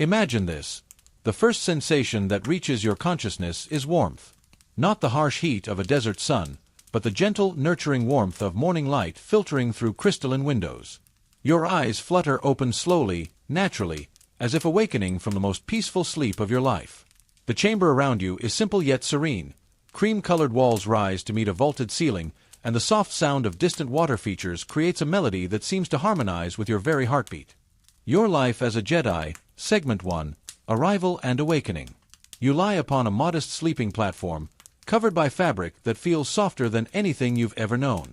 Imagine this. The first sensation that reaches your consciousness is warmth. Not the harsh heat of a desert sun, but the gentle, nurturing warmth of morning light filtering through crystalline windows. Your eyes flutter open slowly, naturally, as if awakening from the most peaceful sleep of your life. The chamber around you is simple yet serene. Cream-colored walls rise to meet a vaulted ceiling, and the soft sound of distant water features creates a melody that seems to harmonize with your very heartbeat. Your life as a Jedi, Segment 1, Arrival and Awakening. You lie upon a modest sleeping platform, covered by fabric that feels softer than anything you've ever known.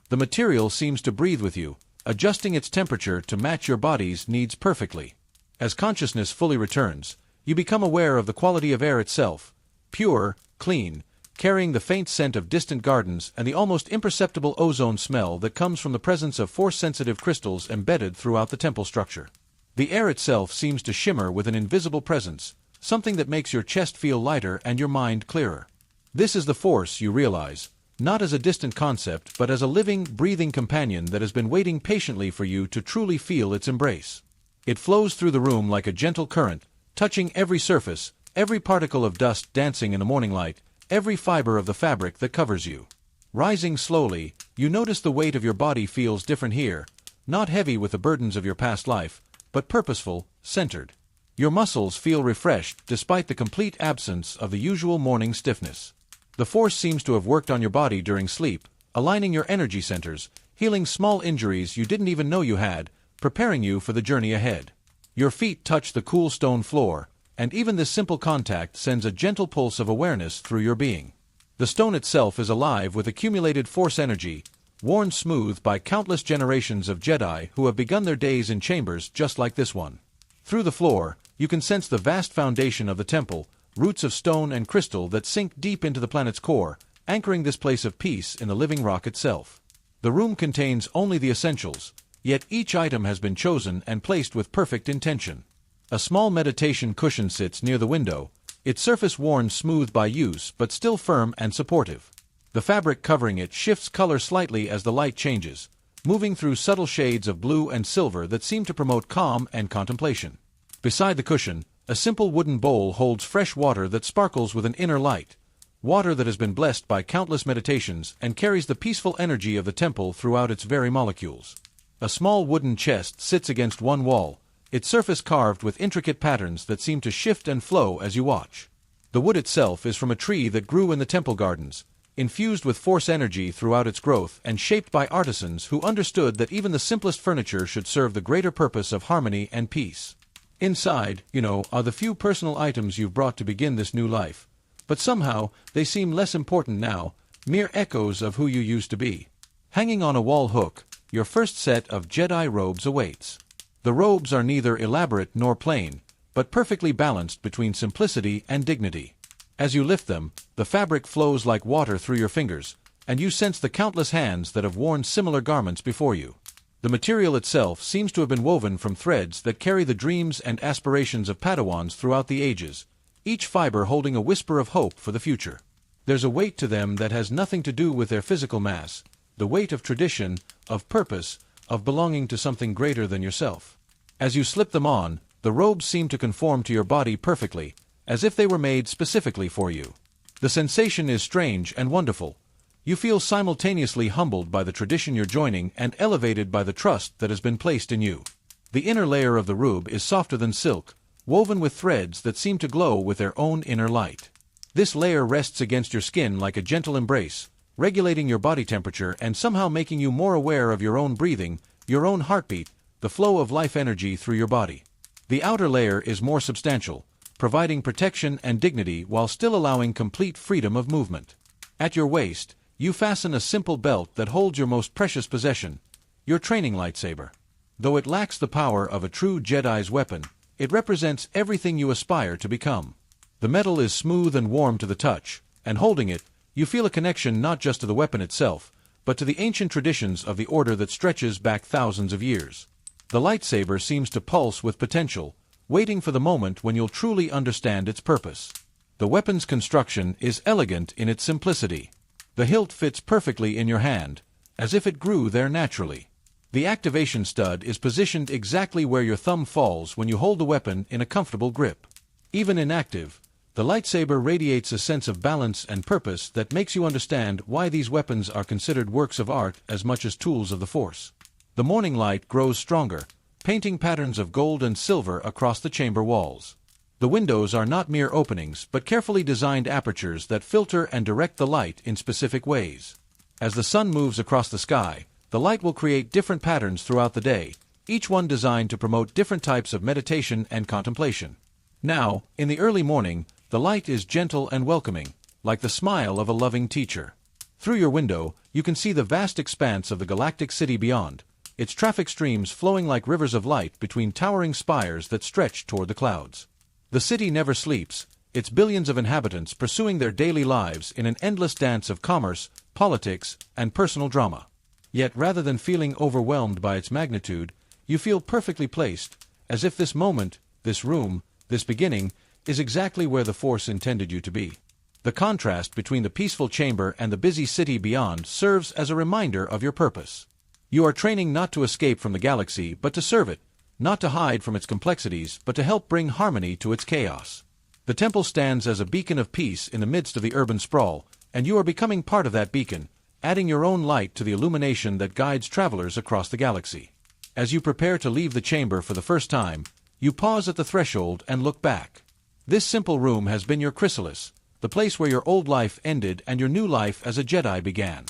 The material seems to breathe with you, adjusting its temperature to match your body's needs perfectly. As consciousness fully returns, you become aware of the quality of air itself, pure, clean, carrying the faint scent of distant gardens and the almost imperceptible ozone smell that comes from the presence of force-sensitive crystals embedded throughout the temple structure. The air itself seems to shimmer with an invisible presence, something that makes your chest feel lighter and your mind clearer. This is the force, you realize, not as a distant concept but as a living, breathing companion that has been waiting patiently for you to truly feel its embrace. It flows through the room like a gentle current, touching every surface, every particle of dust dancing in the morning light, every fiber of the fabric that covers you. Rising slowly, you notice the weight of your body feels different here, not heavy with the burdens of your past life, but purposeful, centered. Your muscles feel refreshed despite the complete absence of the usual morning stiffness. The force seems to have worked on your body during sleep, aligning your energy centers, healing small injuries you didn't even know you had, preparing you for the journey ahead. Your feet touch the cool stone floor, and even this simple contact sends a gentle pulse of awareness through your being. The stone itself is alive with accumulated force energy, worn smooth by countless generations of Jedi who have begun their days in chambers just like this one. Through the floor, you can sense the vast foundation of the temple, roots of stone and crystal that sink deep into the planet's core, anchoring this place of peace in the living rock itself. The room contains only the essentials, yet each item has been chosen and placed with perfect intention. A small meditation cushion sits near the window, its surface worn smooth by use but still firm and supportive. The fabric covering it shifts color slightly as the light changes, moving through subtle shades of blue and silver that seem to promote calm and contemplation. Beside the cushion, a simple wooden bowl holds fresh water that sparkles with an inner light, water that has been blessed by countless meditations and carries the peaceful energy of the temple throughout its very molecules. A small wooden chest sits against one wall, its surface carved with intricate patterns that seem to shift and flow as you watch. The wood itself is from a tree that grew in the temple gardens, infused with force energy throughout its growth and shaped by artisans who understood that even the simplest furniture should serve the greater purpose of harmony and peace. Inside, are the few personal items you've brought to begin this new life, but somehow they seem less important now, mere echoes of who you used to be. Hanging on a wall hook, your first set of Jedi robes awaits. The robes are neither elaborate nor plain, but perfectly balanced between simplicity and dignity. As you lift them, the fabric flows like water through your fingers, and you sense the countless hands that have worn similar garments before you. The material itself seems to have been woven from threads that carry the dreams and aspirations of Padawans throughout the ages, each fiber holding a whisper of hope for the future. There's a weight to them that has nothing to do with their physical mass, the weight of tradition, of purpose, of belonging to something greater than yourself. As you slip them on, the robes seem to conform to your body perfectly, as if they were made specifically for you. The sensation is strange and wonderful. You feel simultaneously humbled by the tradition you're joining and elevated by the trust that has been placed in you. The inner layer of the robe is softer than silk, woven with threads that seem to glow with their own inner light. This layer rests against your skin like a gentle embrace, regulating your body temperature and somehow making you more aware of your own breathing, your own heartbeat, the flow of life energy through your body. The outer layer is more substantial, providing protection and dignity while still allowing complete freedom of movement. At your waist, you fasten a simple belt that holds your most precious possession, your training lightsaber. Though it lacks the power of a true Jedi's weapon, it represents everything you aspire to become. The metal is smooth and warm to the touch, and holding it, you feel a connection not just to the weapon itself, but to the ancient traditions of the order that stretches back thousands of years. The lightsaber seems to pulse with potential, waiting for the moment when you'll truly understand its purpose. The weapon's construction is elegant in its simplicity. The hilt fits perfectly in your hand, as if it grew there naturally. The activation stud is positioned exactly where your thumb falls when you hold the weapon in a comfortable grip. Even inactive, the lightsaber radiates a sense of balance and purpose that makes you understand why these weapons are considered works of art as much as tools of the Force. The morning light grows stronger, painting patterns of gold and silver across the chamber walls. The windows are not mere openings but carefully designed apertures that filter and direct the light in specific ways. As the sun moves across the sky, the light will create different patterns throughout the day, each one designed to promote different types of meditation and contemplation. Now, in the early morning, the light is gentle and welcoming, like the smile of a loving teacher. Through your window, you can see the vast expanse of the galactic city beyond, its traffic streams flowing like rivers of light between towering spires that stretch toward the clouds. The city never sleeps, its billions of inhabitants pursuing their daily lives in an endless dance of commerce, politics, and personal drama. Yet rather than feeling overwhelmed by its magnitude, you feel perfectly placed, as if this moment, this room, this beginning, is exactly where the Force intended you to be. The contrast between the peaceful chamber and the busy city beyond serves as a reminder of your purpose. You are training not to escape from the galaxy but to serve it, not to hide from its complexities but to help bring harmony to its chaos. The temple stands as a beacon of peace in the midst of the urban sprawl, and you are becoming part of that beacon, adding your own light to the illumination that guides travelers across the galaxy. As you prepare to leave the chamber for the first time, you pause at the threshold and look back. This simple room has been your chrysalis, the place where your old life ended and your new life as a Jedi began.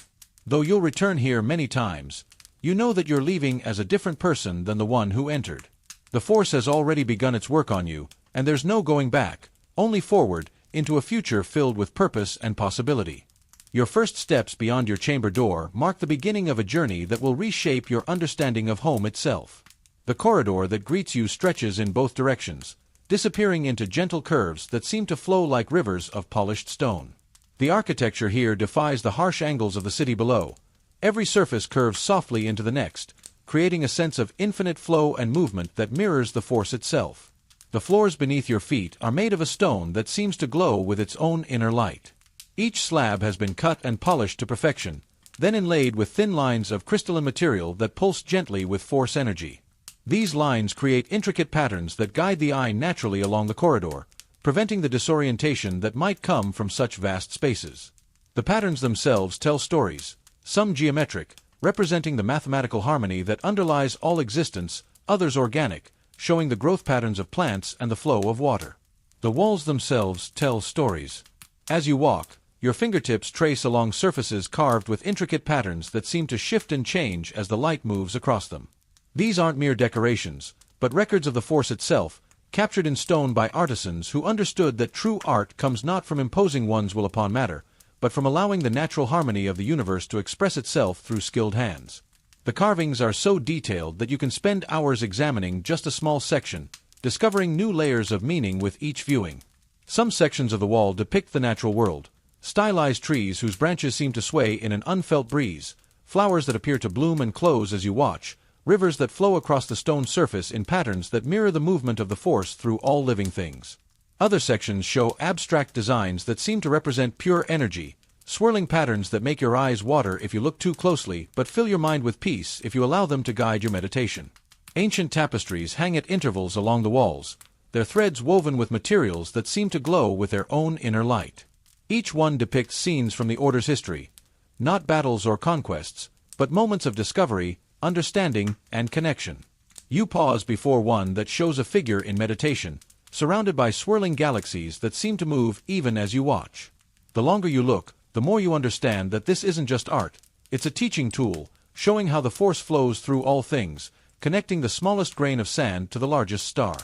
Though you'll return here many times, you know that you're leaving as a different person than the one who entered. The Force has already begun its work on you, and there's no going back, only forward, into a future filled with purpose and possibility. Your first steps beyond your chamber door mark the beginning of a journey that will reshape your understanding of home itself. The corridor that greets you stretches in both directions, disappearing into gentle curves that seem to flow like rivers of polished stone. The architecture here defies the harsh angles of the city below. Every surface curves softly into the next, creating a sense of infinite flow and movement that mirrors the Force itself. The floors beneath your feet are made of a stone that seems to glow with its own inner light. Each slab has been cut and polished to perfection, then inlaid with thin lines of crystalline material that pulse gently with Force energy. These lines create intricate patterns that guide the eye naturally along the corridor, preventing the disorientation that might come from such vast spaces. The patterns themselves tell stories, some geometric, representing the mathematical harmony that underlies all existence, others organic, showing the growth patterns of plants and the flow of water. The walls themselves tell stories. As you walk, your fingertips trace along surfaces carved with intricate patterns that seem to shift and change as the light moves across them. These aren't mere decorations, but records of the Force itself, captured in stone by artisans who understood that true art comes not from imposing one's will upon matter, but from allowing the natural harmony of the universe to express itself through skilled hands. The carvings are so detailed that you can spend hours examining just a small section, discovering new layers of meaning with each viewing. Some sections of the wall depict the natural world, stylized trees whose branches seem to sway in an unfelt breeze, flowers that appear to bloom and close as you watch, rivers that flow across the stone surface in patterns that mirror the movement of the Force through all living things. Other sections show abstract designs that seem to represent pure energy, swirling patterns that make your eyes water if you look too closely but fill your mind with peace if you allow them to guide your meditation. Ancient tapestries hang at intervals along the walls, their threads woven with materials that seem to glow with their own inner light. Each one depicts scenes from the Order's history, not battles or conquests, but moments of discovery, understanding, and connection. You pause before one that shows a figure in meditation, surrounded by swirling galaxies that seem to move even as you watch. The longer you look, the more you understand that this isn't just art, it's a teaching tool, showing how the Force flows through all things, connecting the smallest grain of sand to the largest star.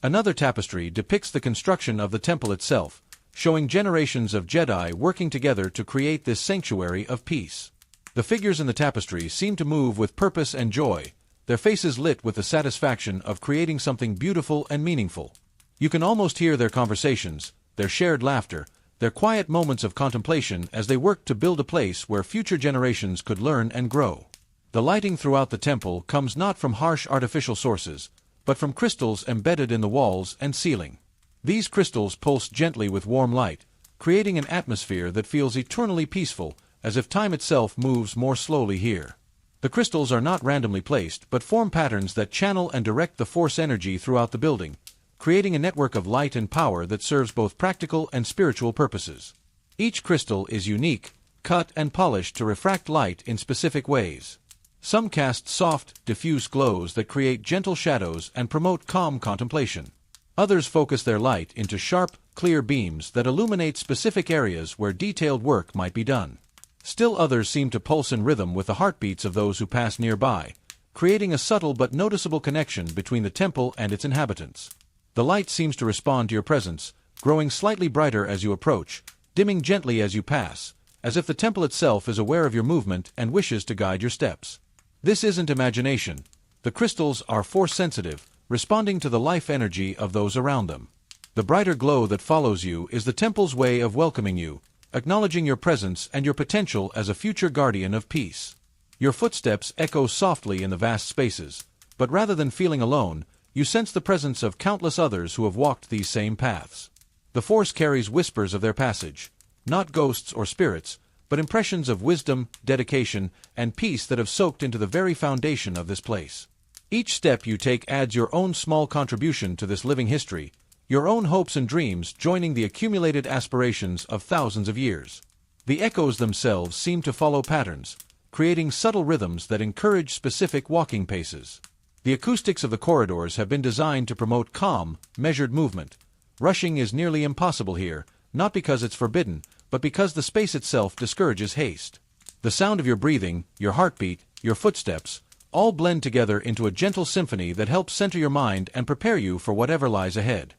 Another tapestry depicts the construction of the temple itself, showing generations of Jedi working together to create this sanctuary of peace. The figures in the tapestry seem to move with purpose and joy, their faces lit with the satisfaction of creating something beautiful and meaningful. You can almost hear their conversations, their shared laughter, their quiet moments of contemplation as they work to build a place where future generations could learn and grow. The lighting throughout the temple comes not from harsh artificial sources, but from crystals embedded in the walls and ceiling. These crystals pulse gently with warm light, creating an atmosphere that feels eternally peaceful, as if time itself moves more slowly here. The crystals are not randomly placed but form patterns that channel and direct the force energy throughout the building, creating a network of light and power that serves both practical and spiritual purposes. Each crystal is unique, cut and polished to refract light in specific ways. Some cast soft, diffuse glows that create gentle shadows and promote calm contemplation. Others focus their light into sharp, clear beams that illuminate specific areas where detailed work might be done. Still others seem to pulse in rhythm with the heartbeats of those who pass nearby, creating a subtle but noticeable connection between the temple and its inhabitants. The light seems to respond to your presence, growing slightly brighter as you approach, dimming gently as you pass, as if the temple itself is aware of your movement and wishes to guide your steps. This isn't imagination. The crystals are force-sensitive, responding to the life energy of those around them. The brighter glow that follows you is the temple's way of welcoming you, acknowledging your presence and your potential as a future guardian of peace. Your footsteps echo softly in the vast spaces, but rather than feeling alone, you sense the presence of countless others who have walked these same paths. The force carries whispers of their passage, not ghosts or spirits, but impressions of wisdom, dedication, and peace that have soaked into the very foundation of this place. Each step you take adds your own small contribution to this living history, your own hopes and dreams joining the accumulated aspirations of thousands of years. The echoes themselves seem to follow patterns, creating subtle rhythms that encourage specific walking paces. The acoustics of the corridors have been designed to promote calm, measured movement. Rushing is nearly impossible here, not because it's forbidden, but because the space itself discourages haste. The sound of your breathing, your heartbeat, your footsteps, all blend together into a gentle symphony that helps center your mind and prepare you for whatever lies ahead.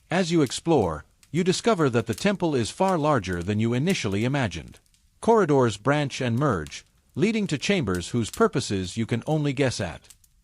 As you explore, you discover that the temple is far larger than you initially imagined. Corridors branch and merge, leading to chambers whose purposes you can only guess at.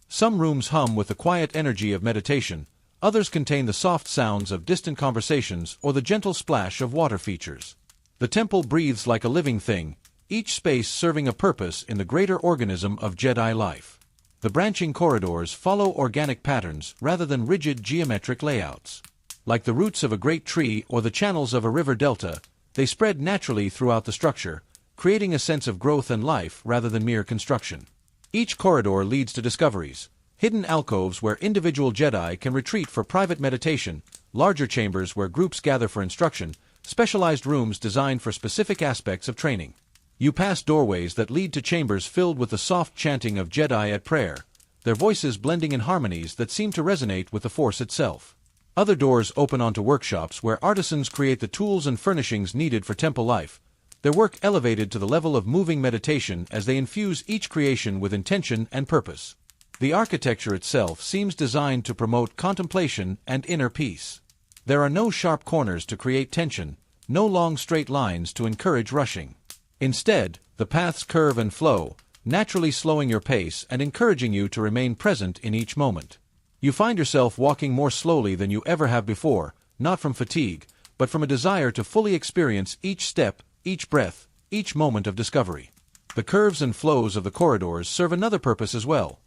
Some rooms hum with the quiet energy of meditation, others contain the soft sounds of distant conversations or the gentle splash of water features. The temple breathes like a living thing, each space serving a purpose in the greater organism of Jedi life. The branching corridors follow organic patterns rather than rigid geometric layouts. Like the roots of a great tree or the channels of a river delta, they spread naturally throughout the structure, creating a sense of growth and life rather than mere construction. Each corridor leads to discoveries, hidden alcoves where individual Jedi can retreat for private meditation, larger chambers where groups gather for instruction, specialized rooms designed for specific aspects of training. You pass doorways that lead to chambers filled with the soft chanting of Jedi at prayer, their voices blending in harmonies that seem to resonate with the Force itself. Other doors open onto workshops where artisans create the tools and furnishings needed for temple life, their work elevated to the level of moving meditation as they infuse each creation with intention and purpose. The architecture itself seems designed to promote contemplation and inner peace. There are no sharp corners to create tension, no long straight lines to encourage rushing. Instead, the paths curve and flow, naturally slowing your pace and encouraging you to remain present in each moment. You find yourself walking more slowly than you ever have before, not from fatigue, but from a desire to fully experience each step, each breath, each moment of discovery. The curves and flows of the corridors serve another purpose as well.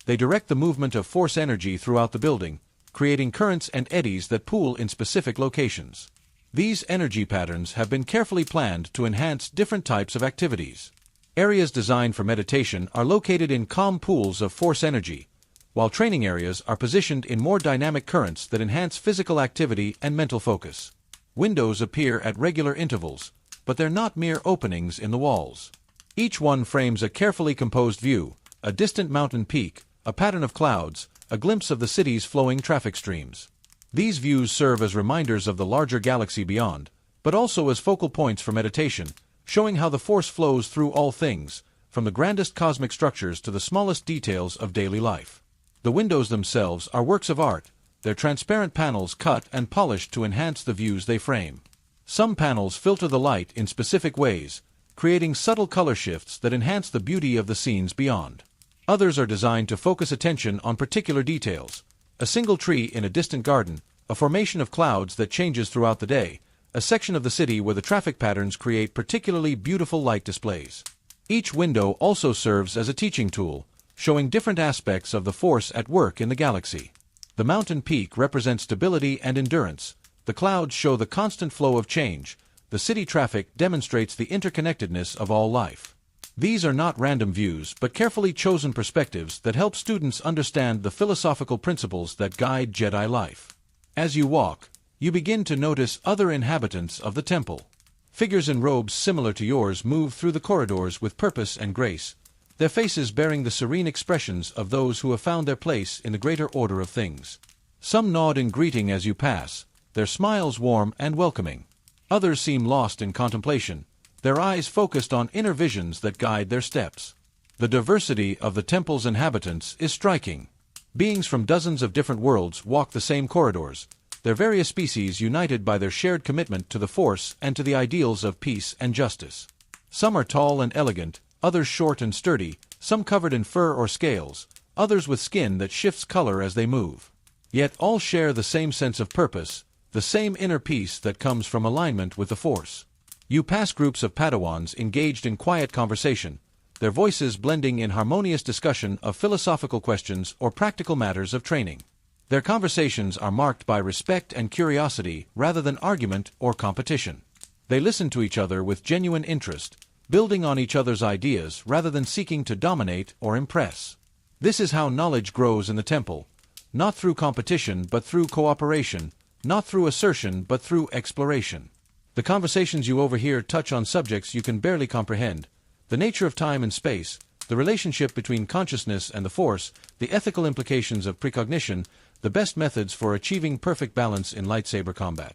They direct the movement of force energy throughout the building, creating currents and eddies that pool in specific locations. These energy patterns have been carefully planned to enhance different types of activities. Areas designed for meditation are located in calm pools of force energy, while training areas are positioned in more dynamic currents that enhance physical activity and mental focus. Windows appear at regular intervals, but they're not mere openings in the walls. Each one frames a carefully composed view, a distant mountain peak, a pattern of clouds, a glimpse of the city's flowing traffic streams. These views serve as reminders of the larger galaxy beyond, but also as focal points for meditation, showing how the Force flows through all things, from the grandest cosmic structures to the smallest details of daily life. The windows themselves are works of art, their transparent panels cut and polished to enhance the views they frame. Some panels filter the light in specific ways, creating subtle color shifts that enhance the beauty of the scenes beyond. Others are designed to focus attention on particular details. A single tree in a distant garden, a formation of clouds that changes throughout the day, a section of the city where the traffic patterns create particularly beautiful light displays. Each window also serves as a teaching tool, showing different aspects of the Force at work in the galaxy. The mountain peak represents stability and endurance, the clouds show the constant flow of change, the city traffic demonstrates the interconnectedness of all life. These are not random views but carefully chosen perspectives that help students understand the philosophical principles that guide Jedi life. As you walk, you begin to notice other inhabitants of the temple. Figures in robes similar to yours move through the corridors with purpose and grace, their faces bearing the serene expressions of those who have found their place in the greater order of things. Some nod in greeting as you pass, their smiles warm and welcoming. Others seem lost in contemplation, their eyes focused on inner visions that guide their steps. The diversity of the temple's inhabitants is striking. Beings from dozens of different worlds walk the same corridors, their various species united by their shared commitment to the Force and to the ideals of peace and justice. Some are tall and elegant, others short and sturdy, some covered in fur or scales, others with skin that shifts color as they move. Yet all share the same sense of purpose, the same inner peace that comes from alignment with the Force. You pass groups of Padawans engaged in quiet conversation, their voices blending in harmonious discussion of philosophical questions or practical matters of training. Their conversations are marked by respect and curiosity rather than argument or competition. They listen to each other with genuine interest, building on each other's ideas rather than seeking to dominate or impress. This is how knowledge grows in the temple, not through competition but through cooperation, not through assertion but through exploration. The conversations you overhear touch on subjects you can barely comprehend: the nature of time and space, the relationship between consciousness and the Force, the ethical implications of precognition, the best methods for achieving perfect balance in lightsaber combat.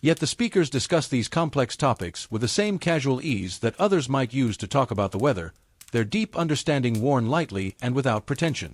Yet the speakers discuss these complex topics with the same casual ease that others might use to talk about the weather, their deep understanding worn lightly and without pretension.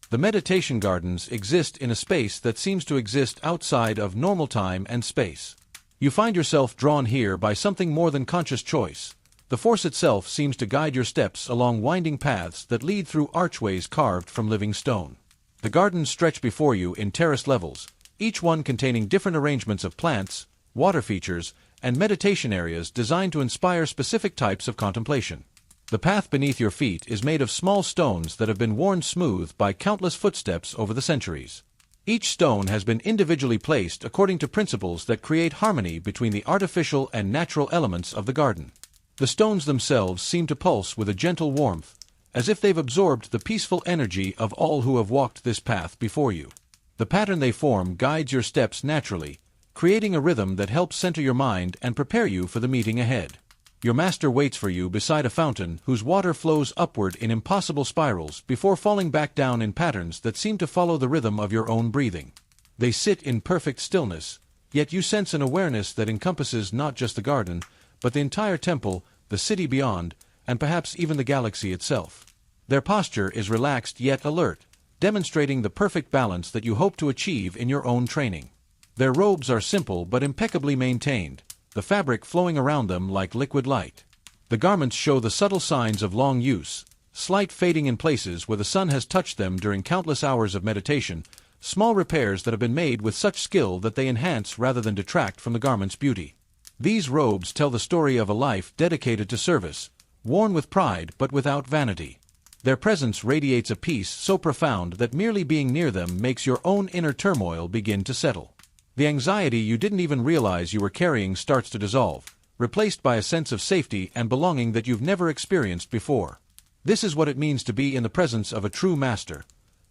The meditation gardens exist in a space that seems to exist outside of normal time and space. You find yourself drawn here by something more than conscious choice. The Force itself seems to guide your steps along winding paths that lead through archways carved from living stone. The gardens stretch before you in terraced levels, each one containing different arrangements of plants, water features, and meditation areas designed to inspire specific types of contemplation. The path beneath your feet is made of small stones that have been worn smooth by countless footsteps over the centuries. Each stone has been individually placed according to principles that create harmony between the artificial and natural elements of the garden. The stones themselves seem to pulse with a gentle warmth, as if they've absorbed the peaceful energy of all who have walked this path before you. The pattern they form guides your steps naturally, creating a rhythm that helps center your mind and prepare you for the meeting ahead. Your master waits for you beside a fountain whose water flows upward in impossible spirals before falling back down in patterns that seem to follow the rhythm of your own breathing. They sit in perfect stillness, yet you sense an awareness that encompasses not just the garden, but the entire temple, the city beyond, and perhaps even the galaxy itself. Their posture is relaxed yet alert, demonstrating the perfect balance that you hope to achieve in your own training. Their robes are simple but impeccably maintained, the fabric flowing around them like liquid light. The garments show the subtle signs of long use, slight fading in places where the sun has touched them during countless hours of meditation, small repairs that have been made with such skill that they enhance rather than detract from the garment's beauty. These robes tell the story of a life dedicated to service, worn with pride but without vanity. Their presence radiates a peace so profound that merely being near them makes your own inner turmoil begin to settle. The anxiety you didn't even realize you were carrying starts to dissolve, replaced by a sense of safety and belonging that you've never experienced before. This is what it means to be in the presence of a true master,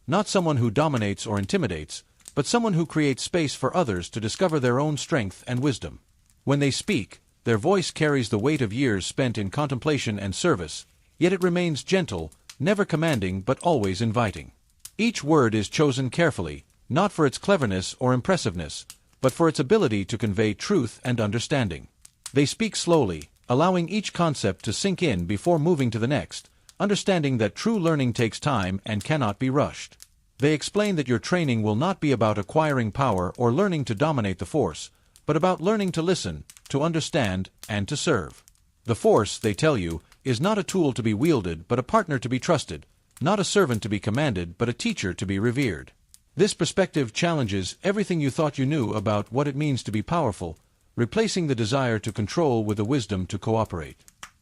not someone who dominates or intimidates, but someone who creates space for others to discover their own strength and wisdom. When they speak, their voice carries the weight of years spent in contemplation and service, yet it remains gentle, never commanding but always inviting. Each word is chosen carefully, not for its cleverness or impressiveness, but for its ability to convey truth and understanding. They speak slowly, allowing each concept to sink in before moving to the next, understanding that true learning takes time and cannot be rushed. They explain that your training will not be about acquiring power or learning to dominate the Force, but about learning to listen, to understand, and to serve. The Force, they tell you, is not a tool to be wielded but a partner to be trusted, not a servant to be commanded but a teacher to be revered. This perspective challenges everything you thought you knew about what it means to be powerful, replacing the desire to control with the wisdom to cooperate.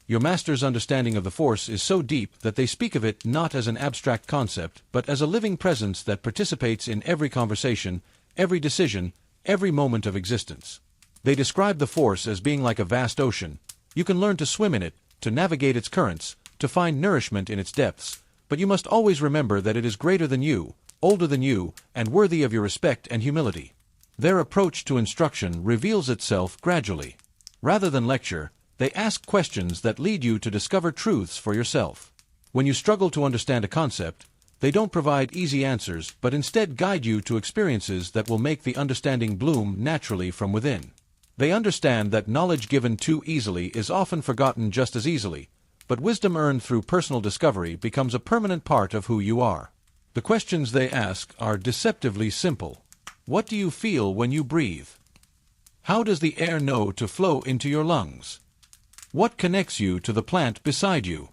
Your master's understanding of the Force is so deep that they speak of it not as an abstract concept, but as a living presence that participates in every conversation, every decision, every moment of existence. They describe the Force as being like a vast ocean. You can learn to swim in it, to navigate its currents, to find nourishment in its depths, but you must always remember that it is greater than you, older than you, and worthy of your respect and humility. Their approach to instruction reveals itself gradually. Rather than lecture, they ask questions that lead you to discover truths for yourself. When you struggle to understand a concept, they don't provide easy answers but instead guide you to experiences that will make the understanding bloom naturally from within. They understand that knowledge given too easily is often forgotten just as easily, but wisdom earned through personal discovery becomes a permanent part of who you are. The questions they ask are deceptively simple. What do you feel when you breathe? How does the air know to flow into your lungs? What connects you to the plant beside you?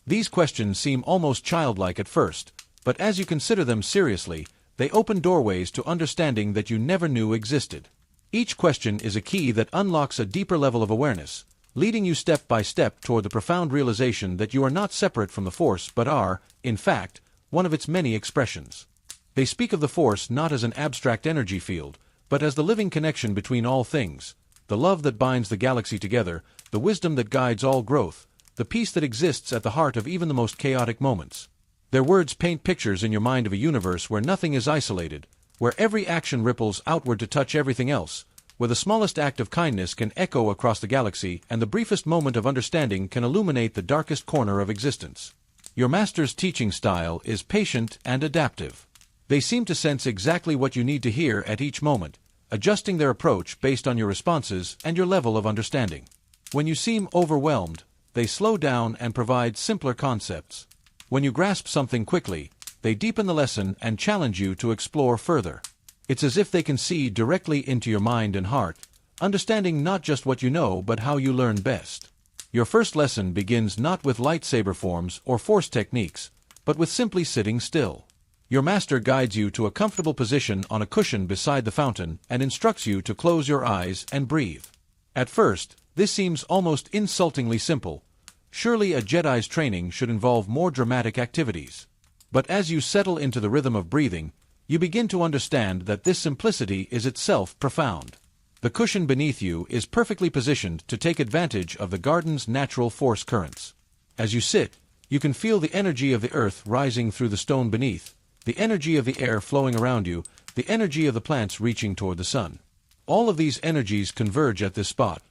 These questions seem almost childlike at first, but as you consider them seriously, they open doorways to understanding that you never knew existed. Each question is a key that unlocks a deeper level of awareness, leading you step by step toward the profound realization that you are not separate from the Force but are, in fact, one of its many expressions. They speak of the Force not as an abstract energy field, but as the living connection between all things, the love that binds the galaxy together, the wisdom that guides all growth, the peace that exists at the heart of even the most chaotic moments. Their words paint pictures in your mind of a universe where nothing is isolated, where every action ripples outward to touch everything else, where the smallest act of kindness can echo across the galaxy and the briefest moment of understanding can illuminate the darkest corner of existence. Your master's teaching style is patient and adaptive. They seem to sense exactly what you need to hear at each moment, adjusting their approach based on your responses and your level of understanding. When you seem overwhelmed, they slow down and provide simpler concepts. When you grasp something quickly, they deepen the lesson and challenge you to explore further. It's as if they can see directly into your mind and heart, understanding not just what you know but how you learn best. Your first lesson begins not with lightsaber forms or force techniques, but with simply sitting still. Your master guides you to a comfortable position on a cushion beside the fountain and instructs you to close your eyes and breathe. At first, this seems almost insultingly simple. Surely a Jedi's training should involve more dramatic activities. But as you settle into the rhythm of breathing, you begin to understand that this simplicity is itself profound. The cushion beneath you is perfectly positioned to take advantage of the garden's natural force currents. As you sit, you can feel the energy of the earth rising through the stone beneath, the energy of the air flowing around you, the energy of the plants reaching toward the sun. All of these energies converge at this spot,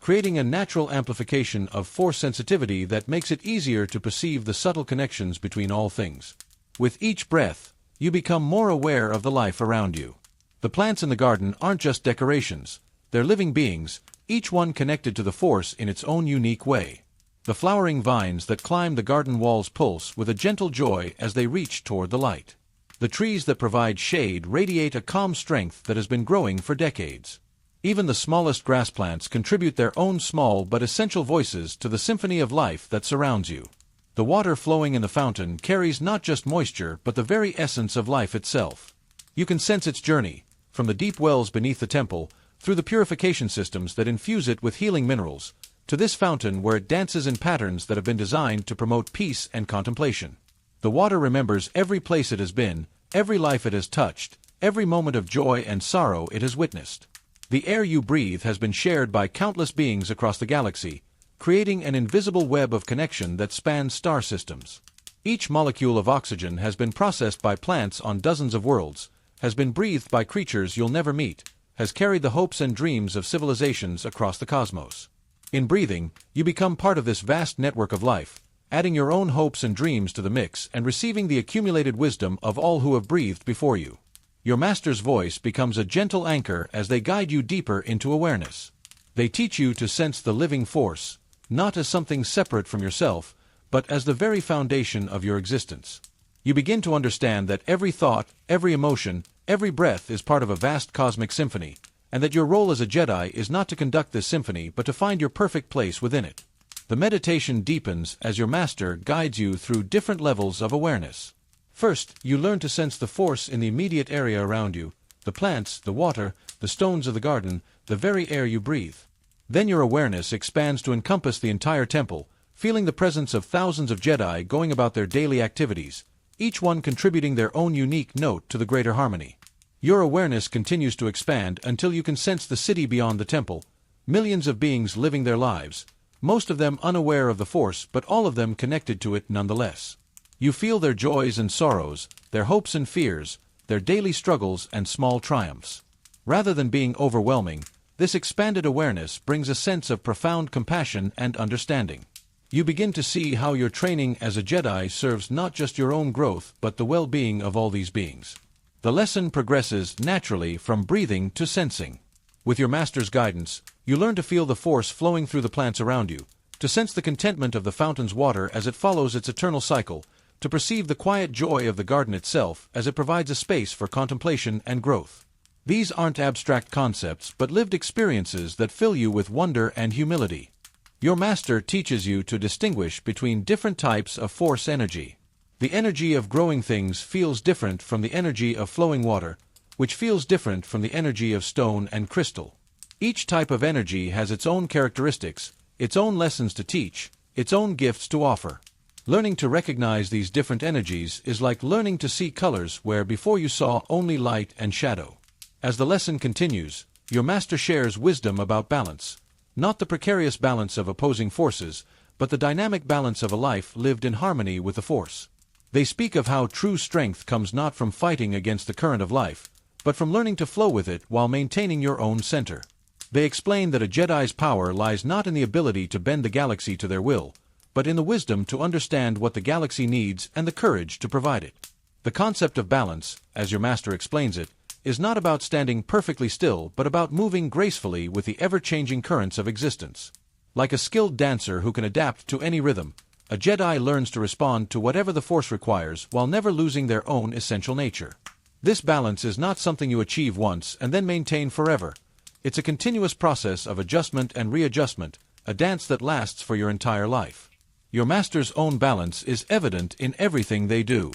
creating a natural amplification of force sensitivity that makes it easier to perceive the subtle connections between all things. With each breath, you become more aware of the life around you. The plants in the garden aren't just decorations, they're living beings, each one connected to the Force in its own unique way. The flowering vines that climb the garden walls pulse with a gentle joy as they reach toward the light. The trees that provide shade radiate a calm strength that has been growing for decades. Even the smallest grass plants contribute their own small but essential voices to the symphony of life that surrounds you. The water flowing in the fountain carries not just moisture but the very essence of life itself. You can sense its journey, from the deep wells beneath the temple, through the purification systems that infuse it with healing minerals, to this fountain where it dances in patterns that have been designed to promote peace and contemplation. The water remembers every place it has been, every life it has touched, every moment of joy and sorrow it has witnessed. The air you breathe has been shared by countless beings across the galaxy, creating an invisible web of connection that spans star systems. Each molecule of oxygen has been processed by plants on dozens of worlds, has been breathed by creatures you'll never meet, has carried the hopes and dreams of civilizations across the cosmos. In breathing, you become part of this vast network of life, adding your own hopes and dreams to the mix and receiving the accumulated wisdom of all who have breathed before you. Your master's voice becomes a gentle anchor as they guide you deeper into awareness. They teach you to sense the living force, not as something separate from yourself, but as the very foundation of your existence. You begin to understand that every thought, every emotion, every breath is part of a vast cosmic symphony, and that your role as a Jedi is not to conduct this symphony but to find your perfect place within it. The meditation deepens as your master guides you through different levels of awareness. First, you learn to sense the force in the immediate area around you, the plants, the water, the stones of the garden, the very air you breathe. Then your awareness expands to encompass the entire temple, feeling the presence of thousands of Jedi going about their daily activities, each one contributing their own unique note to the greater harmony. Your awareness continues to expand until you can sense the city beyond the temple, millions of beings living their lives, most of them unaware of the Force but all of them connected to it nonetheless. You feel their joys and sorrows, their hopes and fears, their daily struggles and small triumphs. Rather than being overwhelming, this expanded awareness brings a sense of profound compassion and understanding. You begin to see how your training as a Jedi serves not just your own growth but the well-being of all these beings. The lesson progresses naturally from breathing to sensing. With your master's guidance, you learn to feel the Force flowing through the plants around you, to sense the contentment of the fountain's water as it follows its eternal cycle, to perceive the quiet joy of the garden itself as it provides a space for contemplation and growth. These aren't abstract concepts but lived experiences that fill you with wonder and humility. Your master teaches you to distinguish between different types of Force energy. The energy of growing things feels different from the energy of flowing water, which feels different from the energy of stone and crystal. Each type of energy has its own characteristics, its own lessons to teach, its own gifts to offer. Learning to recognize these different energies is like learning to see colors where before you saw only light and shadow. As the lesson continues, your master shares wisdom about balance, not the precarious balance of opposing forces, but the dynamic balance of a life lived in harmony with the Force. They speak of how true strength comes not from fighting against the current of life, but from learning to flow with it while maintaining your own center. They explain that a Jedi's power lies not in the ability to bend the galaxy to their will, but in the wisdom to understand what the galaxy needs and the courage to provide it. The concept of balance, as your master explains it, is not about standing perfectly still but about moving gracefully with the ever-changing currents of existence. Like a skilled dancer who can adapt to any rhythm, a Jedi learns to respond to whatever the Force requires while never losing their own essential nature. This balance is not something you achieve once and then maintain forever. It's a continuous process of adjustment and readjustment, a dance that lasts for your entire life. Your master's own balance is evident in everything they do.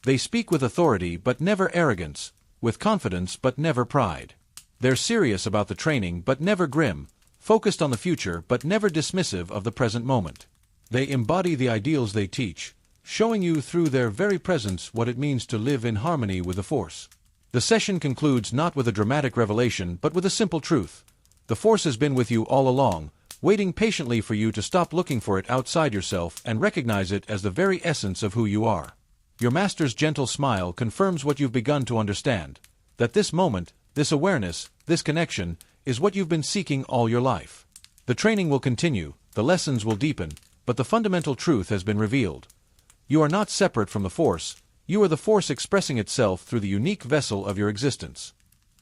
They speak with authority but never arrogance, with confidence but never pride. They're serious about the training but never grim, focused on the future but never dismissive of the present moment. They embody the ideals they teach, showing you through their very presence what it means to live in harmony with the Force. The session concludes not with a dramatic revelation but with a simple truth. The Force has been with you all along, waiting patiently for you to stop looking for it outside yourself and recognize it as the very essence of who you are. Your master's gentle smile confirms what you've begun to understand, that this moment, this awareness, this connection, is what you've been seeking all your life. The training will continue, the lessons will deepen, but the fundamental truth has been revealed. You are not separate from the Force, you are the Force expressing itself through the unique vessel of your existence.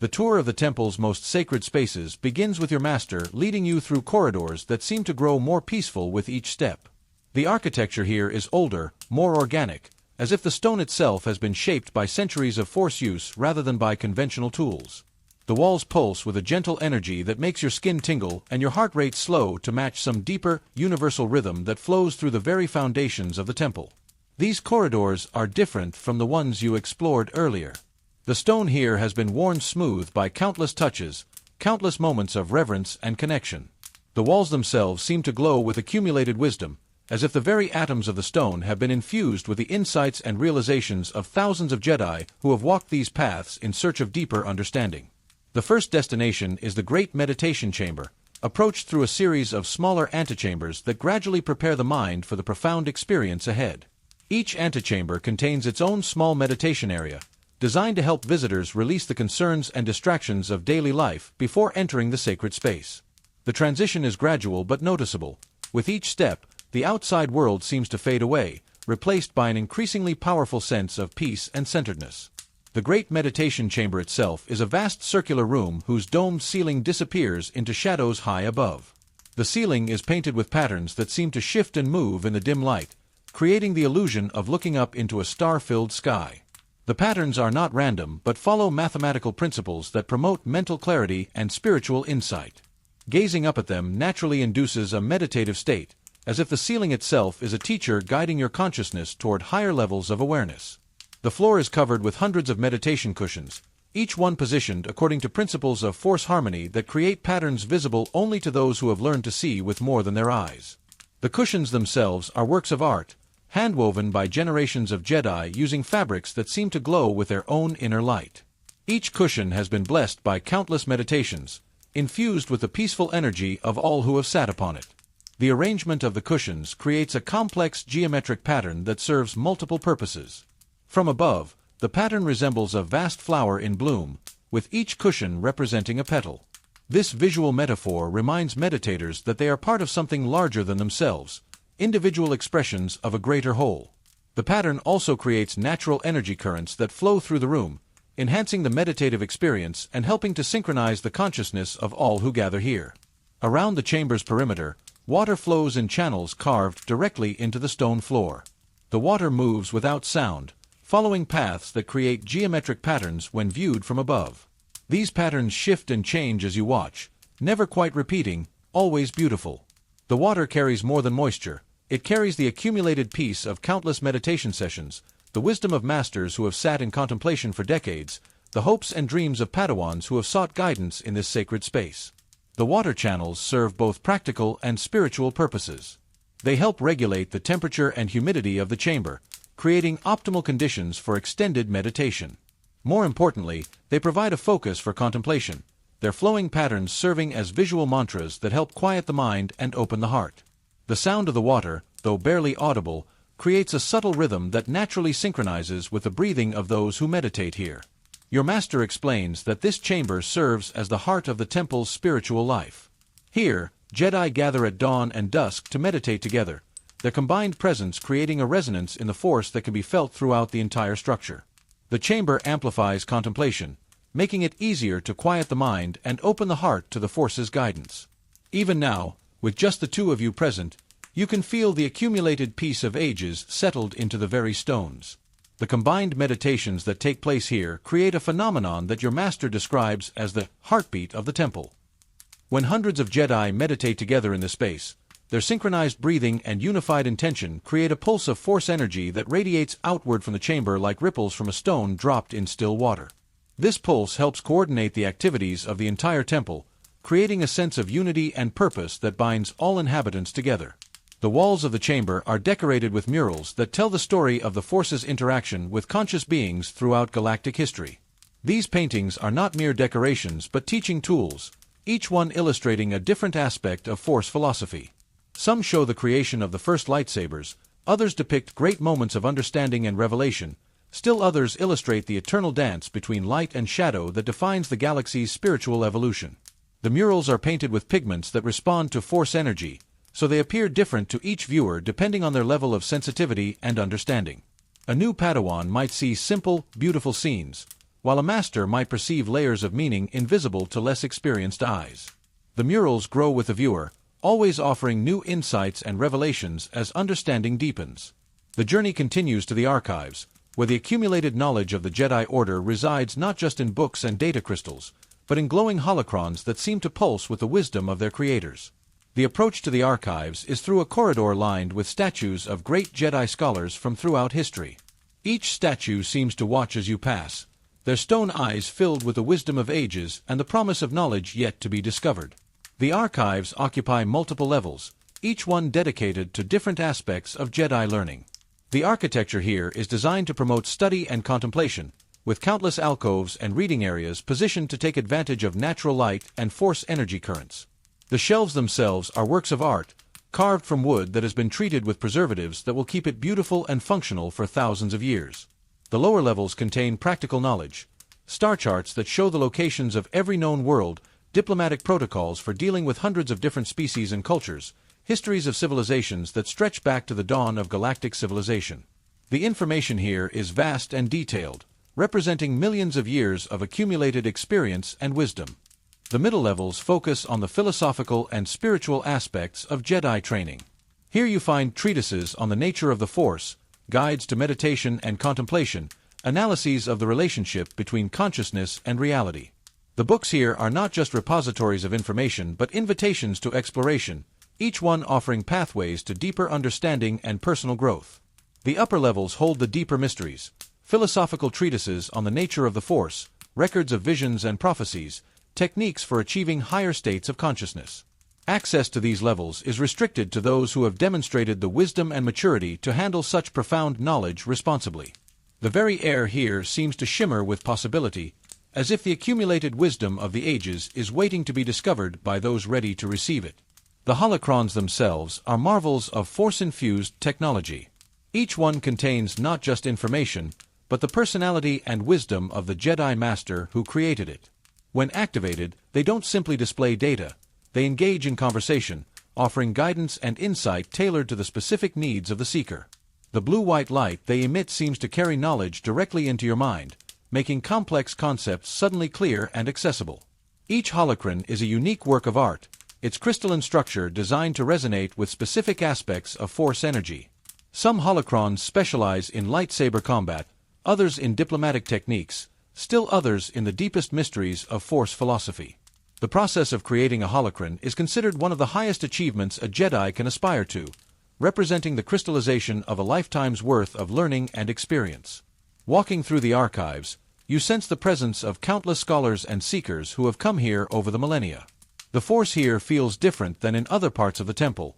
The tour of the temple's most sacred spaces begins with your master leading you through corridors that seem to grow more peaceful with each step. The architecture here is older, more organic, as if the stone itself has been shaped by centuries of Force use rather than by conventional tools. The walls pulse with a gentle energy that makes your skin tingle and your heart rate slow to match some deeper, universal rhythm that flows through the very foundations of the temple. These corridors are different from the ones you explored earlier. The stone here has been worn smooth by countless touches, countless moments of reverence and connection. The walls themselves seem to glow with accumulated wisdom, as if the very atoms of the stone have been infused with the insights and realizations of thousands of Jedi who have walked these paths in search of deeper understanding. The first destination is the Great Meditation Chamber, approached through a series of smaller antechambers that gradually prepare the mind for the profound experience ahead. Each antechamber contains its own small meditation area, designed to help visitors release the concerns and distractions of daily life before entering the sacred space. The transition is gradual but noticeable. With each step, the outside world seems to fade away, replaced by an increasingly powerful sense of peace and centeredness. The Great Meditation Chamber itself is a vast circular room whose domed ceiling disappears into shadows high above. The ceiling is painted with patterns that seem to shift and move in the dim light, creating the illusion of looking up into a star-filled sky. The patterns are not random but follow mathematical principles that promote mental clarity and spiritual insight. Gazing up at them naturally induces a meditative state, as if the ceiling itself is a teacher guiding your consciousness toward higher levels of awareness. The floor is covered with hundreds of meditation cushions, each one positioned according to principles of Force harmony that create patterns visible only to those who have learned to see with more than their eyes. The cushions themselves are works of art, handwoven by generations of Jedi using fabrics that seem to glow with their own inner light. Each cushion has been blessed by countless meditations, infused with the peaceful energy of all who have sat upon it. The arrangement of the cushions creates a complex geometric pattern that serves multiple purposes. From above, the pattern resembles a vast flower in bloom, with each cushion representing a petal. This visual metaphor reminds meditators that they are part of something larger than themselves, individual expressions of a greater whole. The pattern also creates natural energy currents that flow through the room, enhancing the meditative experience and helping to synchronize the consciousness of all who gather here. Around the chamber's perimeter, water flows in channels carved directly into the stone floor. The water moves without sound, following paths that create geometric patterns when viewed from above. These patterns shift and change as you watch, never quite repeating, always beautiful. The water carries more than moisture. It carries the accumulated peace of countless meditation sessions, the wisdom of masters who have sat in contemplation for decades, the hopes and dreams of Padawans who have sought guidance in this sacred space. The water channels serve both practical and spiritual purposes. They help regulate the temperature and humidity of the chamber, creating optimal conditions for extended meditation. More importantly, they provide a focus for contemplation, their flowing patterns serving as visual mantras that help quiet the mind and open the heart. The sound of the water, though barely audible, creates a subtle rhythm that naturally synchronizes with the breathing of those who meditate here. Your master explains that this chamber serves as the heart of the temple's spiritual life. Here, Jedi gather at dawn and dusk to meditate together, their combined presence creating a resonance in the force that can be felt throughout the entire structure. The chamber amplifies contemplation, making it easier to quiet the mind and open the heart to the force's guidance. Even now, with just the two of you present, you can feel the accumulated peace of ages settled into the very stones. The combined meditations that take place here create a phenomenon that your master describes as the heartbeat of the temple. When hundreds of Jedi meditate together in this space, their synchronized breathing and unified intention create a pulse of force energy that radiates outward from the chamber like ripples from a stone dropped in still water. This pulse helps coordinate the activities of the entire temple, creating a sense of unity and purpose that binds all inhabitants together. The walls of the chamber are decorated with murals that tell the story of the Force's interaction with conscious beings throughout galactic history. These paintings are not mere decorations but teaching tools, each one illustrating a different aspect of Force philosophy. Some show the creation of the first lightsabers, others depict great moments of understanding and revelation, still others illustrate the eternal dance between light and shadow that defines the galaxy's spiritual evolution. The murals are painted with pigments that respond to Force energy, so they appear different to each viewer depending on their level of sensitivity and understanding. A new Padawan might see simple, beautiful scenes, while a master might perceive layers of meaning invisible to less experienced eyes. The murals grow with the viewer, always offering new insights and revelations as understanding deepens. The journey continues to the archives, where the accumulated knowledge of the Jedi Order resides not just in books and data crystals, but in glowing holocrons that seem to pulse with the wisdom of their creators. The approach to the archives is through a corridor lined with statues of great Jedi scholars from throughout history. Each statue seems to watch as you pass, their stone eyes filled with the wisdom of ages and the promise of knowledge yet to be discovered. The archives occupy multiple levels, each one dedicated to different aspects of Jedi learning. The architecture here is designed to promote study and contemplation, with countless alcoves and reading areas positioned to take advantage of natural light and Force energy currents. The shelves themselves are works of art, carved from wood that has been treated with preservatives that will keep it beautiful and functional for thousands of years. The lower levels contain practical knowledge, star charts that show the locations of every known world, diplomatic protocols for dealing with hundreds of different species and cultures, histories of civilizations that stretch back to the dawn of galactic civilization. The information here is vast and detailed, representing millions of years of accumulated experience and wisdom. The middle levels focus on the philosophical and spiritual aspects of Jedi training. Here you find treatises on the nature of the Force, guides to meditation and contemplation, analyses of the relationship between consciousness and reality. The books here are not just repositories of information but invitations to exploration, each one offering pathways to deeper understanding and personal growth. The upper levels hold the deeper mysteries, philosophical treatises on the nature of the Force, records of visions and prophecies, techniques for achieving higher states of consciousness. Access to these levels is restricted to those who have demonstrated the wisdom and maturity to handle such profound knowledge responsibly. The very air here seems to shimmer with possibility, as if the accumulated wisdom of the ages is waiting to be discovered by those ready to receive it. The holocrons themselves are marvels of force-infused technology. Each one contains not just information, but the personality and wisdom of the Jedi Master who created it. When activated, they don't simply display data, they engage in conversation, offering guidance and insight tailored to the specific needs of the seeker. The blue-white light they emit seems to carry knowledge directly into your mind, making complex concepts suddenly clear and accessible. Each holocron is a unique work of art, its crystalline structure designed to resonate with specific aspects of Force energy. Some holocrons specialize in lightsaber combat, others in diplomatic techniques, still others in the deepest mysteries of Force philosophy. The process of creating a holocron is considered one of the highest achievements a Jedi can aspire to, representing the crystallization of a lifetime's worth of learning and experience. Walking through the archives, you sense the presence of countless scholars and seekers who have come here over the millennia. The Force here feels different than in other parts of the temple,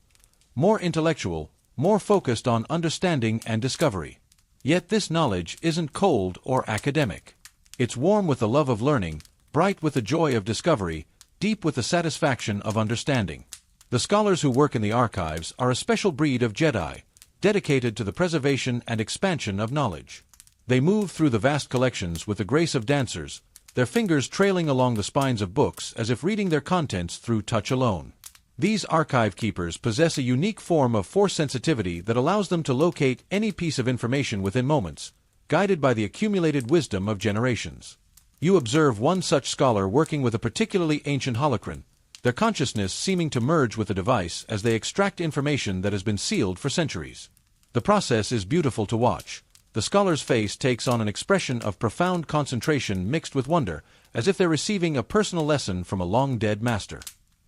more intellectual, more focused on understanding and discovery. Yet this knowledge isn't cold or academic. It's warm with the love of learning, bright with the joy of discovery, deep with the satisfaction of understanding. The scholars who work in the archives are a special breed of Jedi, dedicated to the preservation and expansion of knowledge. They move through the vast collections with the grace of dancers, their fingers trailing along the spines of books as if reading their contents through touch alone. These archive keepers possess a unique form of Force sensitivity that allows them to locate any piece of information within moments, guided by the accumulated wisdom of generations. You observe one such scholar working with a particularly ancient holocron, their consciousness seeming to merge with the device as they extract information that has been sealed for centuries. The process is beautiful to watch. The scholar's face takes on an expression of profound concentration mixed with wonder, as if they're receiving a personal lesson from a long-dead master.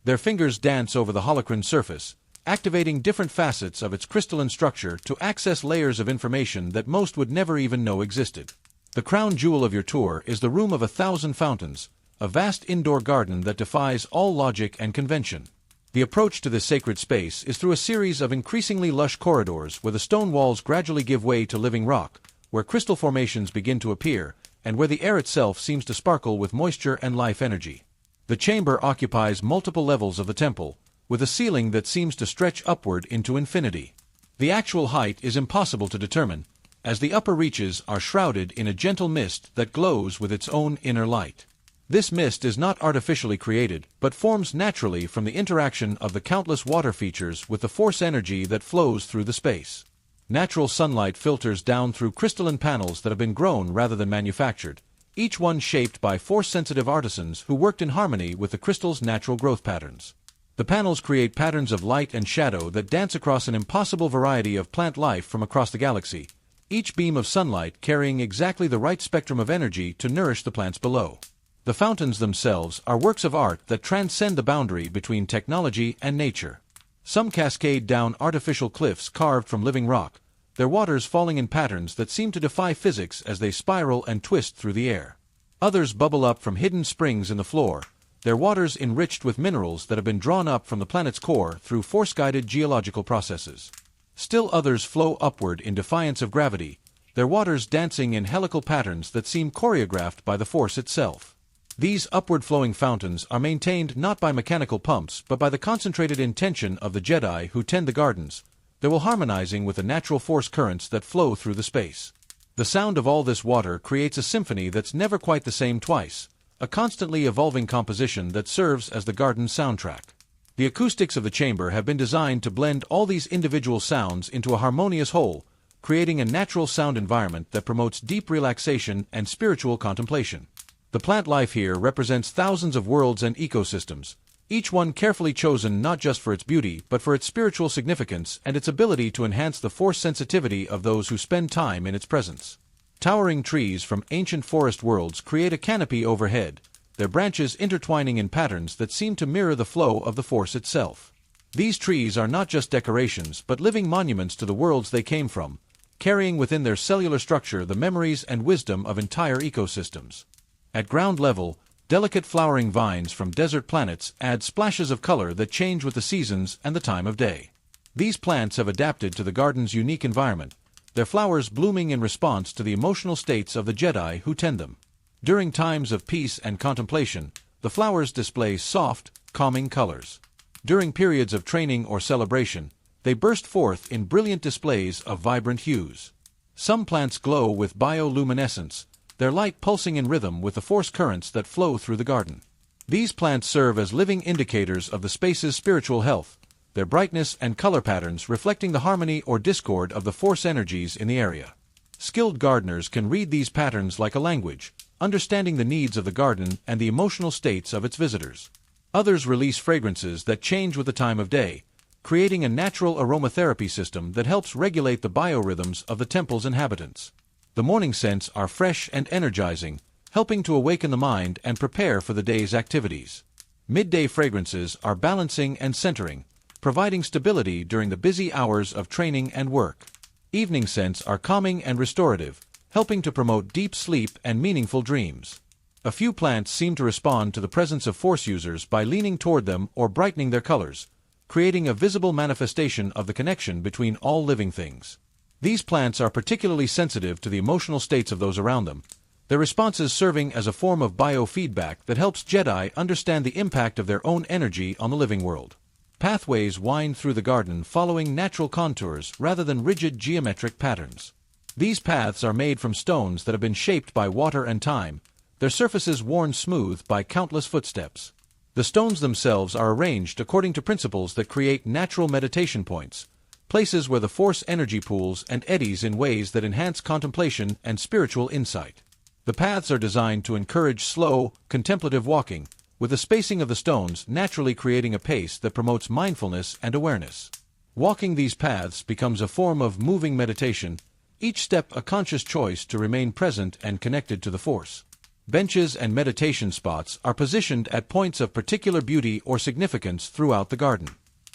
Their fingers dance over the holocron surface, activating different facets of its crystalline structure to access layers of information that most would never even know existed. The crown jewel of your tour is the Room of 1,000 Fountains, a vast indoor garden that defies all logic and convention. The approach to this sacred space is through a series of increasingly lush corridors where the stone walls gradually give way to living rock, where crystal formations begin to appear, and where the air itself seems to sparkle with moisture and life energy. The chamber occupies multiple levels of the temple, with a ceiling that seems to stretch upward into infinity. The actual height is impossible to determine, as the upper reaches are shrouded in a gentle mist that glows with its own inner light. This mist is not artificially created, but forms naturally from the interaction of the countless water features with the Force energy that flows through the space. Natural sunlight filters down through crystalline panels that have been grown rather than manufactured, each one shaped by Force-sensitive artisans who worked in harmony with the crystal's natural growth patterns. The panels create patterns of light and shadow that dance across an impossible variety of plant life from across the galaxy, each beam of sunlight carrying exactly the right spectrum of energy to nourish the plants below. The fountains themselves are works of art that transcend the boundary between technology and nature. Some cascade down artificial cliffs carved from living rock, their waters falling in patterns that seem to defy physics as they spiral and twist through the air. Others bubble up from hidden springs in the floor, their waters enriched with minerals that have been drawn up from the planet's core through Force-guided geological processes. Still others flow upward in defiance of gravity, their waters dancing in helical patterns that seem choreographed by the Force itself. These upward-flowing fountains are maintained not by mechanical pumps but by the concentrated intention of the Jedi who tend the gardens, they will harmonizing with the natural Force currents that flow through the space. The sound of all this water creates a symphony that's never quite the same twice, a constantly evolving composition that serves as the garden's soundtrack. The acoustics of the chamber have been designed to blend all these individual sounds into a harmonious whole, creating a natural sound environment that promotes deep relaxation and spiritual contemplation. The plant life here represents thousands of worlds and ecosystems, each one carefully chosen not just for its beauty but for its spiritual significance and its ability to enhance the Force sensitivity of those who spend time in its presence. Towering trees from ancient forest worlds create a canopy overhead, their branches intertwining in patterns that seem to mirror the flow of the Force itself. These trees are not just decorations but living monuments to the worlds they came from, carrying within their cellular structure the memories and wisdom of entire ecosystems. At ground level, delicate flowering vines from desert planets add splashes of color that change with the seasons and the time of day. These plants have adapted to the garden's unique environment, their flowers blooming in response to the emotional states of the Jedi who tend them. During times of peace and contemplation, the flowers display soft, calming colors. During periods of training or celebration, they burst forth in brilliant displays of vibrant hues. Some plants glow with bioluminescence, their light pulsing in rhythm with the force currents that flow through the garden. These plants serve as living indicators of the space's spiritual health, their brightness and color patterns reflecting the harmony or discord of the force energies in the area. Skilled gardeners can read these patterns like a language, understanding the needs of the garden and the emotional states of its visitors. Others release fragrances that change with the time of day, creating a natural aromatherapy system that helps regulate the biorhythms of the temple's inhabitants. The morning scents are fresh and energizing, helping to awaken the mind and prepare for the day's activities. Midday fragrances are balancing and centering, providing stability during the busy hours of training and work. Evening scents are calming and restorative, helping to promote deep sleep and meaningful dreams. A few plants seem to respond to the presence of force users by leaning toward them or brightening their colors, creating a visible manifestation of the connection between all living things. These plants are particularly sensitive to the emotional states of those around them, their responses serving as a form of biofeedback that helps Jedi understand the impact of their own energy on the living world. Pathways wind through the garden following natural contours rather than rigid geometric patterns. These paths are made from stones that have been shaped by water and time, their surfaces worn smooth by countless footsteps. The stones themselves are arranged according to principles that create natural meditation points, places where the force energy pools and eddies in ways that enhance contemplation and spiritual insight. The paths are designed to encourage slow, contemplative walking, with the spacing of the stones naturally creating a pace that promotes mindfulness and awareness. Walking these paths becomes a form of moving meditation, each step a conscious choice to remain present and connected to the force. Benches and meditation spots are positioned at points of particular beauty or significance throughout the garden.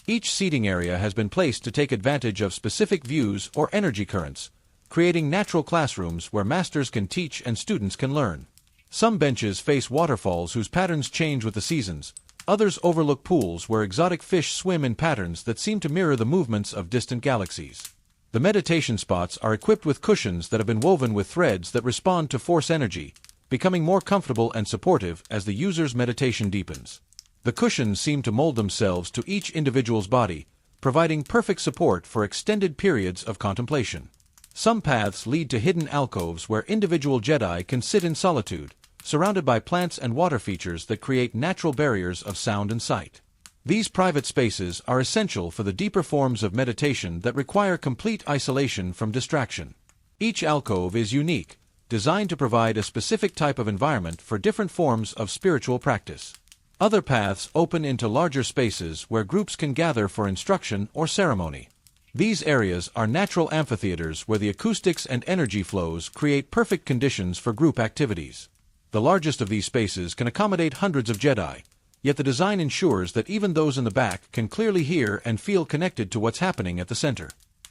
Each seating area has been placed to take advantage of specific views or energy currents, creating natural classrooms where masters can teach and students can learn. Some benches face waterfalls whose patterns change with the seasons, others overlook pools where exotic fish swim in patterns that seem to mirror the movements of distant galaxies. The meditation spots are equipped with cushions that have been woven with threads that respond to force energy, becoming more comfortable and supportive as the user's meditation deepens. The cushions seem to mold themselves to each individual's body, providing perfect support for extended periods of contemplation. Some paths lead to hidden alcoves where individual Jedi can sit in solitude, surrounded by plants and water features that create natural barriers of sound and sight. These private spaces are essential for the deeper forms of meditation that require complete isolation from distraction. Each alcove is unique, designed to provide a specific type of environment for different forms of spiritual practice. Other paths open into larger spaces where groups can gather for instruction or ceremony. These areas are natural amphitheaters where the acoustics and energy flows create perfect conditions for group activities. The largest of these spaces can accommodate hundreds of Jedi, yet the design ensures that even those in the back can clearly hear and feel connected to what's happening at the center.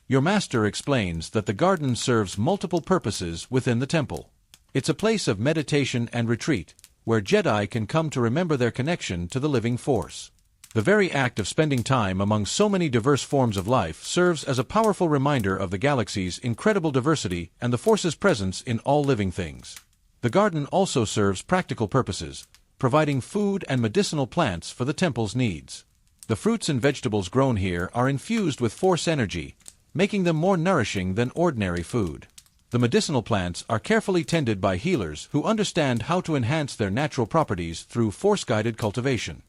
Your master explains that the garden serves multiple purposes within the temple. It's a place of meditation and retreat, where Jedi can come to remember their connection to the living force. The very act of spending time among so many diverse forms of life serves as a powerful reminder of the galaxy's incredible diversity and the force's presence in all living things. The garden also serves practical purposes, providing food and medicinal plants for the temple's needs. The fruits and vegetables grown here are infused with force energy, making them more nourishing than ordinary food. The medicinal plants are carefully tended by healers who understand how to enhance their natural properties through force-guided cultivation.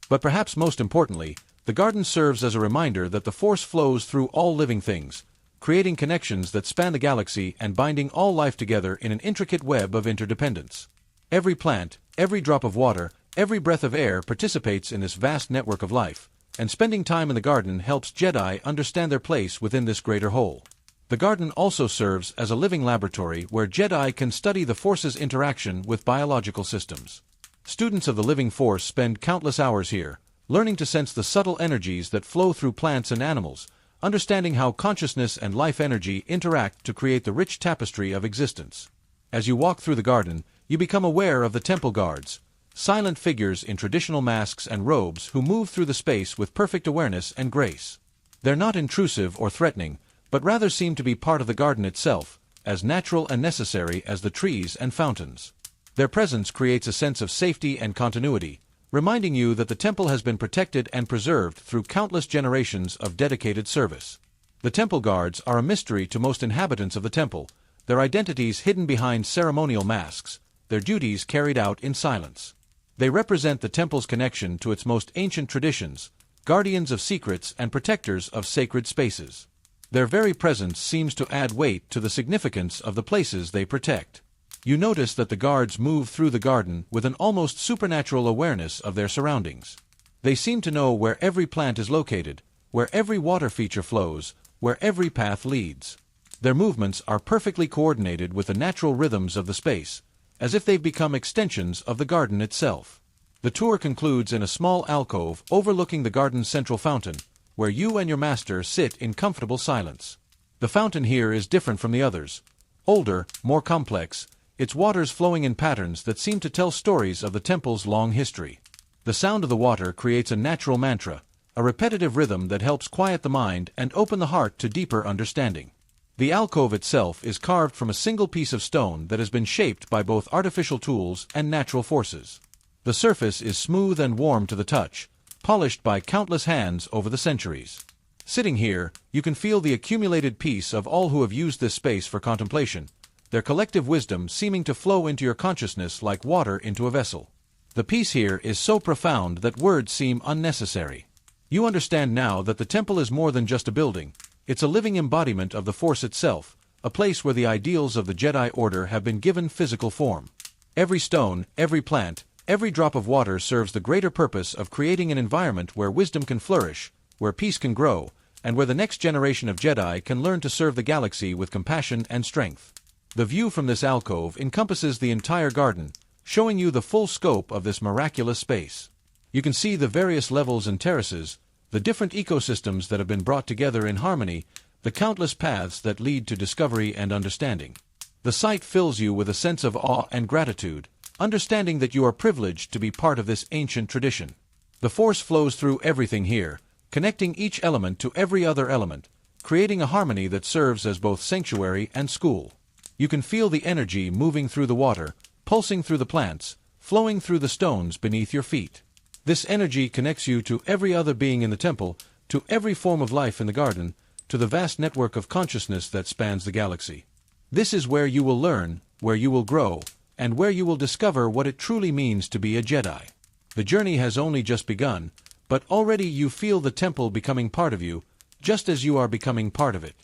But perhaps most importantly, the garden serves as a reminder that the force flows through all living things, creating connections that span the galaxy and binding all life together in an intricate web of interdependence. Every plant, every drop of water, every breath of air participates in this vast network of life, and spending time in the garden helps Jedi understand their place within this greater whole. The garden also serves as a living laboratory where Jedi can study the Force's interaction with biological systems. Students of the living force spend countless hours here, learning to sense the subtle energies that flow through plants and animals, understanding how consciousness and life energy interact to create the rich tapestry of existence. As you walk through the garden, you become aware of the temple guards, silent figures in traditional masks and robes who move through the space with perfect awareness and grace. They're not intrusive or threatening, but rather seem to be part of the garden itself, as natural and necessary as the trees and fountains. Their presence creates a sense of safety and continuity, reminding you that the temple has been protected and preserved through countless generations of dedicated service. The temple guards are a mystery to most inhabitants of the temple, their identities hidden behind ceremonial masks, their duties carried out in silence. They represent the temple's connection to its most ancient traditions, guardians of secrets and protectors of sacred spaces. Their very presence seems to add weight to the significance of the places they protect. You notice that the guards move through the garden with an almost supernatural awareness of their surroundings. They seem to know where every plant is located, where every water feature flows, where every path leads. Their movements are perfectly coordinated with the natural rhythms of the space, as if they've become extensions of the garden itself. The tour concludes in a small alcove overlooking the garden's central fountain, where you and your master sit in comfortable silence. The fountain here is different from the others. Older, more complex, its waters flowing in patterns that seem to tell stories of the temple's long history. The sound of the water creates a natural mantra, a repetitive rhythm that helps quiet the mind and open the heart to deeper understanding. The alcove itself is carved from a single piece of stone that has been shaped by both artificial tools and natural forces. The surface is smooth and warm to the touch, polished by countless hands over the centuries. Sitting here, you can feel the accumulated peace of all who have used this space for contemplation, their collective wisdom seeming to flow into your consciousness like water into a vessel. The peace here is so profound that words seem unnecessary. You understand now that the temple is more than just a building. It's a living embodiment of the Force itself, a place where the ideals of the Jedi Order have been given physical form. Every stone, every plant, every drop of water serves the greater purpose of creating an environment where wisdom can flourish, where peace can grow, and where the next generation of Jedi can learn to serve the galaxy with compassion and strength. The view from this alcove encompasses the entire garden, showing you the full scope of this miraculous space. You can see the various levels and terraces, the different ecosystems that have been brought together in harmony, the countless paths that lead to discovery and understanding. The sight fills you with a sense of awe and gratitude, understanding that you are privileged to be part of this ancient tradition. The Force flows through everything here, connecting each element to every other element, creating a harmony that serves as both sanctuary and school. You can feel the energy moving through the water, pulsing through the plants, flowing through the stones beneath your feet. This energy connects you to every other being in the temple, to every form of life in the garden, to the vast network of consciousness that spans the galaxy. This is where you will learn, where you will grow, and where you will discover what it truly means to be a Jedi. The journey has only just begun, but already you feel the temple becoming part of you, just as you are becoming part of it.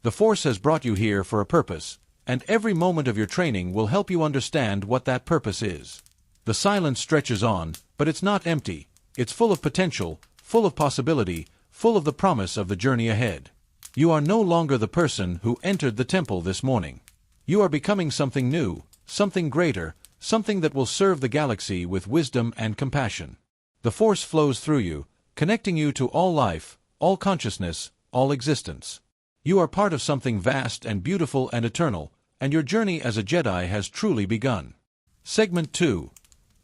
The Force has brought you here for a purpose, and every moment of your training will help you understand what that purpose is. The silence stretches on, but it's not empty. It's full of potential, full of possibility, full of the promise of the journey ahead. You are no longer the person who entered the temple this morning. You are becoming something new, something greater, something that will serve the galaxy with wisdom and compassion. The Force flows through you, connecting you to all life, all consciousness, all existence. You are part of something vast and beautiful and eternal, and your journey as a Jedi has truly begun. Segment 2.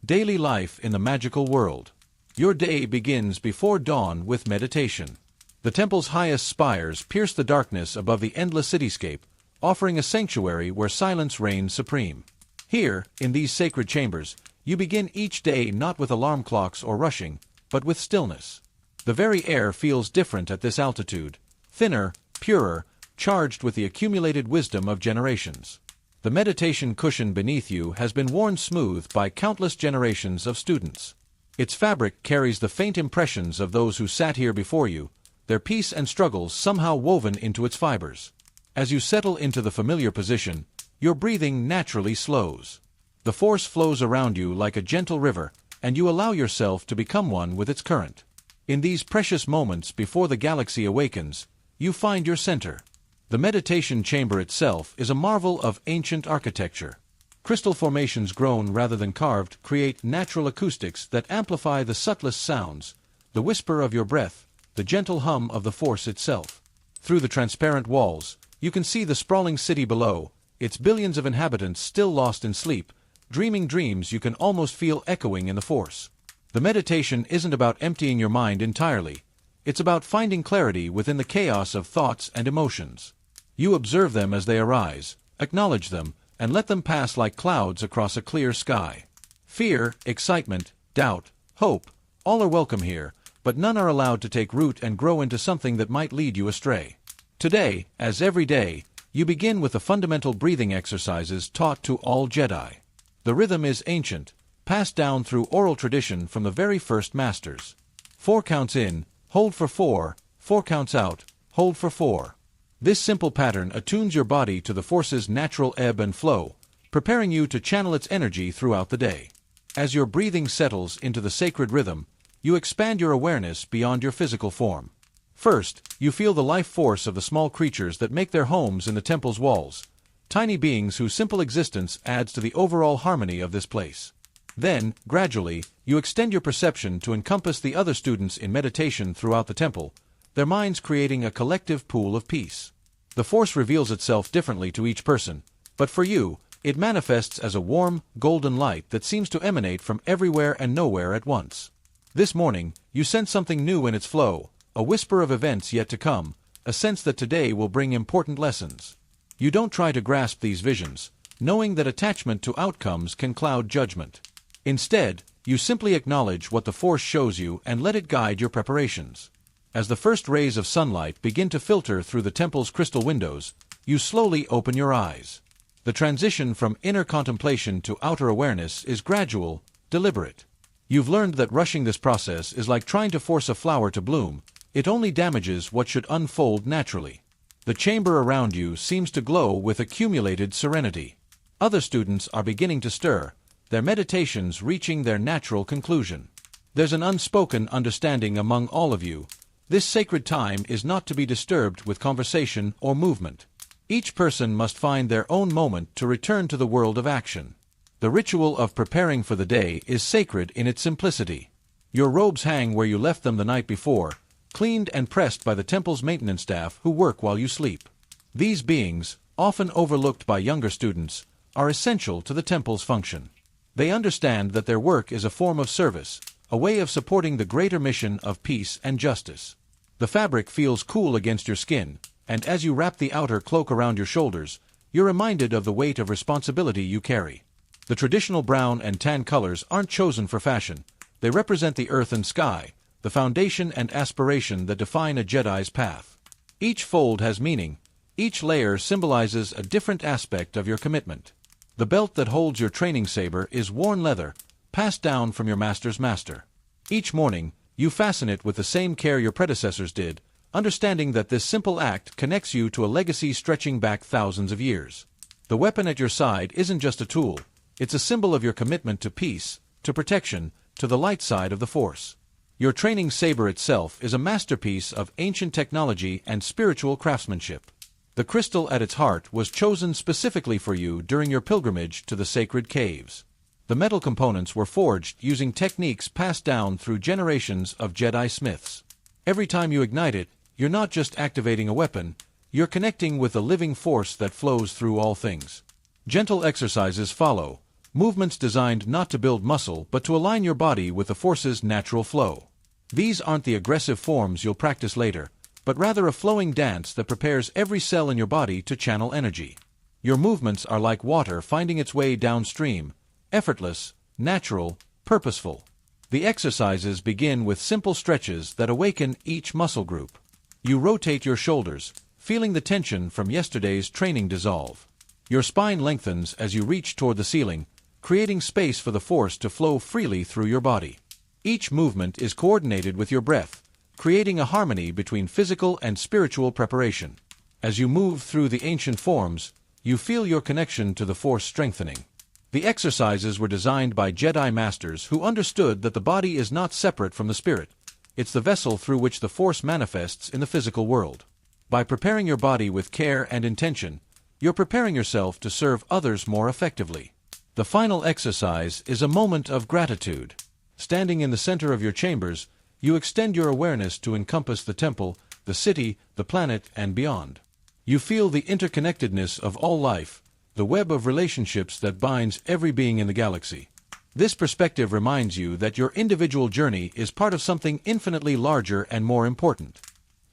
Daily Life in the Magical World. Your day begins before dawn with meditation. The temple's highest spires pierce the darkness above the endless cityscape, offering a sanctuary where silence reigns supreme. Here, in these sacred chambers, you begin each day not with alarm clocks or rushing, but with stillness. The very air feels different at this altitude, thinner, purer, charged with the accumulated wisdom of generations. The meditation cushion beneath you has been worn smooth by countless generations of students. Its fabric carries the faint impressions of those who sat here before you, their peace and struggles somehow woven into its fibers. As you settle into the familiar position, your breathing naturally slows. The Force flows around you like a gentle river, and you allow yourself to become one with its current. In these precious moments before the galaxy awakens, you find your center. The meditation chamber itself is a marvel of ancient architecture. Crystal formations grown rather than carved create natural acoustics that amplify the subtlest sounds, the whisper of your breath, the gentle hum of the Force itself. Through the transparent walls, you can see the sprawling city below, its billions of inhabitants still lost in sleep, dreaming dreams you can almost feel echoing in the Force. The meditation isn't about emptying your mind entirely. It's about finding clarity within the chaos of thoughts and emotions. You observe them as they arise, acknowledge them, and let them pass like clouds across a clear sky. Fear, excitement, doubt, hope, all are welcome here, but none are allowed to take root and grow into something that might lead you astray. Today, as every day, you begin with the fundamental breathing exercises taught to all Jedi. The rhythm is ancient, passed down through oral tradition from the very first masters. 4 counts in, hold for 4, 4 counts out, hold for 4. This simple pattern attunes your body to the Force's natural ebb and flow, preparing you to channel its energy throughout the day. As your breathing settles into the sacred rhythm, you expand your awareness beyond your physical form. First, you feel the life force of the small creatures that make their homes in the temple's walls, tiny beings whose simple existence adds to the overall harmony of this place. Then, gradually, you extend your perception to encompass the other students in meditation throughout the temple, their minds creating a collective pool of peace. The Force reveals itself differently to each person, but for you, it manifests as a warm, golden light that seems to emanate from everywhere and nowhere at once. This morning, you sense something new in its flow, a whisper of events yet to come, a sense that today will bring important lessons. You don't try to grasp these visions, knowing that attachment to outcomes can cloud judgment. Instead, you simply acknowledge what the Force shows you and let it guide your preparations. As the first rays of sunlight begin to filter through the temple's crystal windows, you slowly open your eyes. The transition from inner contemplation to outer awareness is gradual, deliberate. You've learned that rushing this process is like trying to force a flower to bloom. It only damages what should unfold naturally. The chamber around you seems to glow with accumulated serenity. Other students are beginning to stir, their meditations reaching their natural conclusion. There's an unspoken understanding among all of you. This sacred time is not to be disturbed with conversation or movement. Each person must find their own moment to return to the world of action. The ritual of preparing for the day is sacred in its simplicity. Your robes hang where you left them the night before, cleaned and pressed by the temple's maintenance staff who work while you sleep. These beings, often overlooked by younger students, are essential to the temple's function. They understand that their work is a form of service, a way of supporting the greater mission of peace and justice. The fabric feels cool against your skin, and as you wrap the outer cloak around your shoulders, you're reminded of the weight of responsibility you carry. The traditional brown and tan colors aren't chosen for fashion. They represent the earth and sky, the foundation and aspiration that define a Jedi's path. Each fold has meaning. Each layer symbolizes a different aspect of your commitment. The belt that holds your training saber is worn leather, passed down from your master's master. Each morning, you fasten it with the same care your predecessors did, understanding that this simple act connects you to a legacy stretching back thousands of years. The weapon at your side isn't just a tool. It's a symbol of your commitment to peace, to protection, to the light side of the Force. Your training saber itself is a masterpiece of ancient technology and spiritual craftsmanship. The crystal at its heart was chosen specifically for you during your pilgrimage to the sacred caves. The metal components were forged using techniques passed down through generations of Jedi smiths. Every time you ignite it, you're not just activating a weapon, you're connecting with the living force that flows through all things. Gentle exercises follow, movements designed not to build muscle but to align your body with the Force's natural flow. These aren't the aggressive forms you'll practice later, but rather a flowing dance that prepares every cell in your body to channel energy. Your movements are like water finding its way downstream, effortless, natural, purposeful. The exercises begin with simple stretches that awaken each muscle group. You rotate your shoulders, feeling the tension from yesterday's training dissolve. Your spine lengthens as you reach toward the ceiling, creating space for the Force to flow freely through your body. Each movement is coordinated with your breath, creating a harmony between physical and spiritual preparation. As you move through the ancient forms, you feel your connection to the Force strengthening. The exercises were designed by Jedi Masters who understood that the body is not separate from the spirit. It's the vessel through which the Force manifests in the physical world. By preparing your body with care and intention, you're preparing yourself to serve others more effectively. The final exercise is a moment of gratitude. Standing in the center of your chambers, you extend your awareness to encompass the temple, the city, the planet, and beyond. You feel the interconnectedness of all life, the web of relationships that binds every being in the galaxy. This perspective reminds you that your individual journey is part of something infinitely larger and more important.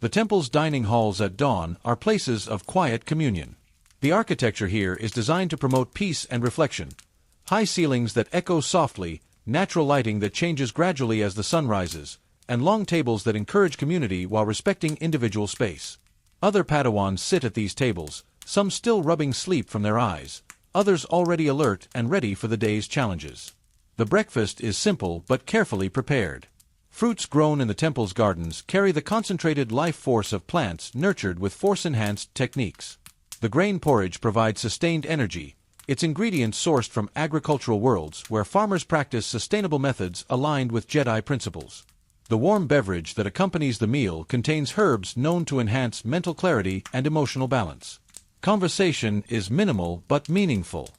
The temple's dining halls at dawn are places of quiet communion. The architecture here is designed to promote peace and reflection. High ceilings that echo softly, natural lighting that changes gradually as the sun rises, and long tables that encourage community while respecting individual space. Other Padawans sit at these tables, some still rubbing sleep from their eyes, others already alert and ready for the day's challenges. The breakfast is simple but carefully prepared. Fruits grown in the temple's gardens carry the concentrated life force of plants nurtured with force-enhanced techniques. The grain porridge provides sustained energy, its ingredients sourced from agricultural worlds where farmers practice sustainable methods aligned with Jedi principles. The warm beverage that accompanies the meal contains herbs known to enhance mental clarity and emotional balance. Conversation is minimal but meaningful.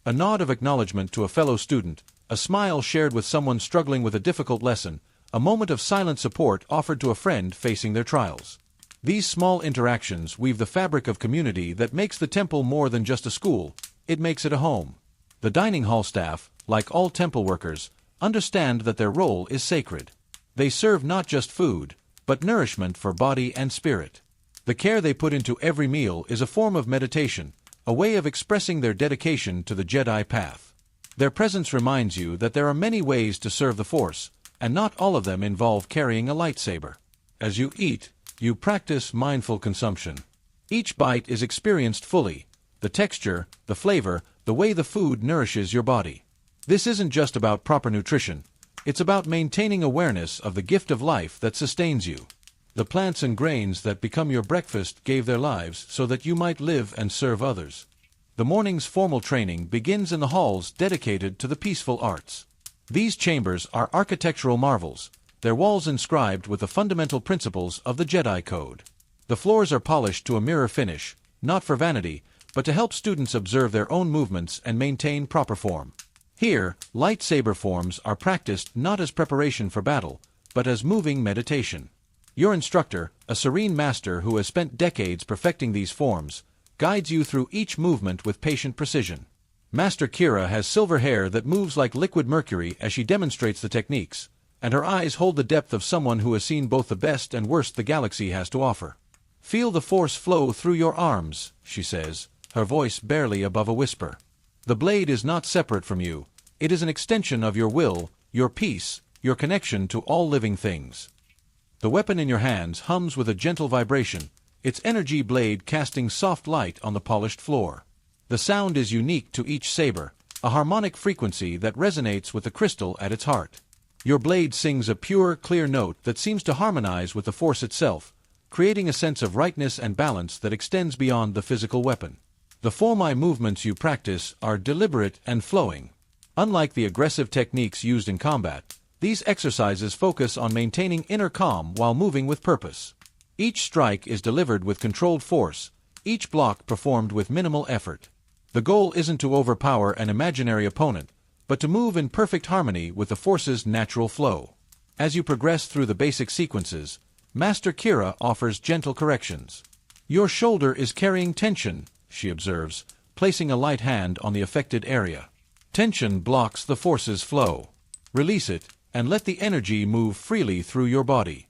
A nod of acknowledgement to a fellow student, a smile shared with someone struggling with a difficult lesson, a moment of silent support offered to a friend facing their trials. These small interactions weave the fabric of community that makes the temple more than just a school, it makes it a home. The dining hall staff, like all temple workers, understand that their role is sacred. They serve not just food, but nourishment for body and spirit. The care they put into every meal is a form of meditation, a way of expressing their dedication to the Jedi path. Their presence reminds you that there are many ways to serve the Force, and not all of them involve carrying a lightsaber. As you eat, you practice mindful consumption. Each bite is experienced fully, the texture, the flavor, the way the food nourishes your body. This isn't just about proper nutrition. It's about maintaining awareness of the gift of life that sustains you. The plants and grains that become your breakfast gave their lives so that you might live and serve others. The morning's formal training begins in the halls dedicated to the peaceful arts. These chambers are architectural marvels, their walls inscribed with the fundamental principles of the Jedi Code. The floors are polished to a mirror finish, not for vanity, but to help students observe their own movements and maintain proper form. Here, lightsaber forms are practiced not as preparation for battle, but as moving meditation. Your instructor, a serene master who has spent decades perfecting these forms, guides you through each movement with patient precision. Master Kira has silver hair that moves like liquid mercury as she demonstrates the techniques, and her eyes hold the depth of someone who has seen both the best and worst the galaxy has to offer. "Feel the force flow through your arms," she says, her voice barely above a whisper. The blade is not separate from you. It is an extension of your will, your peace, your connection to all living things. The weapon in your hands hums with a gentle vibration, its energy blade casting soft light on the polished floor. The sound is unique to each saber, a harmonic frequency that resonates with the crystal at its heart. Your blade sings a pure, clear note that seems to harmonize with the force itself, creating a sense of rightness and balance that extends beyond the physical weapon. The form-eye movements you practice are deliberate and flowing. Unlike the aggressive techniques used in combat, these exercises focus on maintaining inner calm while moving with purpose. Each strike is delivered with controlled force, each block performed with minimal effort. The goal isn't to overpower an imaginary opponent, but to move in perfect harmony with the Force's natural flow. As you progress through the basic sequences, Master Kira offers gentle corrections. "Your shoulder is carrying tension," she observes, placing a light hand on the affected area. "Tension blocks the Force's flow. Release it, and let the energy move freely through your body."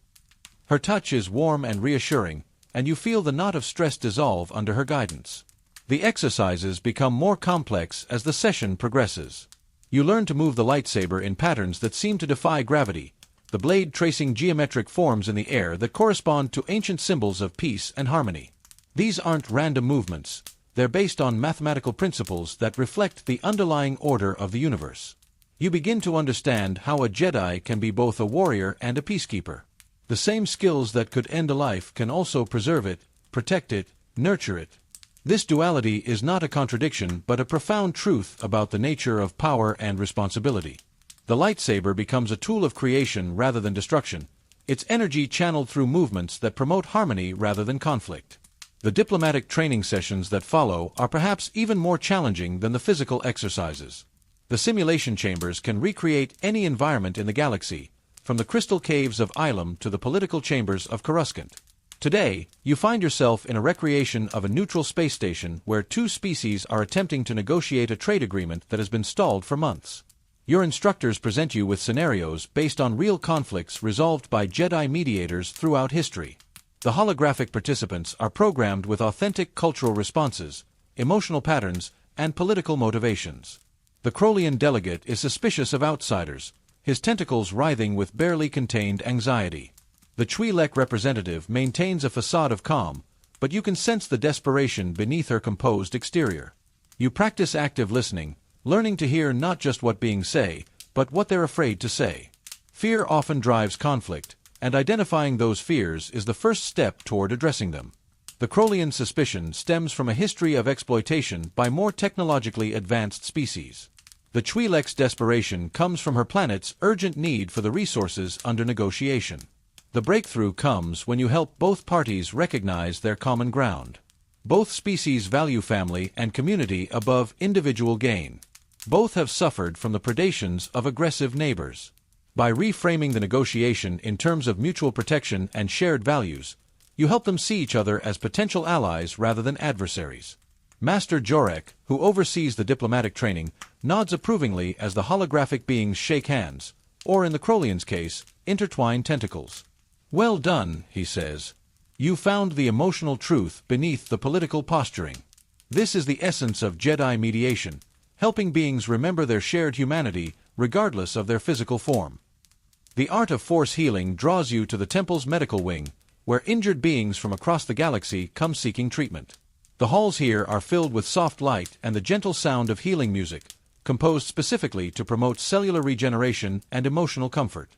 Her touch is warm and reassuring, and you feel the knot of stress dissolve under her guidance. The exercises become more complex as the session progresses. You learn to move the lightsaber in patterns that seem to defy gravity, the blade tracing geometric forms in the air that correspond to ancient symbols of peace and harmony. These aren't random movements, they're based on mathematical principles that reflect the underlying order of the universe. You begin to understand how a Jedi can be both a warrior and a peacekeeper. The same skills that could end a life can also preserve it, protect it, nurture it. This duality is not a contradiction but a profound truth about the nature of power and responsibility. The lightsaber becomes a tool of creation rather than destruction, its energy channeled through movements that promote harmony rather than conflict. The diplomatic training sessions that follow are perhaps even more challenging than the physical exercises. The simulation chambers can recreate any environment in the galaxy, from the crystal caves of Ilum to the political chambers of Coruscant. Today, you find yourself in a recreation of a neutral space station where two species are attempting to negotiate a trade agreement that has been stalled for months. Your instructors present you with scenarios based on real conflicts resolved by Jedi mediators throughout history. The holographic participants are programmed with authentic cultural responses, emotional patterns, and political motivations. The Crolian delegate is suspicious of outsiders, his tentacles writhing with barely contained anxiety. The Twi'lek representative maintains a facade of calm, but you can sense the desperation beneath her composed exterior. You practice active listening, learning to hear not just what beings say, but what they're afraid to say. Fear often drives conflict, and identifying those fears is the first step toward addressing them. The Crolian suspicion stems from a history of exploitation by more technologically advanced species. The Twi'lek's desperation comes from her planet's urgent need for the resources under negotiation. The breakthrough comes when you help both parties recognize their common ground. Both species value family and community above individual gain. Both have suffered from the predations of aggressive neighbors. By reframing the negotiation in terms of mutual protection and shared values, you help them see each other as potential allies rather than adversaries. Master Jorek, who oversees the diplomatic training, nods approvingly as the holographic beings shake hands, or in the Crolian's case, intertwine tentacles. "Well done," he says. "You found the emotional truth beneath the political posturing." This is the essence of Jedi mediation, helping beings remember their shared humanity regardless of their physical form. The art of force healing draws you to the temple's medical wing, where injured beings from across the galaxy come seeking treatment. The halls here are filled with soft light and the gentle sound of healing music, composed specifically to promote cellular regeneration and emotional comfort.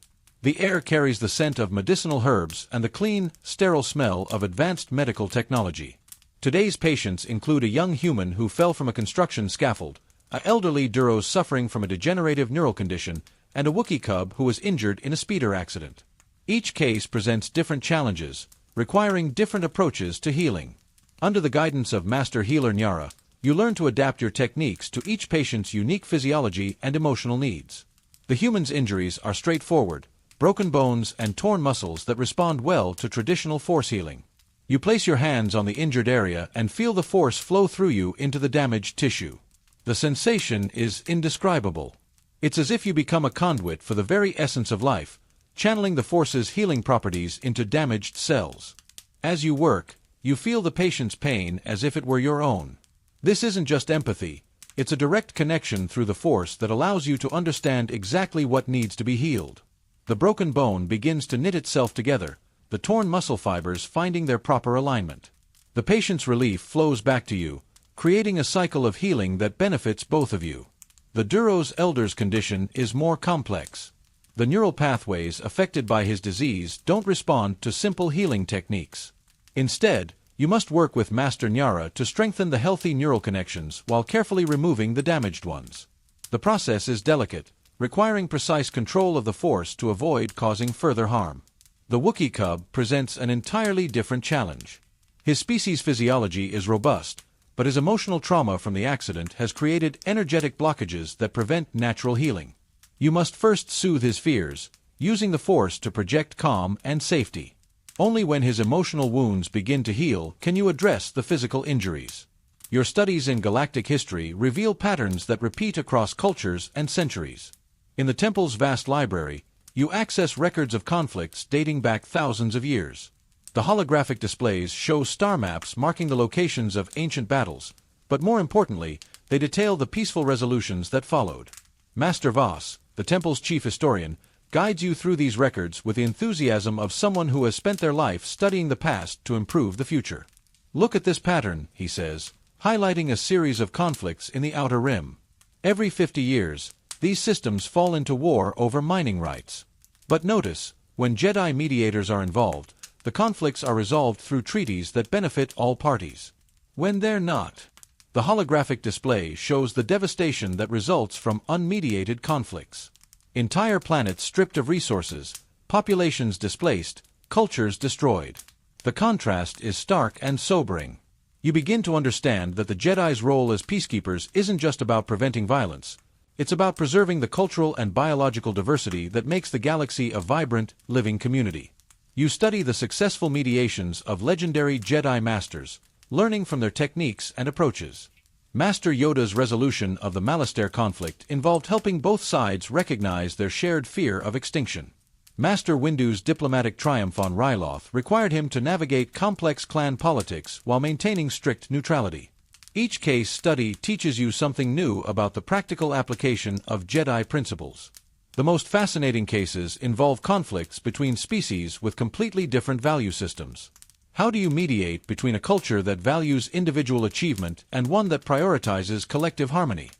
The air carries the scent of medicinal herbs and the clean, sterile smell of advanced medical technology. Today's patients include a young human who fell from a construction scaffold, an elderly Duros suffering from a degenerative neural condition, and a Wookiee cub who was injured in a speeder accident. Each case presents different challenges, requiring different approaches to healing. Under the guidance of Master Healer Nyara, you learn to adapt your techniques to each patient's unique physiology and emotional needs. The human's injuries are straightforward, broken bones and torn muscles that respond well to traditional force healing. You place your hands on the injured area and feel the force flow through you into the damaged tissue. The sensation is indescribable. It's as if you become a conduit for the very essence of life, channeling the force's healing properties into damaged cells. As you work, you feel the patient's pain as if it were your own. This isn't just empathy, it's a direct connection through the force that allows you to understand exactly what needs to be healed. The broken bone begins to knit itself together, the torn muscle fibers finding their proper alignment. The patient's relief flows back to you, creating a cycle of healing that benefits both of you. The Duros elder's condition is more complex. The neural pathways affected by his disease don't respond to simple healing techniques. Instead, you must work with Master Nyara to strengthen the healthy neural connections while carefully removing the damaged ones. The process is delicate, requiring precise control of the force to avoid causing further harm. The Wookiee cub presents an entirely different challenge. His species' physiology is robust, but his emotional trauma from the accident has created energetic blockages that prevent natural healing. You must first soothe his fears, using the force to project calm and safety. Only when his emotional wounds begin to heal can you address the physical injuries. Your studies in galactic history reveal patterns that repeat across cultures and centuries. In the temple's vast library, you access records of conflicts dating back thousands of years. The holographic displays show star maps marking the locations of ancient battles, but more importantly, they detail the peaceful resolutions that followed. Master Voss, the temple's chief historian, guides you through these records with the enthusiasm of someone who has spent their life studying the past to improve the future. "Look at this pattern," he says, highlighting a series of conflicts in the Outer Rim. Every 50 years, these systems fall into war over mining rights. But notice, when Jedi mediators are involved, the conflicts are resolved through treaties that benefit all parties. When they're not, the holographic display shows the devastation that results from unmediated conflicts. Entire planets stripped of resources, populations displaced, cultures destroyed. The contrast is stark and sobering. You begin to understand that the Jedi's role as peacekeepers isn't just about preventing violence. It's about preserving the cultural and biological diversity that makes the galaxy a vibrant, living community. You study the successful mediations of legendary Jedi Masters, learning from their techniques and approaches. Master Yoda's resolution of the Malastare conflict involved helping both sides recognize their shared fear of extinction. Master Windu's diplomatic triumph on Ryloth required him to navigate complex clan politics while maintaining strict neutrality. Each case study teaches you something new about the practical application of Jedi principles. The most fascinating cases involve conflicts between species with completely different value systems. How do you mediate between a culture that values individual achievement and one that prioritizes collective harmony?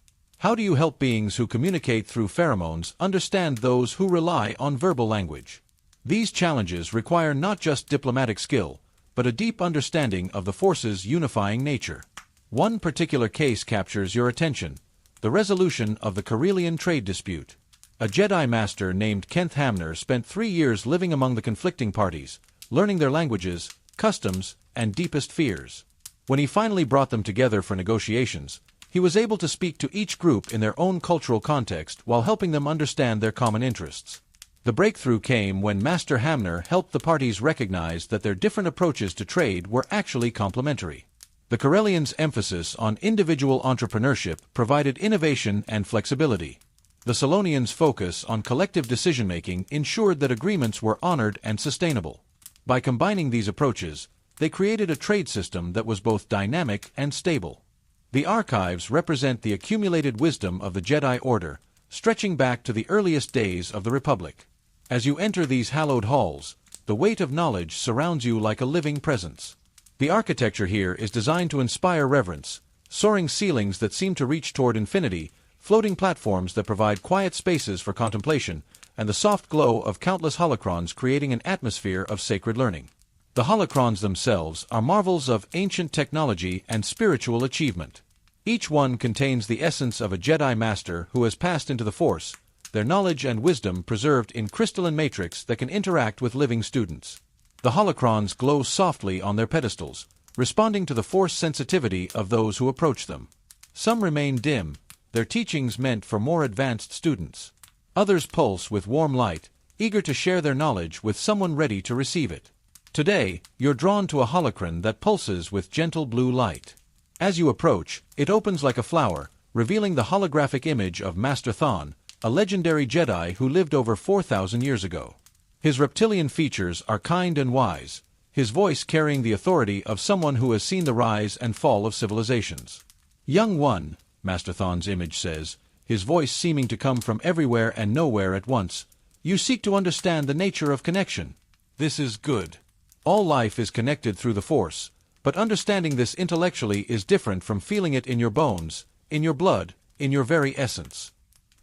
How do you help beings who communicate through pheromones understand those who rely on verbal language? These challenges require not just diplomatic skill, but a deep understanding of the Force's unifying nature. One particular case captures your attention: the resolution of the Corellian trade dispute. A Jedi Master named Kent Hamner spent 3 years living among the conflicting parties, learning their languages, customs, and deepest fears. When he finally brought them together for negotiations, he was able to speak to each group in their own cultural context while helping them understand their common interests. The breakthrough came when Master Hamner helped the parties recognize that their different approaches to trade were actually complementary. The Corellians' emphasis on individual entrepreneurship provided innovation and flexibility. The Solonians' focus on collective decision-making ensured that agreements were honored and sustainable. By combining these approaches, they created a trade system that was both dynamic and stable. The archives represent the accumulated wisdom of the Jedi Order, stretching back to the earliest days of the Republic. As you enter these hallowed halls, the weight of knowledge surrounds you like a living presence. The architecture here is designed to inspire reverence: soaring ceilings that seem to reach toward infinity, floating platforms that provide quiet spaces for contemplation, and the soft glow of countless holocrons creating an atmosphere of sacred learning. The holocrons themselves are marvels of ancient technology and spiritual achievement. Each one contains the essence of a Jedi Master who has passed into the Force, their knowledge and wisdom preserved in crystalline matrix that can interact with living students. The holocrons glow softly on their pedestals, responding to the Force sensitivity of those who approach them. Some remain dim, their teachings meant for more advanced students. Others pulse with warm light, eager to share their knowledge with someone ready to receive it. Today, you're drawn to a holocron that pulses with gentle blue light. As you approach, it opens like a flower, revealing the holographic image of Master Thon, a legendary Jedi who lived over 4,000 years ago. His reptilian features are kind and wise, his voice carrying the authority of someone who has seen the rise and fall of civilizations. "Young one," Master Thon's image says, his voice seeming to come from everywhere and nowhere at once, "you seek to understand the nature of connection. This is good. All life is connected through the Force, but understanding this intellectually is different from feeling it in your bones, in your blood, in your very essence."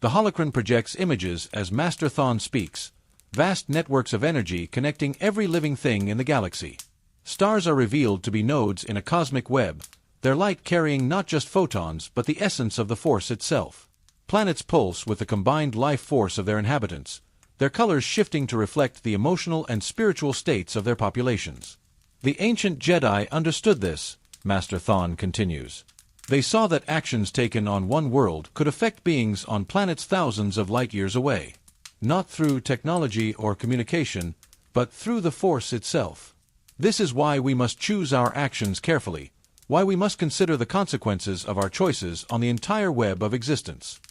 The holocron projects images as Master Thon speaks, vast networks of energy connecting every living thing in the galaxy. Stars are revealed to be nodes in a cosmic web, their light carrying not just photons but the essence of the Force itself. Planets pulse with the combined life force of their inhabitants, their colors shifting to reflect the emotional and spiritual states of their populations. The ancient Jedi understood this, Master Thon continues. They saw that actions taken on one world could affect beings on planets thousands of light years away. Not through technology or communication, but through the Force itself. This is why we must choose our actions carefully, why we must consider the consequences of our choices on the entire web of existence.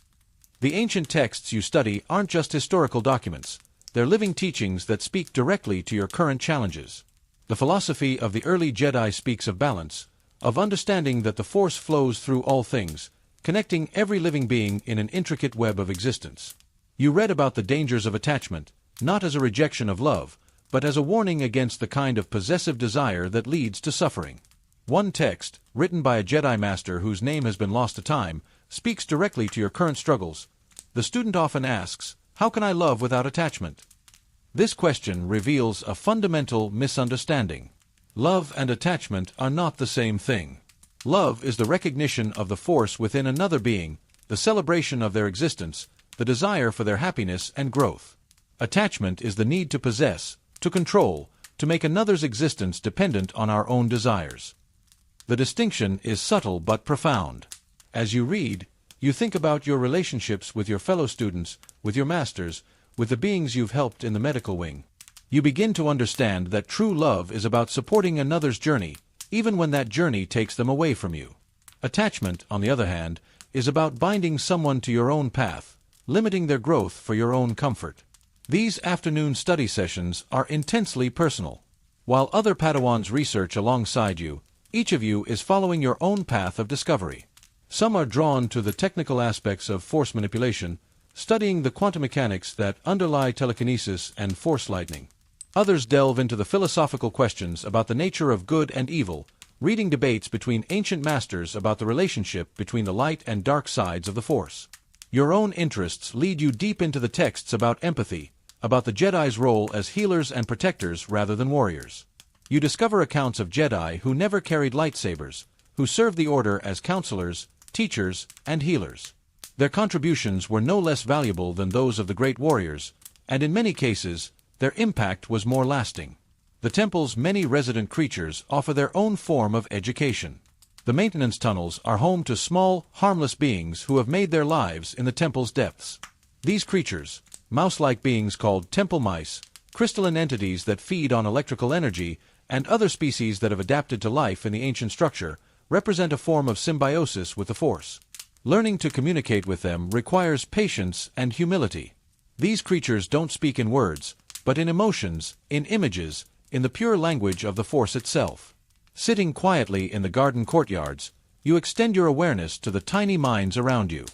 The ancient texts you study aren't just historical documents, they're living teachings that speak directly to your current challenges. The philosophy of the early Jedi speaks of balance, of understanding that the Force flows through all things, connecting every living being in an intricate web of existence. You read about the dangers of attachment, not as a rejection of love, but as a warning against the kind of possessive desire that leads to suffering. One text, written by a Jedi Master whose name has been lost to time, speaks directly to your current struggles. The student often asks, "How can I love without attachment?" This question reveals a fundamental misunderstanding. Love and attachment are not the same thing. Love is the recognition of the Force within another being, the celebration of their existence, the desire for their happiness and growth. Attachment is the need to possess, to control, to make another's existence dependent on our own desires. The distinction is subtle but profound. As you read, you think about your relationships with your fellow students, with your masters, with the beings you've helped in the medical wing. You begin to understand that true love is about supporting another's journey, even when that journey takes them away from you. Attachment, on the other hand, is about binding someone to your own path, limiting their growth for your own comfort. These afternoon study sessions are intensely personal. While other Padawans research alongside you, Each of you is following your own path of discovery. Some are drawn to the technical aspects of force manipulation, studying the quantum mechanics that underlie telekinesis and force lightning. Others delve into the philosophical questions about the nature of good and evil, reading debates between ancient masters about the relationship between the light and dark sides of the Force. Your own interests lead you deep into the texts about empathy, about the Jedi's role as healers and protectors rather than warriors. You discover accounts of Jedi who never carried lightsabers, who served the Order as counselors, teachers, and healers. Their contributions were no less valuable than those of the great warriors, and in many cases, their impact was more lasting. The temple's many resident creatures offer their own form of education. The maintenance tunnels are home to small, harmless beings who have made their lives in the temple's depths. These creatures, mouse-like beings called temple mice, crystalline entities that feed on electrical energy, and other species that have adapted to life in the ancient structure, represent a form of symbiosis with the Force. Learning to communicate with them requires patience and humility. These creatures don't speak in words, but in emotions, in images, in the pure language of the Force itself. Sitting quietly in the garden courtyards, you extend your awareness to the tiny minds around you.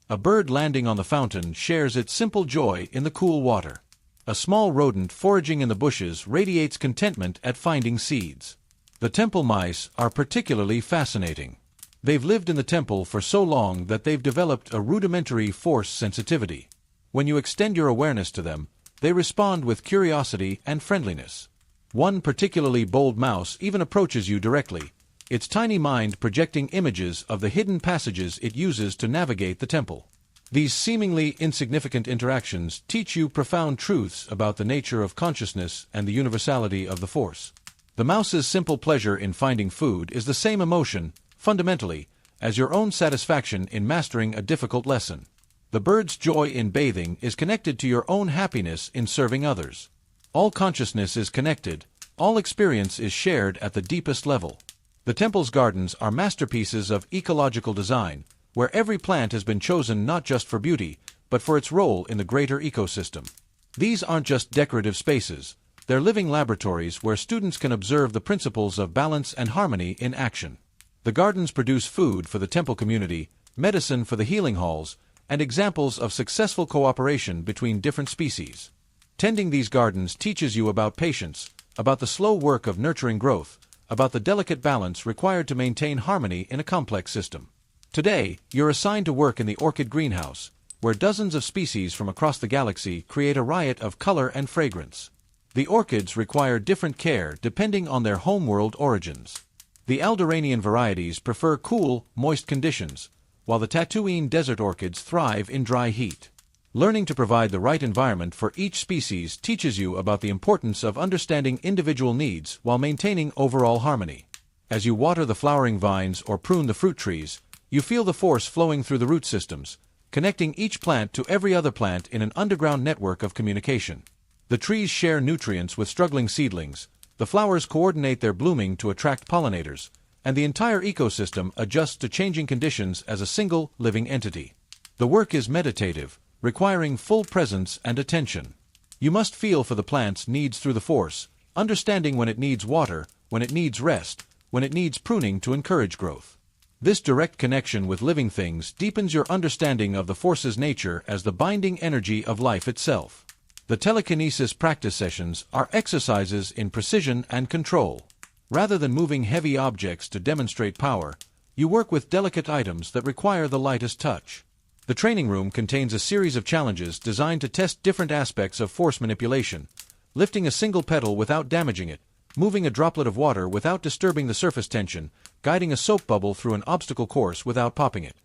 A bird landing on the fountain shares its simple joy in the cool water. A small rodent foraging in the bushes radiates contentment at finding seeds. The temple mice are particularly fascinating. They've lived in the temple for so long that they've developed a rudimentary Force sensitivity. When you extend your awareness to them, they respond with curiosity and friendliness. One particularly bold mouse even approaches you directly, its tiny mind projecting images of the hidden passages it uses to navigate the temple. These seemingly insignificant interactions teach you profound truths about the nature of consciousness and the universality of the Force. The mouse's simple pleasure in finding food is the same emotion, fundamentally, as your own satisfaction in mastering a difficult lesson. The bird's joy in bathing is connected to your own happiness in serving others. All consciousness is connected, all experience is shared at the deepest level. The temple's gardens are masterpieces of ecological design, where every plant has been chosen not just for beauty, but for its role in the greater ecosystem. These aren't just decorative spaces, they're living laboratories where students can observe the principles of balance and harmony in action. The gardens produce food for the temple community, medicine for the healing halls, and examples of successful cooperation between different species. Tending these gardens teaches you about patience, about the slow work of nurturing growth, about the delicate balance required to maintain harmony in a complex system. Today, you're assigned to work in the orchid greenhouse, where dozens of species from across the galaxy create a riot of color and fragrance. The orchids require different care depending on their homeworld origins. The Alderaanian varieties prefer cool, moist conditions, while the Tatooine desert orchids thrive in dry heat. Learning to provide the right environment for each species teaches you about the importance of understanding individual needs while maintaining overall harmony. As you water the flowering vines or prune the fruit trees, you feel the Force flowing through the root systems, connecting each plant to every other plant in an underground network of communication. The trees share nutrients with struggling seedlings, the flowers coordinate their blooming to attract pollinators, and the entire ecosystem adjusts to changing conditions as a single, living entity. The work is meditative, requiring full presence and attention. You must feel for the plant's needs through the Force, understanding when it needs water, when it needs rest, when it needs pruning to encourage growth. This direct connection with living things deepens your understanding of the Force's nature as the binding energy of life itself. The telekinesis practice sessions are exercises in precision and control. Rather than moving heavy objects to demonstrate power, you work with delicate items that require the lightest touch. The training room contains a series of challenges designed to test different aspects of Force manipulation, lifting a single petal without damaging it, moving a droplet of water without disturbing the surface tension, guiding a soap bubble through an obstacle course without popping it.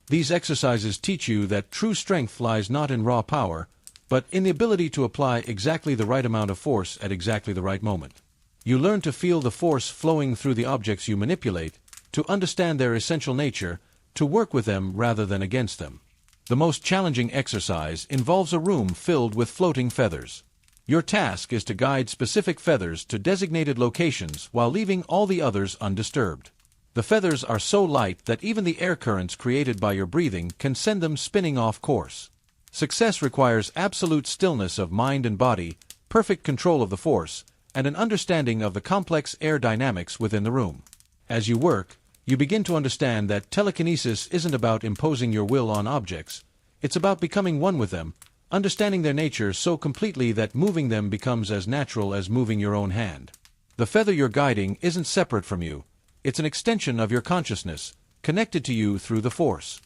These exercises teach you that true strength lies not in raw power, but in the ability to apply exactly the right amount of force at exactly the right moment. You learn to feel the Force flowing through the objects you manipulate, to understand their essential nature, to work with them rather than against them. The most challenging exercise involves a room filled with floating feathers. Your task is to guide specific feathers to designated locations while leaving all the others undisturbed. The feathers are so light that even the air currents created by your breathing can send them spinning off course. Success requires absolute stillness of mind and body, perfect control of the Force, and an understanding of the complex air dynamics within the room. As you work, you begin to understand that telekinesis isn't about imposing your will on objects. It's about becoming one with them, understanding their nature so completely that moving them becomes as natural as moving your own hand. The feather you're guiding isn't separate from you. It's an extension of your consciousness, connected to you through the Force.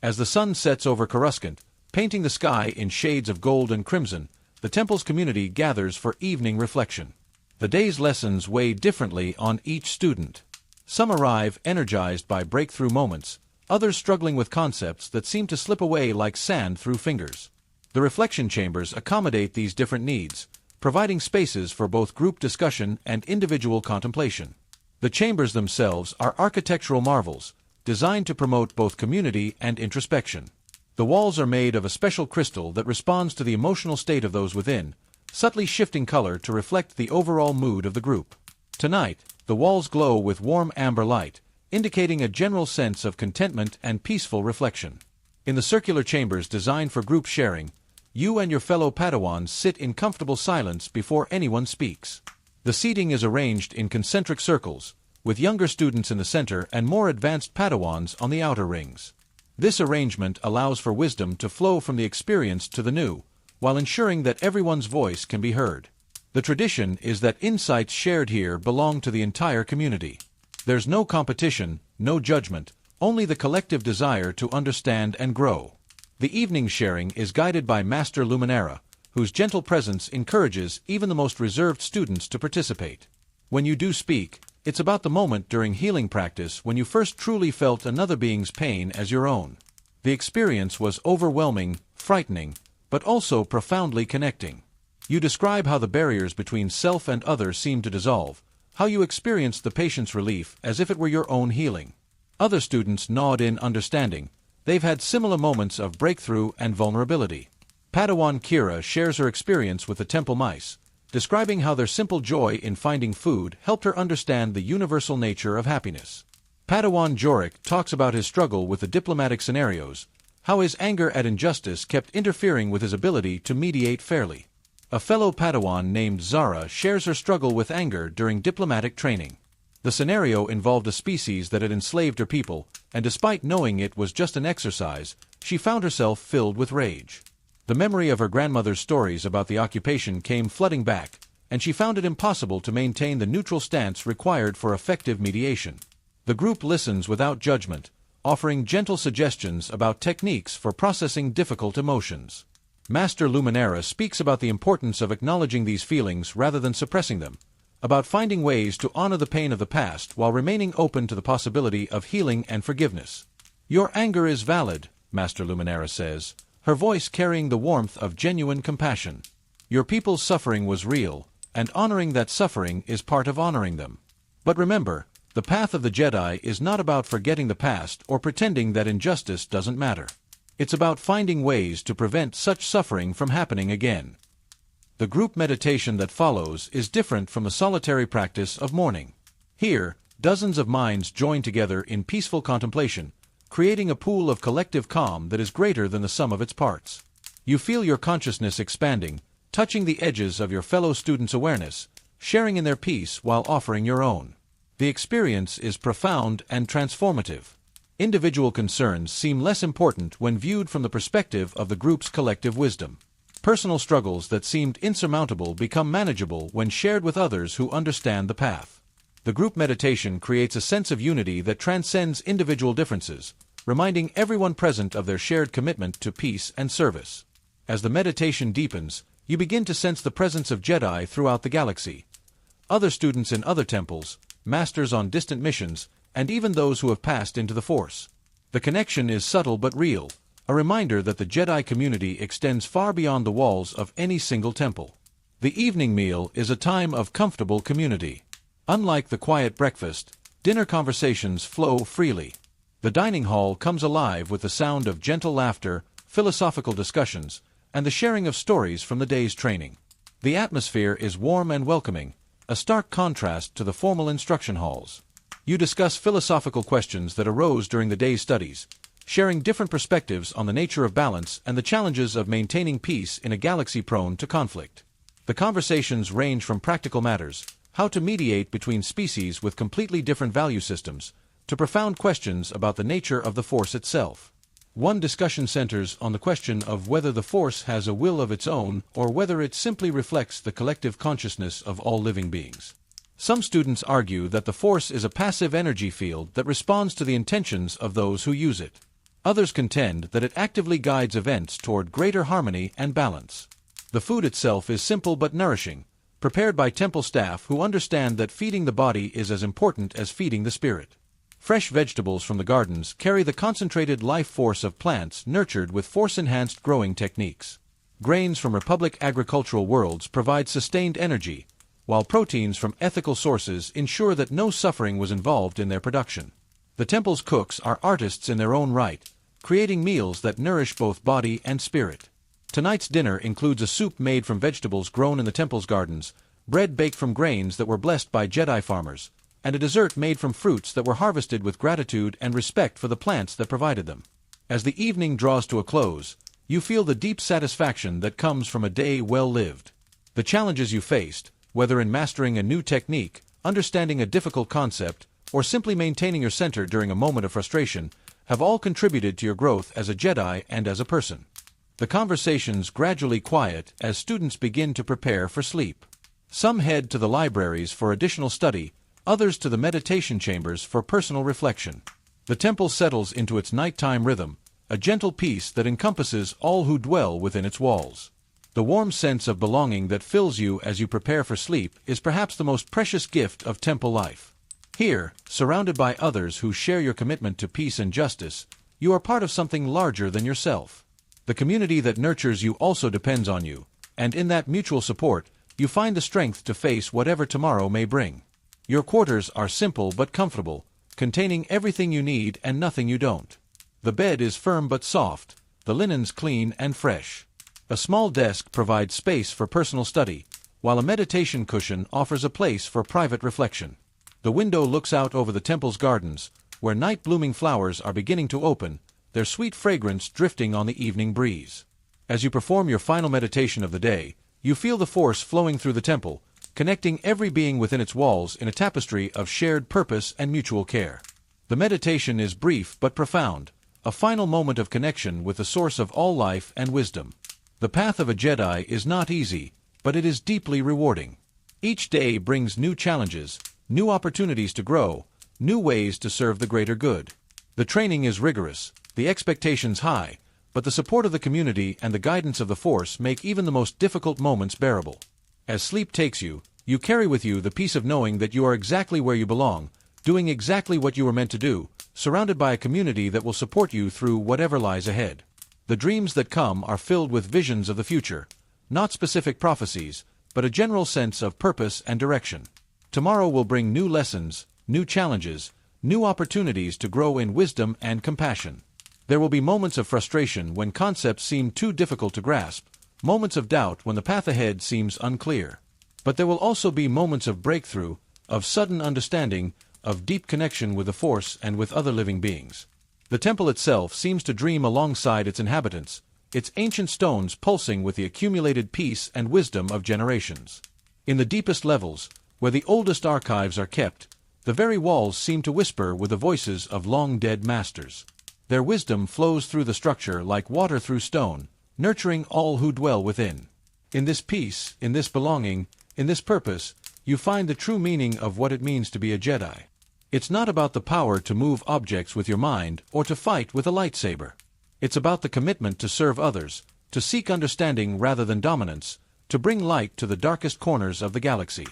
As the sun sets over Coruscant, painting the sky in shades of gold and crimson, the temple's community gathers for evening reflection. The day's lessons weigh differently on each student. Some arrive energized by breakthrough moments, others struggling with concepts that seem to slip away like sand through fingers. The reflection chambers accommodate these different needs, providing spaces for both group discussion and individual contemplation. The chambers themselves are architectural marvels, designed to promote both community and introspection. The walls are made of a special crystal that responds to the emotional state of those within, subtly shifting color to reflect the overall mood of the group. Tonight, the walls glow with warm amber light, indicating a general sense of contentment and peaceful reflection. In the circular chambers designed for group sharing, you and your fellow Padawans sit in comfortable silence before anyone speaks. The seating is arranged in concentric circles, with younger students in the center and more advanced Padawans on the outer rings. This arrangement allows for wisdom to flow from the experienced to the new, while ensuring that everyone's voice can be heard. The tradition is that insights shared here belong to the entire community. There's no competition, no judgment, only the collective desire to understand and grow. The evening sharing is guided by Master Luminara, whose gentle presence encourages even the most reserved students to participate. When you do speak, it's about the moment during healing practice when you first truly felt another being's pain as your own. The experience was overwhelming, frightening, but also profoundly connecting. You describe how the barriers between self and other seemed to dissolve, how you experienced the patient's relief as if it were your own healing. Other students nod in understanding. They've had similar moments of breakthrough and vulnerability. Padawan Kira shares her experience with the temple mice, describing how their simple joy in finding food helped her understand the universal nature of happiness. Padawan Jorik talks about his struggle with the diplomatic scenarios, how his anger at injustice kept interfering with his ability to mediate fairly. A fellow Padawan named Zara shares her struggle with anger during diplomatic training. The scenario involved a species that had enslaved her people, and despite knowing it was just an exercise, she found herself filled with rage. The memory of her grandmother's stories about the occupation came flooding back, and she found it impossible to maintain the neutral stance required for effective mediation. The group listens without judgment, offering gentle suggestions about techniques for processing difficult emotions. Master Luminara speaks about the importance of acknowledging these feelings rather than suppressing them, about finding ways to honor the pain of the past while remaining open to the possibility of healing and forgiveness. Your anger is valid, Master Luminara says, her voice carrying the warmth of genuine compassion. Your people's suffering was real, and honoring that suffering is part of honoring them. But remember, the path of the Jedi is not about forgetting the past or pretending that injustice doesn't matter. It's about finding ways to prevent such suffering from happening again. The group meditation that follows is different from the solitary practice of mourning. Here, dozens of minds join together in peaceful contemplation, creating a pool of collective calm that is greater than the sum of its parts. You feel your consciousness expanding, touching the edges of your fellow students' awareness, sharing in their peace while offering your own. The experience is profound and transformative. Individual concerns seem less important when viewed from the perspective of the group's collective wisdom. Personal struggles that seemed insurmountable become manageable when shared with others who understand the path. The group meditation creates a sense of unity that transcends individual differences, reminding everyone present of their shared commitment to peace and service. As the meditation deepens, you begin to sense the presence of Jedi throughout the galaxy. Other students in other temples, masters on distant missions, and even those who have passed into the Force. The connection is subtle but real, a reminder that the Jedi community extends far beyond the walls of any single temple. The evening meal is a time of comfortable community. Unlike the quiet breakfast, dinner conversations flow freely. The dining hall comes alive with the sound of gentle laughter, philosophical discussions, and the sharing of stories from the day's training. The atmosphere is warm and welcoming, a stark contrast to the formal instruction halls. You discuss philosophical questions that arose during the day's studies, sharing different perspectives on the nature of balance and the challenges of maintaining peace in a galaxy prone to conflict. The conversations range from practical matters, how to mediate between species with completely different value systems, to profound questions about the nature of the Force itself. One discussion centers on the question of whether the Force has a will of its own or whether it simply reflects the collective consciousness of all living beings. Some students argue that the Force is a passive energy field that responds to the intentions of those who use it. Others contend that it actively guides events toward greater harmony and balance. The food itself is simple but nourishing, prepared by temple staff who understand that feeding the body is as important as feeding the spirit. Fresh vegetables from the gardens carry the concentrated life force of plants nurtured with force-enhanced growing techniques. Grains from Republic agricultural worlds provide sustained energy, while proteins from ethical sources ensure that no suffering was involved in their production. The temple's cooks are artists in their own right, creating meals that nourish both body and spirit. Tonight's dinner includes a soup made from vegetables grown in the temple's gardens, bread baked from grains that were blessed by Jedi farmers, and a dessert made from fruits that were harvested with gratitude and respect for the plants that provided them. As the evening draws to a close, you feel the deep satisfaction that comes from a day well lived. The challenges you faced, whether in mastering a new technique, understanding a difficult concept, or simply maintaining your center during a moment of frustration, have all contributed to your growth as a Jedi and as a person. The conversations gradually quiet as students begin to prepare for sleep. Some head to the libraries for additional study, others to the meditation chambers for personal reflection. The temple settles into its nighttime rhythm, a gentle peace that encompasses all who dwell within its walls. The warm sense of belonging that fills you as you prepare for sleep is perhaps the most precious gift of temple life. Here, surrounded by others who share your commitment to peace and justice, you are part of something larger than yourself. The community that nurtures you also depends on you, and in that mutual support, you find the strength to face whatever tomorrow may bring. Your quarters are simple but comfortable, containing everything you need and nothing you don't. The bed is firm but soft, the linens clean and fresh. A small desk provides space for personal study, while a meditation cushion offers a place for private reflection. The window looks out over the temple's gardens, where night-blooming flowers are beginning to open, their sweet fragrance drifting on the evening breeze. As you perform your final meditation of the day, you feel the Force flowing through the temple, connecting every being within its walls in a tapestry of shared purpose and mutual care. The meditation is brief but profound, a final moment of connection with the source of all life and wisdom. The path of a Jedi is not easy, but it is deeply rewarding. Each day brings new challenges, new opportunities to grow, new ways to serve the greater good. The training is rigorous, the expectations high, but the support of the community and the guidance of the Force make even the most difficult moments bearable. As sleep takes you, you carry with you the peace of knowing that you are exactly where you belong, doing exactly what you were meant to do, surrounded by a community that will support you through whatever lies ahead. The dreams that come are filled with visions of the future, not specific prophecies, but a general sense of purpose and direction. Tomorrow will bring new lessons, new challenges, new opportunities to grow in wisdom and compassion. There will be moments of frustration when concepts seem too difficult to grasp, moments of doubt when the path ahead seems unclear. But there will also be moments of breakthrough, of sudden understanding, of deep connection with the Force and with other living beings. The temple itself seems to dream alongside its inhabitants, its ancient stones pulsing with the accumulated peace and wisdom of generations. In the deepest levels, where the oldest archives are kept, the very walls seem to whisper with the voices of long-dead masters. Their wisdom flows through the structure like water through stone, nurturing all who dwell within. In this peace, in this belonging, in this purpose, you find the true meaning of what it means to be a Jedi. It's not about the power to move objects with your mind or to fight with a lightsaber. It's about the commitment to serve others, to seek understanding rather than dominance, to bring light to the darkest corners of the galaxy.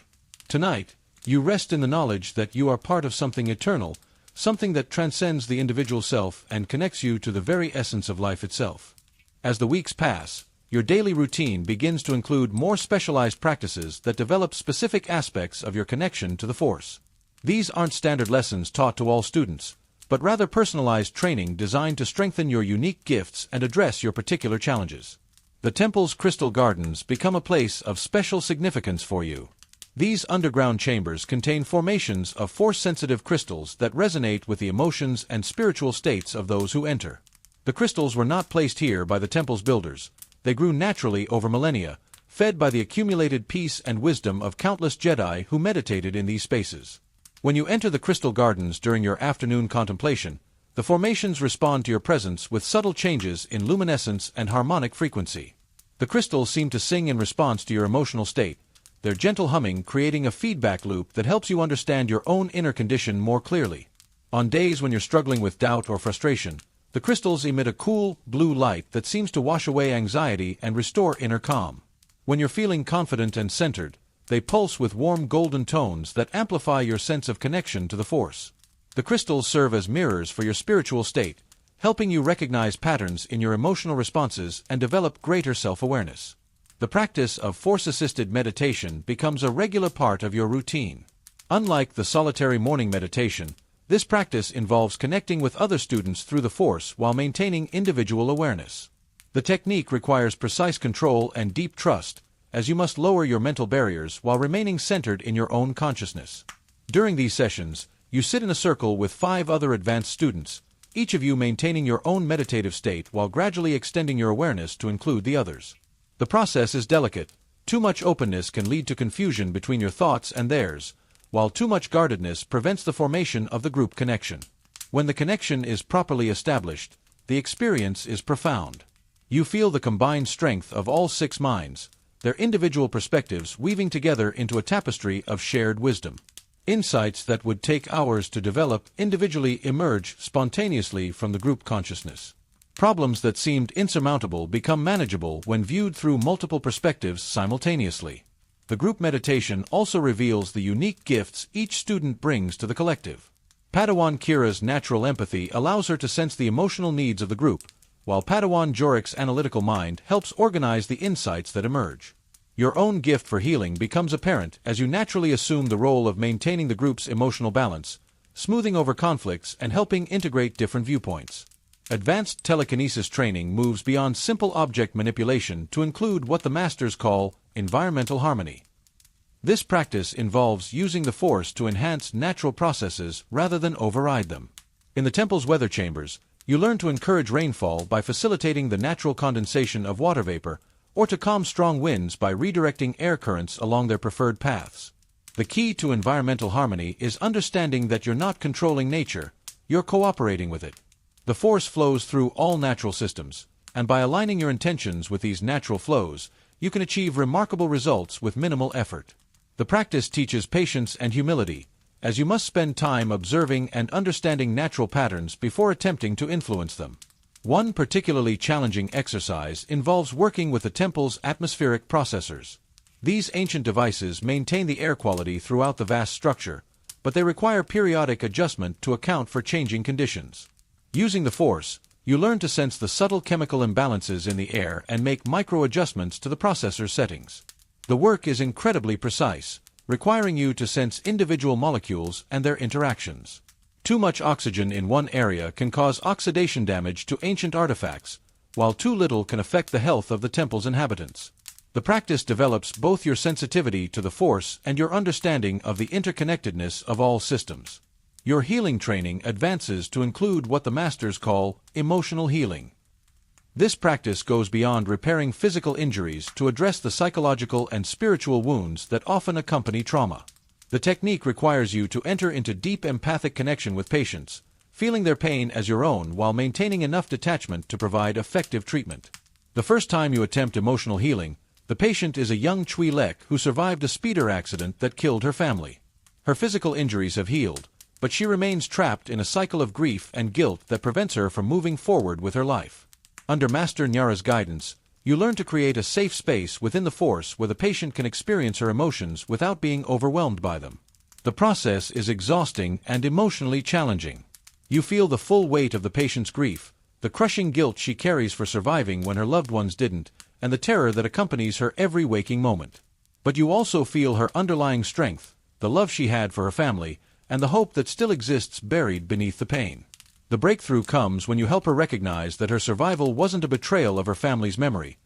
Tonight, you rest in the knowledge that you are part of something eternal, something that transcends the individual self and connects you to the very essence of life itself. As the weeks pass, your daily routine begins to include more specialized practices that develop specific aspects of your connection to the Force. These aren't standard lessons taught to all students, but rather personalized training designed to strengthen your unique gifts and address your particular challenges. The temple's crystal gardens become a place of special significance for you. These underground chambers contain formations of force-sensitive crystals that resonate with the emotions and spiritual states of those who enter. The crystals were not placed here by the temple's builders. They grew naturally over millennia, fed by the accumulated peace and wisdom of countless Jedi who meditated in these spaces. When you enter the crystal gardens during your afternoon contemplation, the formations respond to your presence with subtle changes in luminescence and harmonic frequency. The crystals seem to sing in response to your emotional state, their gentle humming creating a feedback loop that helps you understand your own inner condition more clearly. On days when you're struggling with doubt or frustration, the crystals emit a cool, blue light that seems to wash away anxiety and restore inner calm. When you're feeling confident and centered, they pulse with warm golden tones that amplify your sense of connection to the Force. The crystals serve as mirrors for your spiritual state, helping you recognize patterns in your emotional responses and develop greater self-awareness. The practice of Force-assisted meditation becomes a regular part of your routine. Unlike the solitary morning meditation, this practice involves connecting with other students through the Force while maintaining individual awareness. The technique requires precise control and deep trust, as you must lower your mental barriers while remaining centered in your own consciousness. During these sessions, you sit in a circle with 5 other advanced students, each of you maintaining your own meditative state while gradually extending your awareness to include the others. The process is delicate. Too much openness can lead to confusion between your thoughts and theirs, while too much guardedness prevents the formation of the group connection. When the connection is properly established, the experience is profound. You feel the combined strength of all 6 minds, their individual perspectives weaving together into a tapestry of shared wisdom. Insights that would take hours to develop individually emerge spontaneously from the group consciousness. Problems that seemed insurmountable become manageable when viewed through multiple perspectives simultaneously. The group meditation also reveals the unique gifts each student brings to the collective. Padawan Kira's natural empathy allows her to sense the emotional needs of the group, while Padawan Jorik's analytical mind helps organize the insights that emerge. Your own gift for healing becomes apparent as you naturally assume the role of maintaining the group's emotional balance, smoothing over conflicts and helping integrate different viewpoints. Advanced telekinesis training moves beyond simple object manipulation to include what the masters call environmental harmony. This practice involves using the Force to enhance natural processes rather than override them. In the temple's weather chambers, you learn to encourage rainfall by facilitating the natural condensation of water vapor, or to calm strong winds by redirecting air currents along their preferred paths. The key to environmental harmony is understanding that you're not controlling nature, you're cooperating with it. The Force flows through all natural systems, and by aligning your intentions with these natural flows, you can achieve remarkable results with minimal effort. The practice teaches patience and humility, as you must spend time observing and understanding natural patterns before attempting to influence them. One particularly challenging exercise involves working with the temple's atmospheric processors. These ancient devices maintain the air quality throughout the vast structure, but they require periodic adjustment to account for changing conditions. Using the Force, you learn to sense the subtle chemical imbalances in the air and make micro-adjustments to the processor's settings. The work is incredibly precise, requiring you to sense individual molecules and their interactions. Too much oxygen in one area can cause oxidation damage to ancient artifacts, while too little can affect the health of the temple's inhabitants. The practice develops both your sensitivity to the Force and your understanding of the interconnectedness of all systems. Your healing training advances to include what the masters call emotional healing. This practice goes beyond repairing physical injuries to address the psychological and spiritual wounds that often accompany trauma. The technique requires you to enter into deep empathic connection with patients, feeling their pain as your own while maintaining enough detachment to provide effective treatment. The first time you attempt emotional healing, the patient is a young Chui Lek who survived a speeder accident that killed her family. Her physical injuries have healed, but she remains trapped in a cycle of grief and guilt that prevents her from moving forward with her life. Under Master Nyara's guidance, you learn to create a safe space within the Force where the patient can experience her emotions without being overwhelmed by them. The process is exhausting and emotionally challenging. You feel the full weight of the patient's grief, the crushing guilt she carries for surviving when her loved ones didn't, and the terror that accompanies her every waking moment. But you also feel her underlying strength, the love she had for her family, and the hope that still exists buried beneath the pain. The breakthrough comes when you help her recognize that her survival wasn't a betrayal of her family's memory.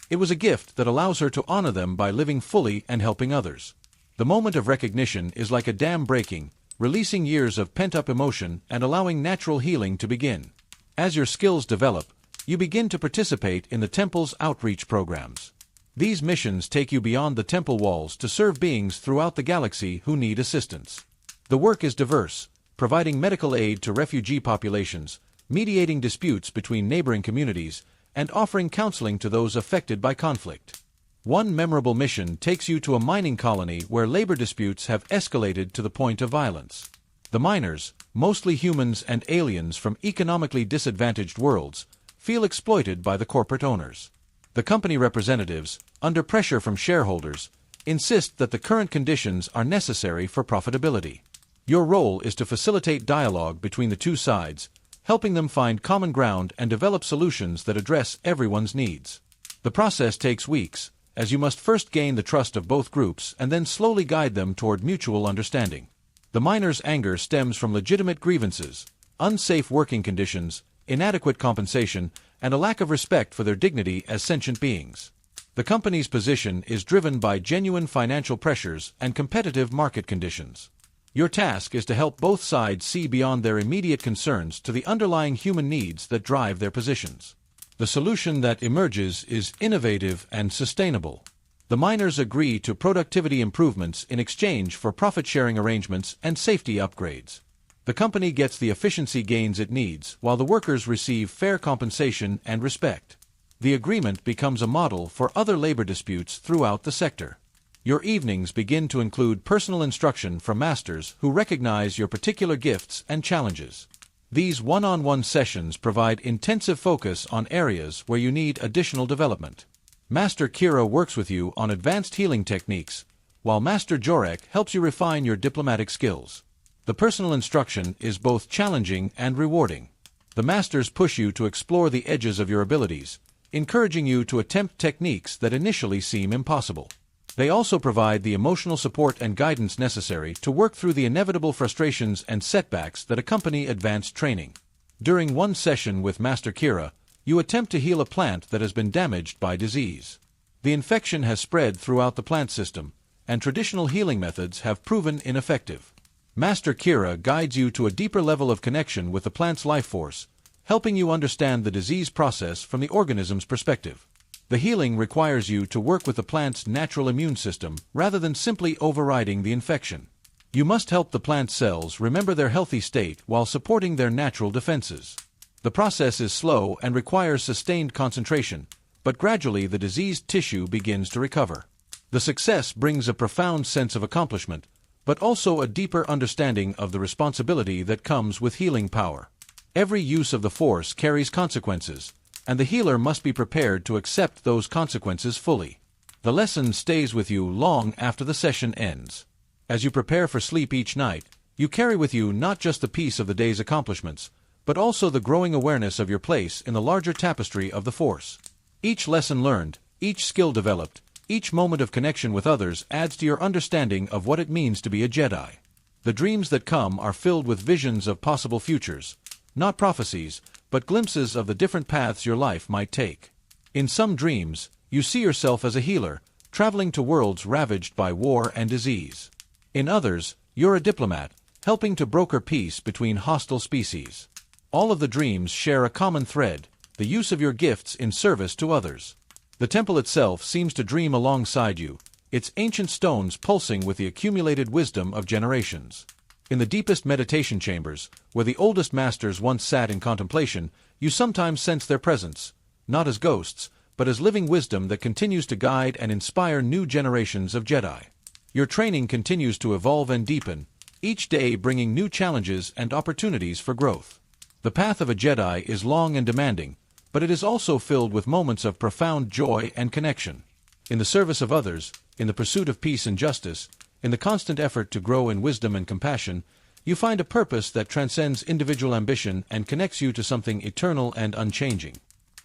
It was a gift that allows her to honor them by living fully and helping others. The moment of recognition is like a dam breaking, releasing years of pent-up emotion and allowing natural healing to begin. As your skills develop, you begin to participate in the temple's outreach programs. These missions take you beyond the temple walls to serve beings throughout the galaxy who need assistance. The work is diverse, providing medical aid to refugee populations, mediating disputes between neighboring communities, and offering counseling to those affected by conflict. One memorable mission takes you to a mining colony where labor disputes have escalated to the point of violence. The miners, mostly humans and aliens from economically disadvantaged worlds, feel exploited by the corporate owners. The company representatives, under pressure from shareholders, insist that the current conditions are necessary for profitability. Your role is to facilitate dialogue between the two sides, helping them find common ground and develop solutions that address everyone's needs. The process takes weeks, as you must first gain the trust of both groups and then slowly guide them toward mutual understanding. The miners' anger stems from legitimate grievances, unsafe working conditions, inadequate compensation, and a lack of respect for their dignity as sentient beings. The company's position is driven by genuine financial pressures and competitive market conditions. Your task is to help both sides see beyond their immediate concerns to the underlying human needs that drive their positions. The solution that emerges is innovative and sustainable. The miners agree to productivity improvements in exchange for profit-sharing arrangements and safety upgrades. The company gets the efficiency gains it needs, while the workers receive fair compensation and respect. The agreement becomes a model for other labor disputes throughout the sector. Your evenings begin to include personal instruction from masters who recognize your particular gifts and challenges. These one-on-one sessions provide intensive focus on areas where you need additional development. Master Kira works with you on advanced healing techniques, while Master Jorek helps you refine your diplomatic skills. The personal instruction is both challenging and rewarding. The masters push you to explore the edges of your abilities, encouraging you to attempt techniques that initially seem impossible. They also provide the emotional support and guidance necessary to work through the inevitable frustrations and setbacks that accompany advanced training. During one session with Master Kira, you attempt to heal a plant that has been damaged by disease. The infection has spread throughout the plant system, and traditional healing methods have proven ineffective. Master Kira guides you to a deeper level of connection with the plant's life force, helping you understand the disease process from the organism's perspective. The healing requires you to work with the plant's natural immune system rather than simply overriding the infection. You must help the plant cells remember their healthy state while supporting their natural defenses. The process is slow and requires sustained concentration, but gradually the diseased tissue begins to recover. The success brings a profound sense of accomplishment, but also a deeper understanding of the responsibility that comes with healing power. Every use of the force carries consequences, and the healer must be prepared to accept those consequences fully. The lesson stays with you long after the session ends. As you prepare for sleep each night, you carry with you not just the piece of the day's accomplishments, but also the growing awareness of your place in the larger tapestry of the Force. Each lesson learned, each skill developed, each moment of connection with others adds to your understanding of what it means to be a Jedi. The dreams that come are filled with visions of possible futures, not prophecies, but glimpses of the different paths your life might take. In some dreams, you see yourself as a healer, traveling to worlds ravaged by war and disease. In others, you're a diplomat, helping to broker peace between hostile species. All of the dreams share a common thread, the use of your gifts in service to others. The temple itself seems to dream alongside you, its ancient stones pulsing with the accumulated wisdom of generations. In the deepest meditation chambers, where the oldest masters once sat in contemplation, you sometimes sense their presence, not as ghosts, but as living wisdom that continues to guide and inspire new generations of Jedi. Your training continues to evolve and deepen, each day bringing new challenges and opportunities for growth. The path of a Jedi is long and demanding, but it is also filled with moments of profound joy and connection. In the service of others, in the pursuit of peace and justice, in the constant effort to grow in wisdom and compassion, you find a purpose that transcends individual ambition and connects you to something eternal and unchanging.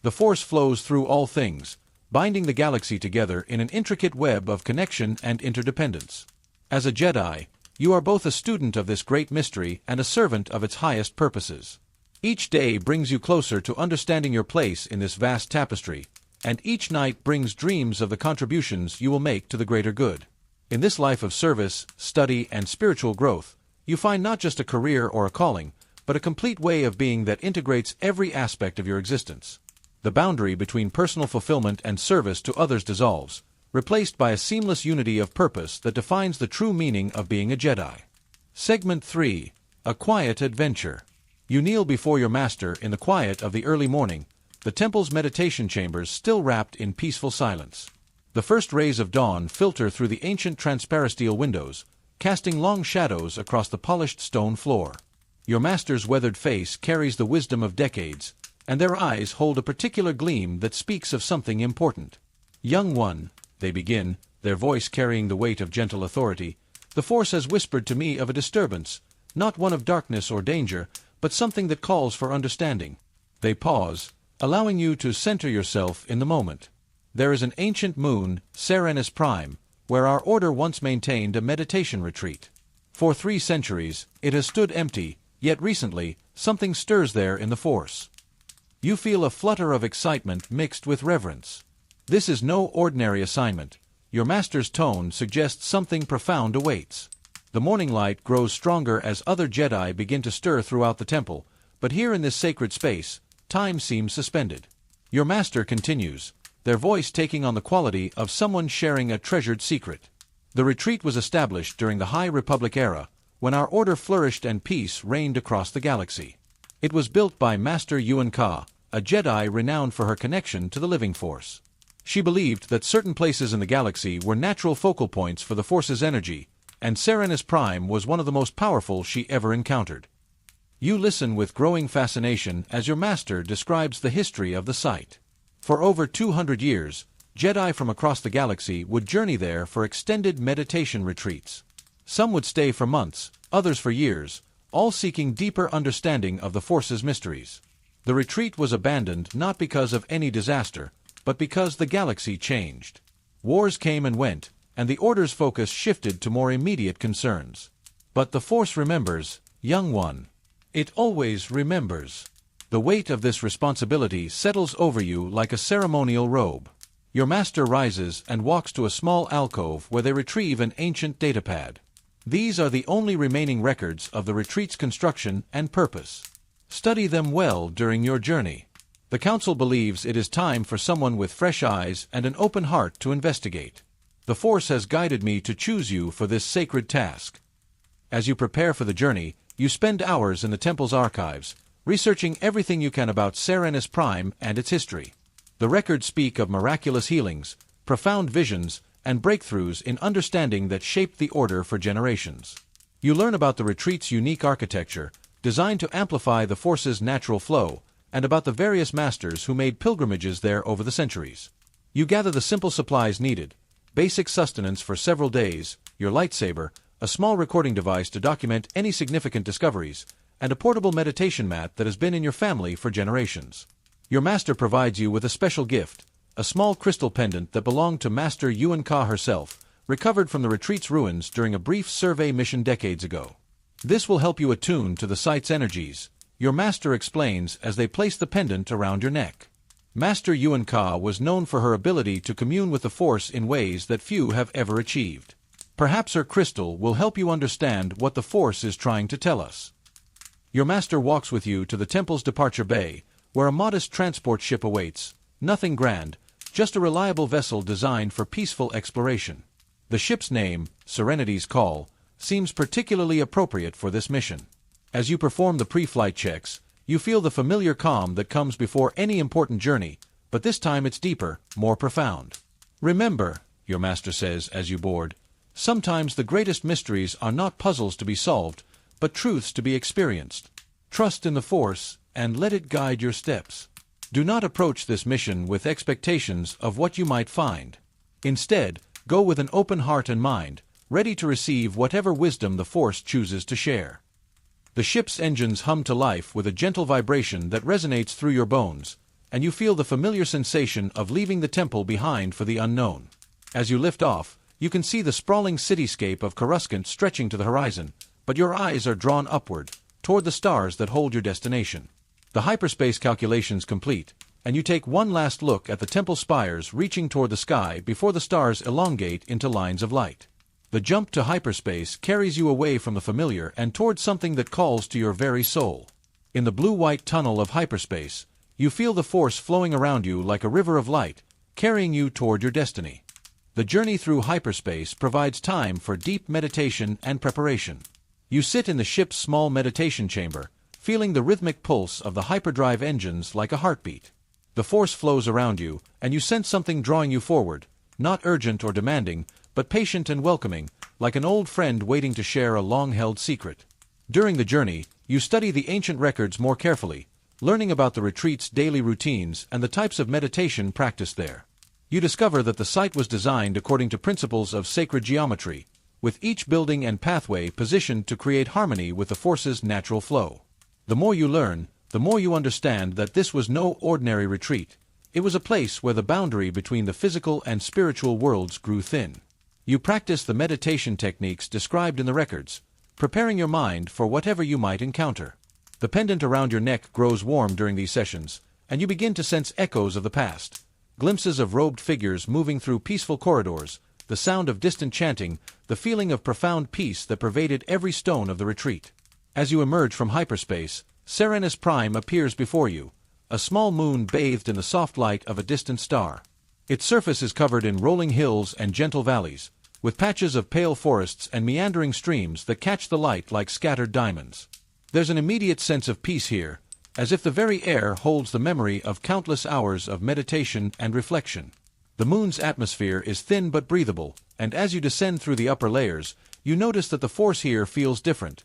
The Force flows through all things, binding the galaxy together in an intricate web of connection and interdependence. As a Jedi, you are both a student of this great mystery and a servant of its highest purposes. Each day brings you closer to understanding your place in this vast tapestry, and each night brings dreams of the contributions you will make to the greater good. In this life of service, study, and spiritual growth, you find not just a career or a calling, but a complete way of being that integrates every aspect of your existence. The boundary between personal fulfillment and service to others dissolves, replaced by a seamless unity of purpose that defines the true meaning of being a Jedi. Segment 3. A Quiet Adventure. You kneel before your master in the quiet of the early morning, the temple's meditation chambers still wrapped in peaceful silence. The first rays of dawn filter through the ancient transparisteel windows, casting long shadows across the polished stone floor. Your master's weathered face carries the wisdom of decades, and their eyes hold a particular gleam that speaks of something important. "Young one," they begin, their voice carrying the weight of gentle authority, "the Force has whispered to me of a disturbance, not one of darkness or danger, but something that calls for understanding." They pause, allowing you to center yourself in the moment. There is an ancient moon, Serenus Prime, where our order once maintained a meditation retreat. For 3 centuries, it has stood empty, yet recently, something stirs there in the Force. You feel a flutter of excitement mixed with reverence. This is no ordinary assignment. Your master's tone suggests something profound awaits. The morning light grows stronger as other Jedi begin to stir throughout the temple, but here in this sacred space, time seems suspended. Your master continues, their voice taking on the quality of someone sharing a treasured secret. The retreat was established during the High Republic era, when our order flourished and peace reigned across the galaxy. It was built by Master Yuan Ka, a Jedi renowned for her connection to the living Force. She believed that certain places in the galaxy were natural focal points for the Force's energy, and Serenus Prime was one of the most powerful she ever encountered. You listen with growing fascination as your master describes the history of the site. For over 200 years, Jedi from across the galaxy would journey there for extended meditation retreats. Some would stay for months, others for years, all seeking deeper understanding of the Force's mysteries. The retreat was abandoned not because of any disaster, but because the galaxy changed. Wars came and went, and the Order's focus shifted to more immediate concerns. But the Force remembers, young one. It always remembers. The weight of this responsibility settles over you like a ceremonial robe. Your master rises and walks to a small alcove where they retrieve an ancient datapad. These are the only remaining records of the retreat's construction and purpose. Study them well during your journey. The Council believes it is time for someone with fresh eyes and an open heart to investigate. The Force has guided me to choose you for this sacred task. As you prepare for the journey, you spend hours in the temple's archives, researching everything you can about Serenus Prime and its history. The records speak of miraculous healings, profound visions, and breakthroughs in understanding that shaped the Order for generations. You learn about the retreat's unique architecture, designed to amplify the Force's natural flow, and about the various masters who made pilgrimages there over the centuries. You gather the simple supplies needed, basic sustenance for several days, your lightsaber, a small recording device to document any significant discoveries, and a portable meditation mat that has been in your family for generations. Your master provides you with a special gift, a small crystal pendant that belonged to Master Yuan Ka herself, recovered from the retreat's ruins during a brief survey mission decades ago. This will help you attune to the site's energies, your master explains as they place the pendant around your neck. Master Yuan Ka was known for her ability to commune with the Force in ways that few have ever achieved. Perhaps her crystal will help you understand what the Force is trying to tell us. Your master walks with you to the temple's departure bay, where a modest transport ship awaits, nothing grand, just a reliable vessel designed for peaceful exploration. The ship's name, Serenity's Call, seems particularly appropriate for this mission. As you perform the pre-flight checks, you feel the familiar calm that comes before any important journey, but this time it's deeper, more profound. Remember, your master says as you board, sometimes the greatest mysteries are not puzzles to be solved, but truths to be experienced. Trust in the Force, and let it guide your steps. Do not approach this mission with expectations of what you might find. Instead, go with an open heart and mind, ready to receive whatever wisdom the Force chooses to share. The ship's engines hum to life with a gentle vibration that resonates through your bones, and you feel the familiar sensation of leaving the temple behind for the unknown. As you lift off, you can see the sprawling cityscape of Coruscant stretching to the horizon, but your eyes are drawn upward, toward the stars that hold your destination. The hyperspace calculations complete, and you take one last look at the temple spires reaching toward the sky before the stars elongate into lines of light. The jump to hyperspace carries you away from the familiar and toward something that calls to your very soul. In the blue-white tunnel of hyperspace, You feel the Force flowing around you like a river of light, carrying you toward your destiny. The journey through hyperspace provides time for deep meditation and preparation. You sit in the ship's small meditation chamber, feeling the rhythmic pulse of the hyperdrive engines like a heartbeat. The Force flows around you, and you sense something drawing you forward, not urgent or demanding, but patient and welcoming, like an old friend waiting to share a long-held secret. During the journey, you study the ancient records more carefully, learning about the retreat's daily routines and the types of meditation practiced there. You discover that the site was designed according to principles of sacred geometry, with each building and pathway positioned to create harmony with the Force's natural flow. The more you learn, the more you understand that this was no ordinary retreat. It was a place where the boundary between the physical and spiritual worlds grew thin. You practice the meditation techniques described in the records, preparing your mind for whatever you might encounter. The pendant around your neck grows warm during these sessions, and you begin to sense echoes of the past. Glimpses of robed figures moving through peaceful corridors, the sound of distant chanting, the feeling of profound peace that pervaded every stone of the retreat. As you emerge from hyperspace, Serenus Prime appears before you, a small moon bathed in the soft light of a distant star. Its surface is covered in rolling hills and gentle valleys, with patches of pale forests and meandering streams that catch the light like scattered diamonds. There's an immediate sense of peace here, as if the very air holds the memory of countless hours of meditation and reflection. The moon's atmosphere is thin but breathable, and as you descend through the upper layers, you notice that the Force here feels different,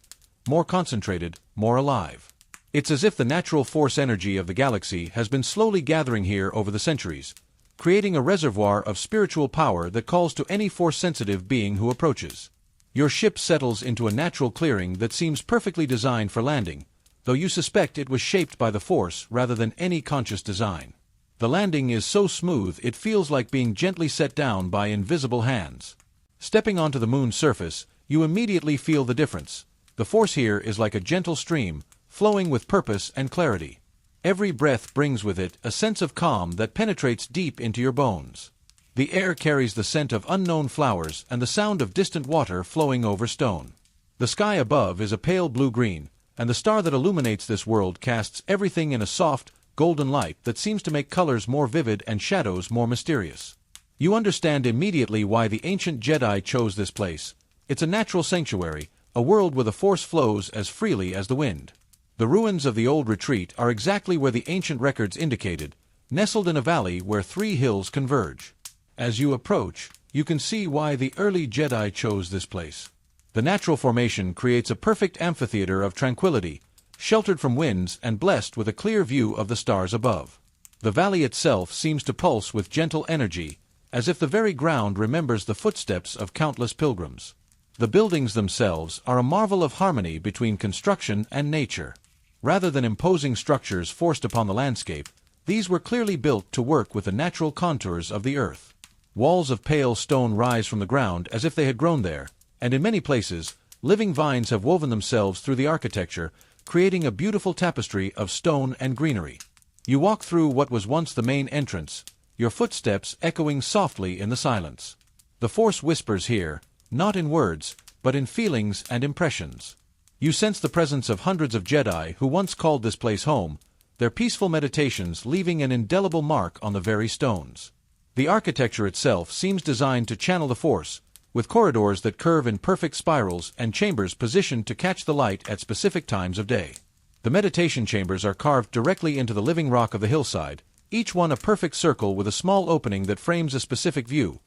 more concentrated, more alive. It's as if the natural force energy of the galaxy has been slowly gathering here over the centuries, creating a reservoir of spiritual power that calls to any force-sensitive being who approaches. Your ship settles into a natural clearing that seems perfectly designed for landing, though you suspect it was shaped by the Force rather than any conscious design. The landing is so smooth it feels like being gently set down by invisible hands. Stepping onto the moon's surface, you immediately feel the difference. The Force here is like a gentle stream, flowing with purpose and clarity. Every breath brings with it a sense of calm that penetrates deep into your bones. The air carries the scent of unknown flowers and the sound of distant water flowing over stone. The sky above is a pale blue-green, and the star that illuminates this world casts everything in a soft, golden light that seems to make colors more vivid and shadows more mysterious. You understand immediately why the ancient Jedi chose this place. It's a natural sanctuary, a world where the Force flows as freely as the wind. The ruins of the old retreat are exactly where the ancient records indicated, nestled in a valley where three hills converge. As you approach, you can see why the early Jedi chose this place. The natural formation creates a perfect amphitheater of tranquility, sheltered from winds and blessed with a clear view of the stars above. The valley itself seems to pulse with gentle energy, as if the very ground remembers the footsteps of countless pilgrims. The buildings themselves are a marvel of harmony between construction and nature. Rather than imposing structures forced upon the landscape, these were clearly built to work with the natural contours of the earth. Walls of pale stone rise from the ground as if they had grown there, and in many places, living vines have woven themselves through the architecture, creating a beautiful tapestry of stone and greenery. You walk through what was once the main entrance, your footsteps echoing softly in the silence. The Force whispers here, not in words, but in feelings and impressions. You sense the presence of hundreds of Jedi who once called this place home, their peaceful meditations leaving an indelible mark on the very stones. The architecture itself seems designed to channel the Force, with corridors that curve in perfect spirals and chambers positioned to catch the light at specific times of day. The meditation chambers are carved directly into the living rock of the hillside, each one a perfect circle with a small opening that frames a specific view.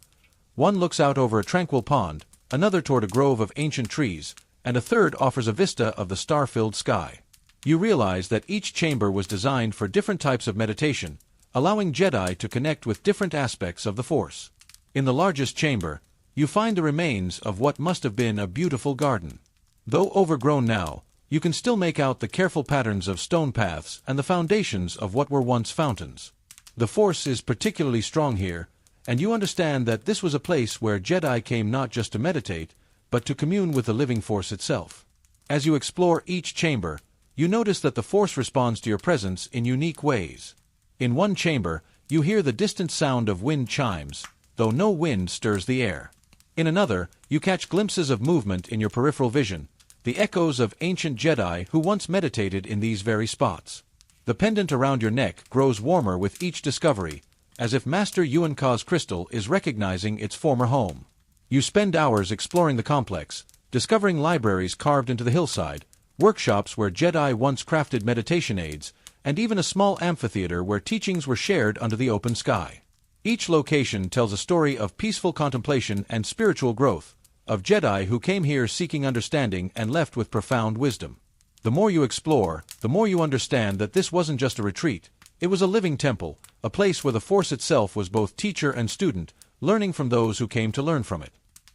One looks out over a tranquil pond, another toward a grove of ancient trees, and a third offers a vista of the star-filled sky. You realize that each chamber was designed for different types of meditation, allowing Jedi to connect with different aspects of the Force. In the largest chamber, you find the remains of what must have been a beautiful garden. Though overgrown now, you can still make out the careful patterns of stone paths and the foundations of what were once fountains. The Force is particularly strong here, and you understand that this was a place where Jedi came not just to meditate, but to commune with the living Force itself. As you explore each chamber, you notice that the Force responds to your presence in unique ways. In one chamber, you hear the distant sound of wind chimes, though no wind stirs the air. In another, you catch glimpses of movement in your peripheral vision, the echoes of ancient Jedi who once meditated in these very spots. The pendant around your neck grows warmer with each discovery, as if Master Yuanka's crystal is recognizing its former home. You spend hours exploring the complex, discovering libraries carved into the hillside, workshops where Jedi once crafted meditation aids, and even a small amphitheater where teachings were shared under the open sky. Each location tells a story of peaceful contemplation and spiritual growth, of Jedi who came here seeking understanding and left with profound wisdom. The more you explore, the more you understand that this wasn't just a retreat, it was a living temple, a place where the Force itself was both teacher and student, learning from those who came to learn from it.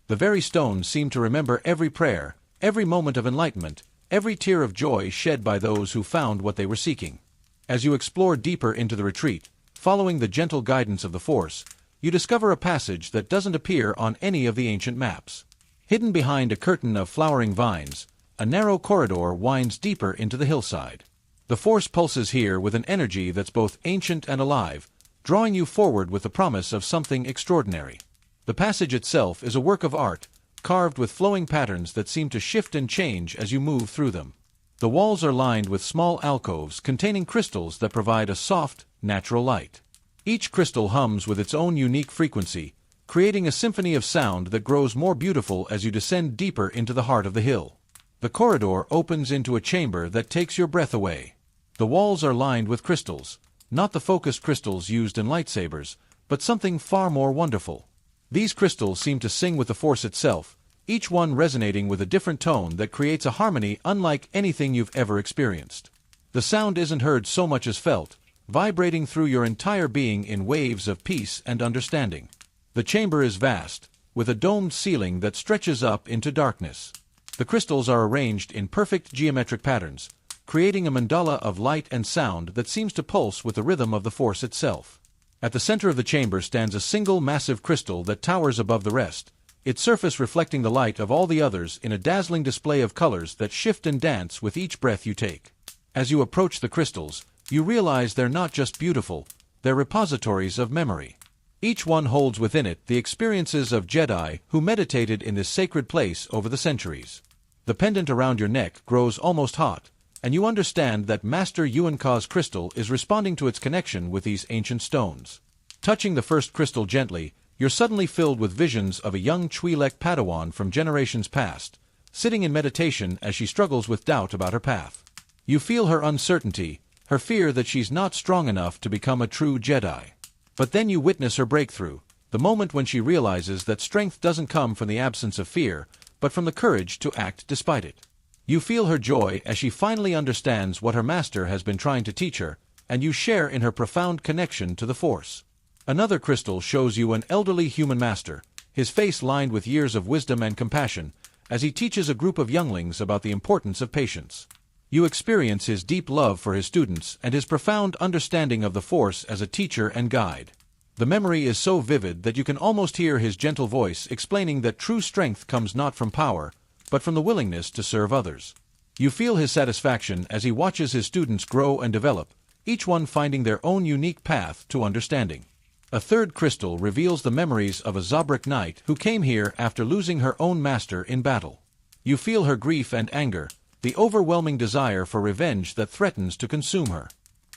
The very stones seem to remember every prayer, every moment of enlightenment, every tear of joy shed by those who found what they were seeking. As you explore deeper into the retreat, following the gentle guidance of the Force, you discover a passage that doesn't appear on any of the ancient maps. Hidden behind a curtain of flowering vines, a narrow corridor winds deeper into the hillside. The Force pulses here with an energy that's both ancient and alive, drawing you forward with the promise of something extraordinary. The passage itself is a work of art, carved with flowing patterns that seem to shift and change as you move through them. The walls are lined with small alcoves containing crystals that provide a soft, natural light. Each crystal hums with its own unique frequency, creating a symphony of sound that grows more beautiful as you descend deeper into the heart of the hill. The corridor opens into a chamber that takes your breath away. The walls are lined with crystals, not the focused crystals used in lightsabers, but something far more wonderful. These crystals seem to sing with the Force itself, each one resonating with a different tone that creates a harmony unlike anything you've ever experienced. The sound isn't heard so much as felt, vibrating through your entire being in waves of peace and understanding. The chamber is vast, with a domed ceiling that stretches up into darkness. The crystals are arranged in perfect geometric patterns, creating a mandala of light and sound that seems to pulse with the rhythm of the Force itself. At the center of the chamber stands a single massive crystal that towers above the rest, its surface reflecting the light of all the others in a dazzling display of colors that shift and dance with each breath you take. As you approach the crystals, you realize they're not just beautiful, they're repositories of memory. Each one holds within it the experiences of Jedi who meditated in this sacred place over the centuries. The pendant around your neck grows almost hot, and you understand that Master Yuanka's crystal is responding to its connection with these ancient stones. Touching the first crystal gently, you're suddenly filled with visions of a young Twi'lek Padawan from generations past, sitting in meditation as she struggles with doubt about her path. You feel her uncertainty, her fear that she's not strong enough to become a true Jedi. But then you witness her breakthrough, the moment when she realizes that strength doesn't come from the absence of fear, but from the courage to act despite it. You feel her joy as she finally understands what her master has been trying to teach her, and you share in her profound connection to the Force. Another crystal shows you an elderly human master, his face lined with years of wisdom and compassion, as he teaches a group of younglings about the importance of patience. You experience his deep love for his students and his profound understanding of the Force as a teacher and guide. The memory is so vivid that you can almost hear his gentle voice explaining that true strength comes not from power, but from the willingness to serve others. You feel his satisfaction as he watches his students grow and develop, each one finding their own unique path to understanding. A third crystal reveals the memories of a Zabrak knight who came here after losing her own master in battle. You feel her grief and anger, the overwhelming desire for revenge that threatens to consume her.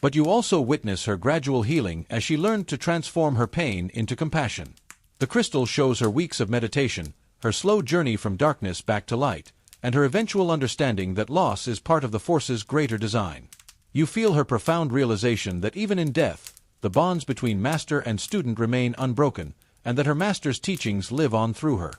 But you also witness her gradual healing as she learned to transform her pain into compassion. The crystal shows her weeks of meditation, her slow journey from darkness back to light, and her eventual understanding that loss is part of the Force's greater design. You feel her profound realization that even in death, the bonds between master and student remain unbroken, and that her master's teachings live on through her.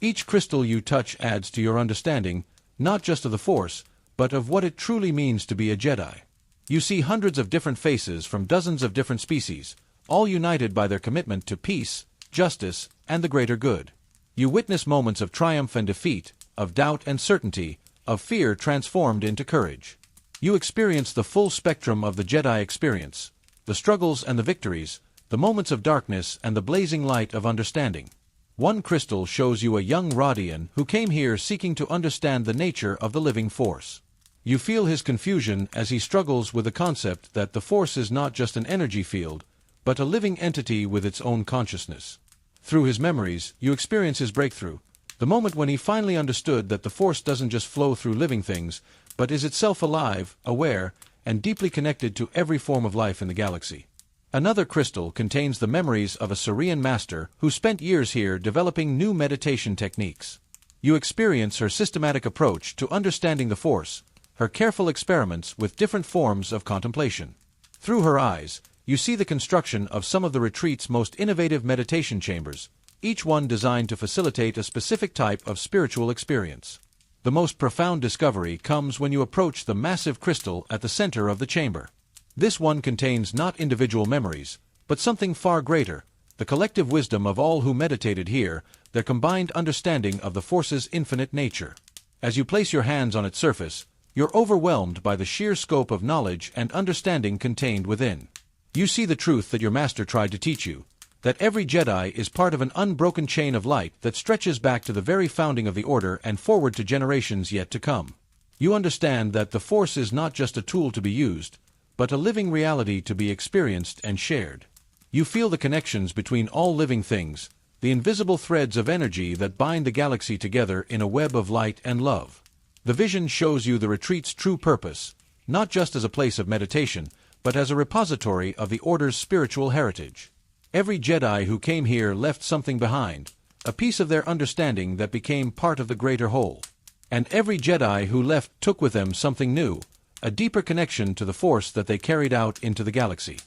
Each crystal you touch adds to your understanding, not just of the Force, but of what it truly means to be a Jedi. You see hundreds of different faces from dozens of different species, all united by their commitment to peace, justice, and the greater good. You witness moments of triumph and defeat, of doubt and certainty, of fear transformed into courage. You experience the full spectrum of the Jedi experience, the struggles and the victories, the moments of darkness and the blazing light of understanding. One crystal shows you a young Rodian who came here seeking to understand the nature of the living Force. You feel his confusion as he struggles with the concept that the Force is not just an energy field, but a living entity with its own consciousness. Through his memories, you experience his breakthrough, the moment when he finally understood that the Force doesn't just flow through living things, but is itself alive, aware, and deeply connected to every form of life in the galaxy. Another crystal contains the memories of a serene master who spent years here developing new meditation techniques. You experience her systematic approach to understanding the Force, her careful experiments with different forms of contemplation. Through her eyes, you see the construction of some of the retreat's most innovative meditation chambers, each one designed to facilitate a specific type of spiritual experience. The most profound discovery comes when you approach the massive crystal at the center of the chamber. This one contains not individual memories, but something far greater, the collective wisdom of all who meditated here, their combined understanding of the Force's infinite nature. As you place your hands on its surface, you're overwhelmed by the sheer scope of knowledge and understanding contained within. You see the truth that your master tried to teach you, that every Jedi is part of an unbroken chain of light that stretches back to the very founding of the Order and forward to generations yet to come. You understand that the Force is not just a tool to be used, but a living reality to be experienced and shared. You feel the connections between all living things, the invisible threads of energy that bind the galaxy together in a web of light and love. The vision shows you the retreat's true purpose, not just as a place of meditation, but as a repository of the Order's spiritual heritage. Every Jedi who came here left something behind, a piece of their understanding that became part of the greater whole. And every Jedi who left took with them something new, a deeper connection to the Force that they carried out into the galaxy.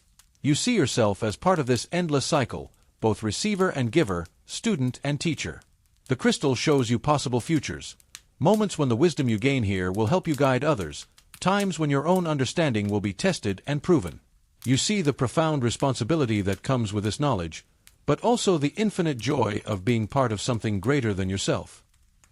You see yourself as part of this endless cycle, both receiver and giver, student and teacher. The crystal shows you possible futures, moments when the wisdom you gain here will help you guide others, times when your own understanding will be tested and proven. You see the profound responsibility that comes with this knowledge, but also the infinite joy of being part of something greater than yourself.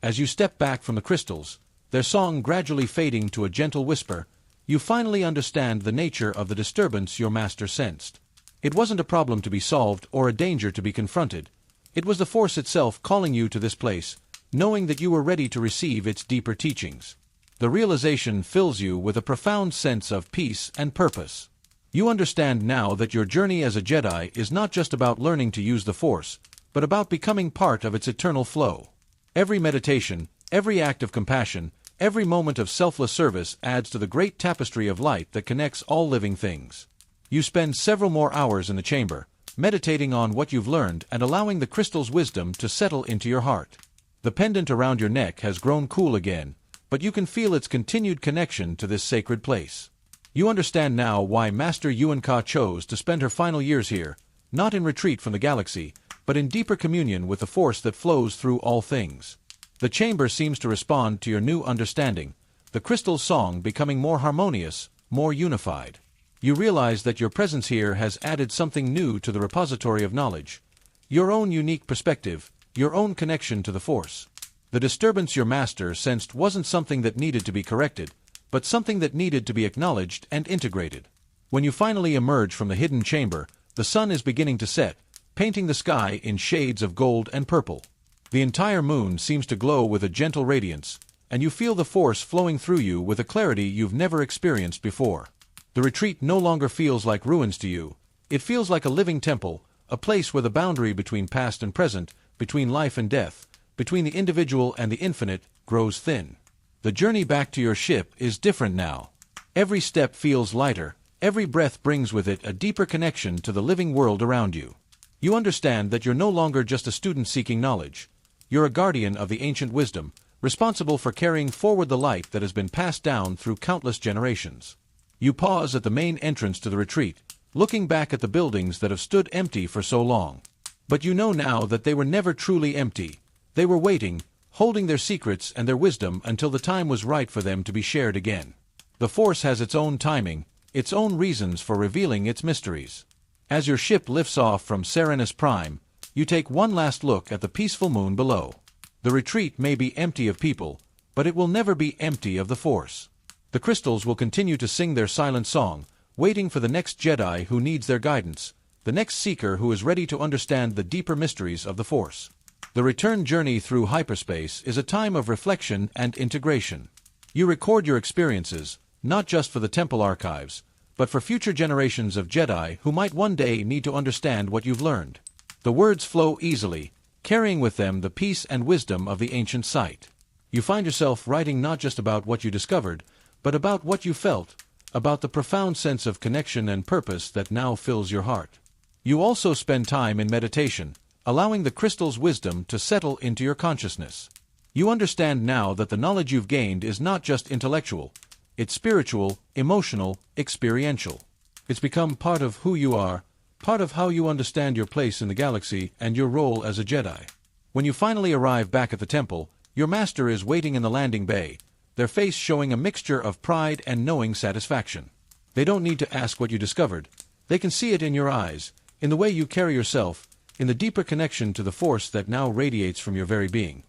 As you step back from the crystals, their song gradually fading to a gentle whisper, you finally understand the nature of the disturbance your master sensed. It wasn't a problem to be solved or a danger to be confronted. It was the Force itself calling you to this place, knowing that you were ready to receive its deeper teachings. The realization fills you with a profound sense of peace and purpose. You understand now that your journey as a Jedi is not just about learning to use the Force, but about becoming part of its eternal flow. Every meditation, every act of compassion, every moment of selfless service adds to the great tapestry of light that connects all living things. You spend several more hours in the chamber, meditating on what you've learned and allowing the crystal's wisdom to settle into your heart. The pendant around your neck has grown cool again, but you can feel its continued connection to this sacred place. You understand now why Master Yuan Ka chose to spend her final years here, not in retreat from the galaxy, but in deeper communion with the Force that flows through all things. The chamber seems to respond to your new understanding, the crystal's song becoming more harmonious, more unified. You realize that your presence here has added something new to the repository of knowledge, your own unique perspective, your own connection to the Force. The disturbance your master sensed wasn't something that needed to be corrected, but something that needed to be acknowledged and integrated. When you finally emerge from the hidden chamber, the sun is beginning to set, painting the sky in shades of gold and purple. The entire moon seems to glow with a gentle radiance, and you feel the Force flowing through you with a clarity you've never experienced before. The retreat no longer feels like ruins to you. It feels like a living temple, a place where the boundary between past and present, between life and death, between the individual and the infinite, grows thin. The journey back to your ship is different now. Every step feels lighter, every breath brings with it a deeper connection to the living world around you. You understand that you're no longer just a student seeking knowledge. You're a guardian of the ancient wisdom, responsible for carrying forward the light that has been passed down through countless generations. You pause at the main entrance to the retreat, looking back at the buildings that have stood empty for so long. But you know now that they were never truly empty. They were waiting, holding their secrets and their wisdom until the time was right for them to be shared again. The Force has its own timing, its own reasons for revealing its mysteries. As your ship lifts off from Serenus Prime, you take one last look at the peaceful moon below. The retreat may be empty of people, but it will never be empty of the Force. The crystals will continue to sing their silent song, waiting for the next Jedi who needs their guidance, the next seeker who is ready to understand the deeper mysteries of the Force. The return journey through hyperspace is a time of reflection and integration. You record your experiences, not just for the temple archives, but for future generations of Jedi who might one day need to understand what you've learned. The words flow easily, carrying with them the peace and wisdom of the ancient site. You find yourself writing not just about what you discovered, but about what you felt, about the profound sense of connection and purpose that now fills your heart. You also spend time in meditation, allowing the crystal's wisdom to settle into your consciousness. You understand now that the knowledge you've gained is not just intellectual, it's spiritual, emotional, experiential. It's become part of who you are, part of how you understand your place in the galaxy and your role as a Jedi. When you finally arrive back at the temple, your master is waiting in the landing bay, their face showing a mixture of pride and knowing satisfaction. They don't need to ask what you discovered. They can see it in your eyes, in the way you carry yourself, in the deeper connection to the force that now radiates from your very being.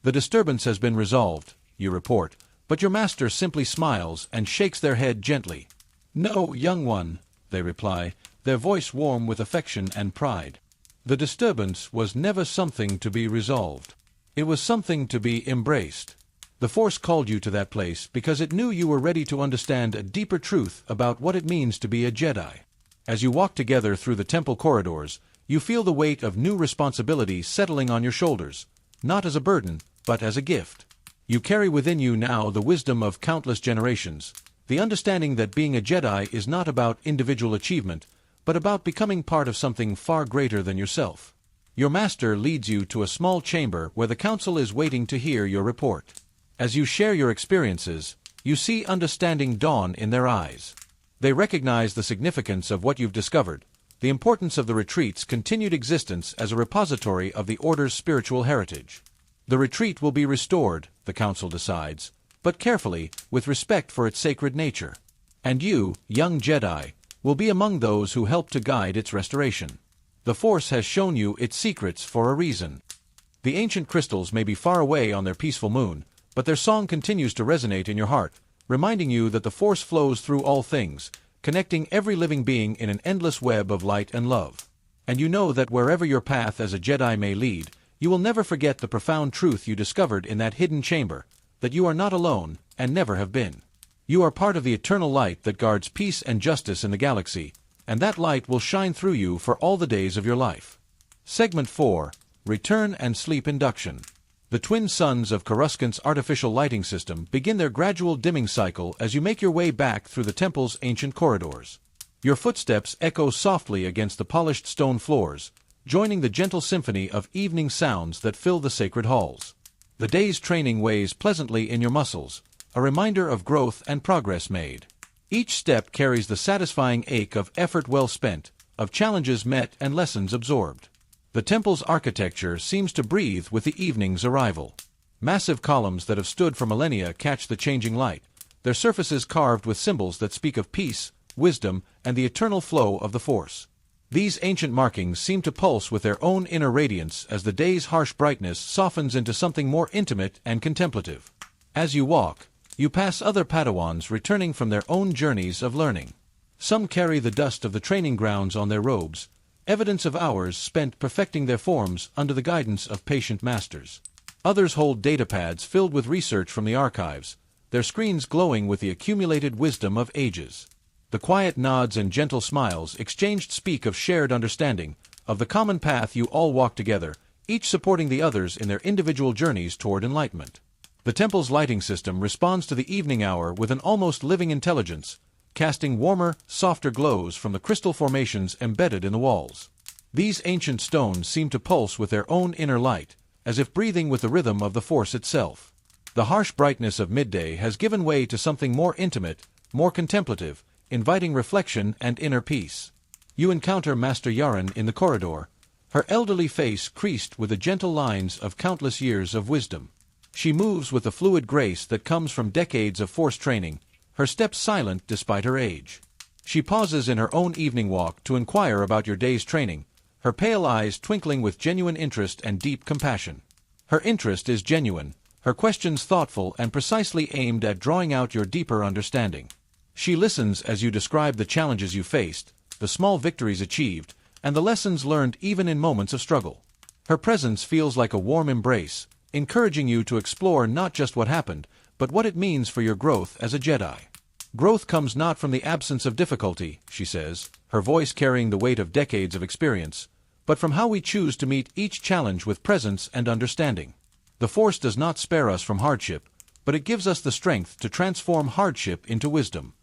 The disturbance has been resolved, you report, but your master simply smiles and shakes their head gently. No, young one, they reply, their voice warm with affection and pride. The disturbance was never something to be resolved. It was something to be embraced. The Force called you to that place because it knew you were ready to understand a deeper truth about what it means to be a Jedi. As you walk together through the temple corridors, you feel the weight of new responsibility settling on your shoulders, not as a burden, but as a gift. You carry within you now the wisdom of countless generations, the understanding that being a Jedi is not about individual achievement, but about becoming part of something far greater than yourself. Your master leads you to a small chamber where the council is waiting to hear your report. As you share your experiences, you see understanding dawn in their eyes. They recognize the significance of what you've discovered, the importance of the retreat's continued existence as a repository of the Order's spiritual heritage. The retreat will be restored, the council decides, but carefully, with respect for its sacred nature. And you, young Jedi, will be among those who help to guide its restoration. The Force has shown you its secrets for a reason. The ancient crystals may be far away on their peaceful moon, but their song continues to resonate in your heart, reminding you that the Force flows through all things, connecting every living being in an endless web of light and love. And you know that wherever your path as a Jedi may lead, you will never forget the profound truth you discovered in that hidden chamber, that you are not alone, and never have been. You are part of the eternal light that guards peace and justice in the galaxy, and that light will shine through you for all the days of your life. Segment 4. Return and Sleep Induction. The twin suns of Coruscant's artificial lighting system begin their gradual dimming cycle as you make your way back through the temple's ancient corridors. Your footsteps echo softly against the polished stone floors, joining the gentle symphony of evening sounds that fill the sacred halls. The day's training weighs pleasantly in your muscles, a reminder of growth and progress made. Each step carries the satisfying ache of effort well spent, of challenges met and lessons absorbed. The temple's architecture seems to breathe with the evening's arrival. Massive columns that have stood for millennia catch the changing light, their surfaces carved with symbols that speak of peace, wisdom, and the eternal flow of the Force. These ancient markings seem to pulse with their own inner radiance as the day's harsh brightness softens into something more intimate and contemplative. As you walk, you pass other Padawans returning from their own journeys of learning. Some carry the dust of the training grounds on their robes, evidence of hours spent perfecting their forms under the guidance of patient masters. Others hold datapads filled with research from the archives, their screens glowing with the accumulated wisdom of ages. The quiet nods and gentle smiles exchanged speak of shared understanding, of the common path you all walk together, each supporting the others in their individual journeys toward enlightenment. The temple's lighting system responds to the evening hour with an almost living intelligence, casting warmer, softer glows from the crystal formations embedded in the walls. These ancient stones seem to pulse with their own inner light, as if breathing with the rhythm of the Force itself. The harsh brightness of midday has given way to something more intimate, more contemplative, inviting reflection and inner peace. You encounter Master Yaren in the corridor, her elderly face creased with the gentle lines of countless years of wisdom. She moves with the fluid grace that comes from decades of Force training, her steps silent despite her age. She pauses in her own evening walk to inquire about your day's training, her pale eyes twinkling with genuine interest and deep compassion. Her interest is genuine, her questions thoughtful and precisely aimed at drawing out your deeper understanding. She listens as you describe the challenges you faced, the small victories achieved, and the lessons learned even in moments of struggle. Her presence feels like a warm embrace, encouraging you to explore not just what happened, but what it means for your growth as a Jedi. Growth comes not from the absence of difficulty, she says, her voice carrying the weight of decades of experience, but from how we choose to meet each challenge with presence and understanding. The Force does not spare us from hardship, but it gives us the strength to transform hardship into wisdom.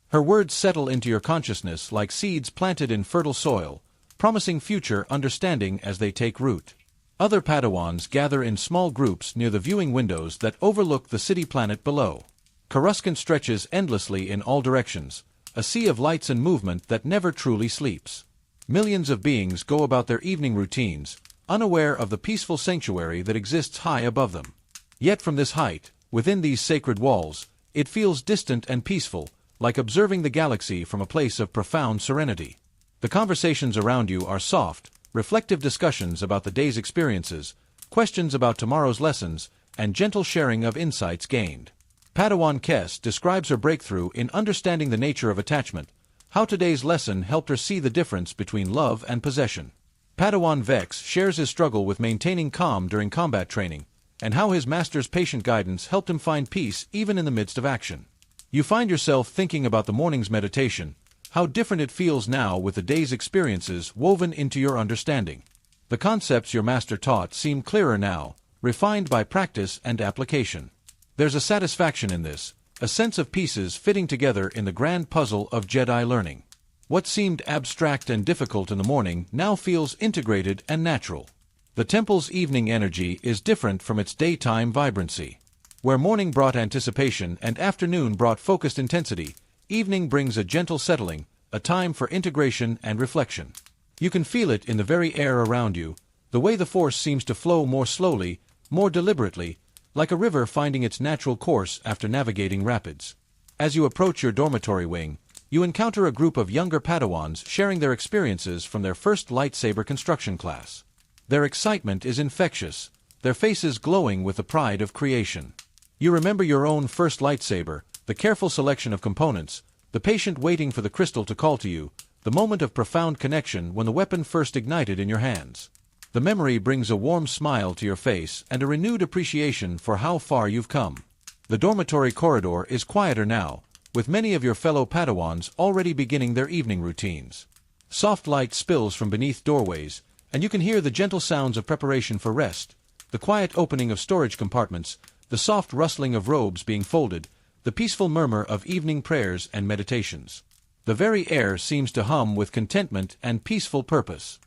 Her words settle into your consciousness like seeds planted in fertile soil, promising future understanding as they take root. Other Padawans gather in small groups near the viewing windows that overlook the city planet below. Coruscant stretches endlessly in all directions, a sea of lights and movement that never truly sleeps. Millions of beings go about their evening routines, unaware of the peaceful sanctuary that exists high above them. Yet from this height, within these sacred walls, it feels distant and peaceful, like observing the galaxy from a place of profound serenity. The conversations around you are soft, reflective discussions about the day's experiences, questions about tomorrow's lessons, and gentle sharing of insights gained. Padawan Kes describes her breakthrough in understanding the nature of attachment, how today's lesson helped her see the difference between love and possession. Padawan Vex shares his struggle with maintaining calm during combat training, and how his master's patient guidance helped him find peace even in the midst of action. You find yourself thinking about the morning's meditation, how different it feels now with the day's experiences woven into your understanding. The concepts your master taught seem clearer now, refined by practice and application. There's a satisfaction in this, a sense of pieces fitting together in the grand puzzle of Jedi learning. What seemed abstract and difficult in the morning now feels integrated and natural. The temple's evening energy is different from its daytime vibrancy. Where morning brought anticipation and afternoon brought focused intensity, evening brings a gentle settling, a time for integration and reflection. You can feel it in the very air around you, the way the force seems to flow more slowly, more deliberately, like a river finding its natural course after navigating rapids. As you approach your dormitory wing, you encounter a group of younger Padawans sharing their experiences from their first lightsaber construction class. Their excitement is infectious, their faces glowing with the pride of creation. You remember your own first lightsaber, the careful selection of components, the patient waiting for the crystal to call to you, the moment of profound connection when the weapon first ignited in your hands. The memory brings a warm smile to your face and a renewed appreciation for how far you've come. The dormitory corridor is quieter now, with many of your fellow Padawans already beginning their evening routines. Soft light spills from beneath doorways, and you can hear the gentle sounds of preparation for rest, the quiet opening of storage compartments, the soft rustling of robes being folded, the peaceful murmur of evening prayers and meditations. The very air seems to hum with contentment and peaceful purpose.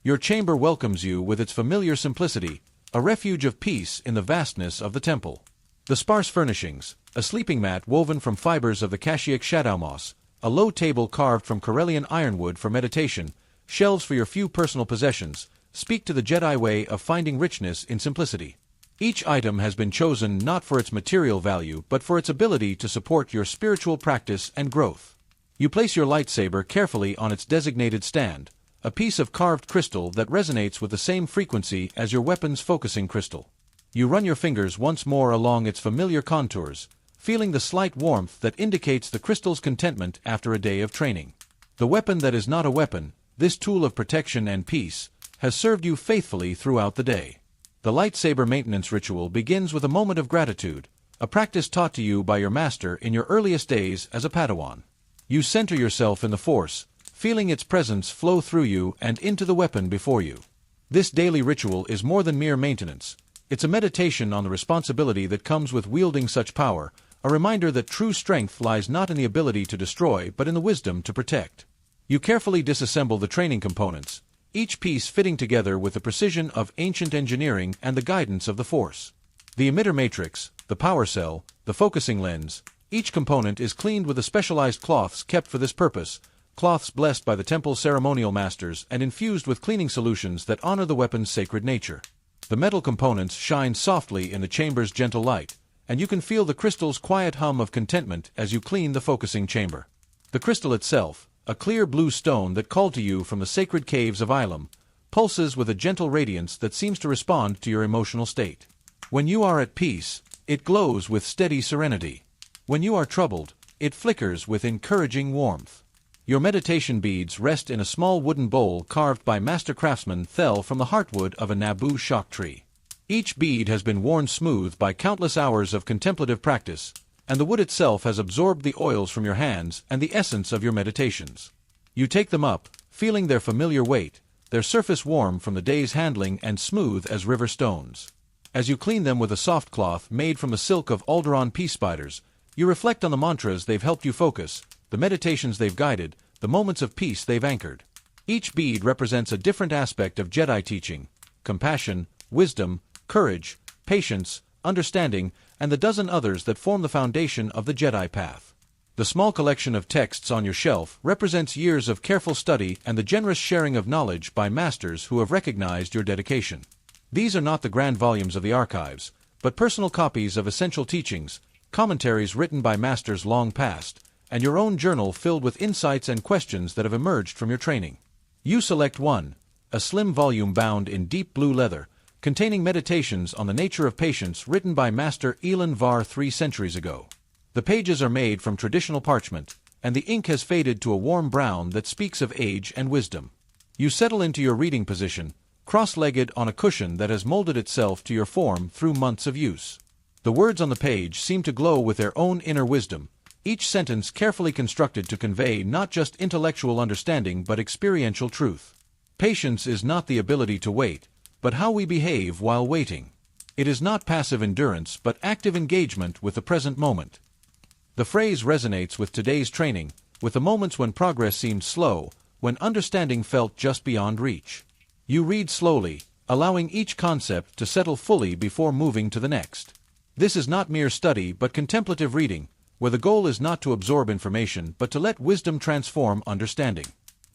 Your chamber welcomes you with its familiar simplicity, a refuge of peace in the vastness of the temple. The sparse furnishings, a sleeping mat woven from fibers of the Kashyyyk shadow moss, a low table carved from Corellian ironwood for meditation, shelves for your few personal possessions, speak to the Jedi way of finding richness in simplicity. Each item has been chosen not for its material value but for its ability to support your spiritual practice and growth. You place your lightsaber carefully on its designated stand, a piece of carved crystal that resonates with the same frequency as your weapon's focusing crystal. You run your fingers once more along its familiar contours, feeling the slight warmth that indicates the crystal's contentment after a day of training. The weapon that is not a weapon, this tool of protection and peace, has served you faithfully throughout the day. The lightsaber maintenance ritual begins with a moment of gratitude, a practice taught to you by your master in your earliest days as a Padawan. You center yourself in the Force, feeling its presence flow through you and into the weapon before you. This daily ritual is more than mere maintenance. It's a meditation on the responsibility that comes with wielding such power, a reminder that true strength lies not in the ability to destroy but in the wisdom to protect. You carefully disassemble the training components, each piece fitting together with the precision of ancient engineering and the guidance of the Force. The emitter matrix, the power cell, the focusing lens, each component is cleaned with the specialized cloths kept for this purpose, cloths blessed by the temple's ceremonial masters and infused with cleaning solutions that honor the weapon's sacred nature. The metal components shine softly in the chamber's gentle light, and you can feel the crystal's quiet hum of contentment as you clean the focusing chamber. The crystal itself, a clear blue stone that called to you from the sacred caves of Ilum, pulses with a gentle radiance that seems to respond to your emotional state. When you are at peace, it glows with steady serenity. When you are troubled, it flickers with encouraging warmth. Your meditation beads rest in a small wooden bowl carved by master craftsman Thel from the heartwood of a Naboo shock tree. Each bead has been worn smooth by countless hours of contemplative practice, and the wood itself has absorbed the oils from your hands and the essence of your meditations. You take them up, feeling their familiar weight, their surface warm from the day's handling and smooth as river stones. As you clean them with a soft cloth made from the silk of Alderaan peace spiders, you reflect on the mantras they've helped you focus, the meditations they've guided, the moments of peace they've anchored. Each bead represents a different aspect of Jedi teaching: compassion, wisdom, courage, patience, understanding, and the dozen others that form the foundation of the Jedi path. The small collection of texts on your shelf represents years of careful study and the generous sharing of knowledge by masters who have recognized your dedication. These are not the grand volumes of the archives, but personal copies of essential teachings, commentaries written by masters long past, and your own journal filled with insights and questions that have emerged from your training. You select one, a slim volume bound in deep blue leather, containing meditations on the nature of patience written by Master Elon Var 3 centuries ago. The pages are made from traditional parchment, and the ink has faded to a warm brown that speaks of age and wisdom. You settle into your reading position, cross-legged on a cushion that has molded itself to your form through months of use. The words on the page seem to glow with their own inner wisdom, each sentence carefully constructed to convey not just intellectual understanding but experiential truth. Patience is not the ability to wait, but how we behave while waiting. It is not passive endurance but active engagement with the present moment. The phrase resonates with today's training, with the moments when progress seemed slow, when understanding felt just beyond reach. You read slowly, allowing each concept to settle fully before moving to the next. This is not mere study but contemplative reading, where the goal is not to absorb information but to let wisdom transform understanding.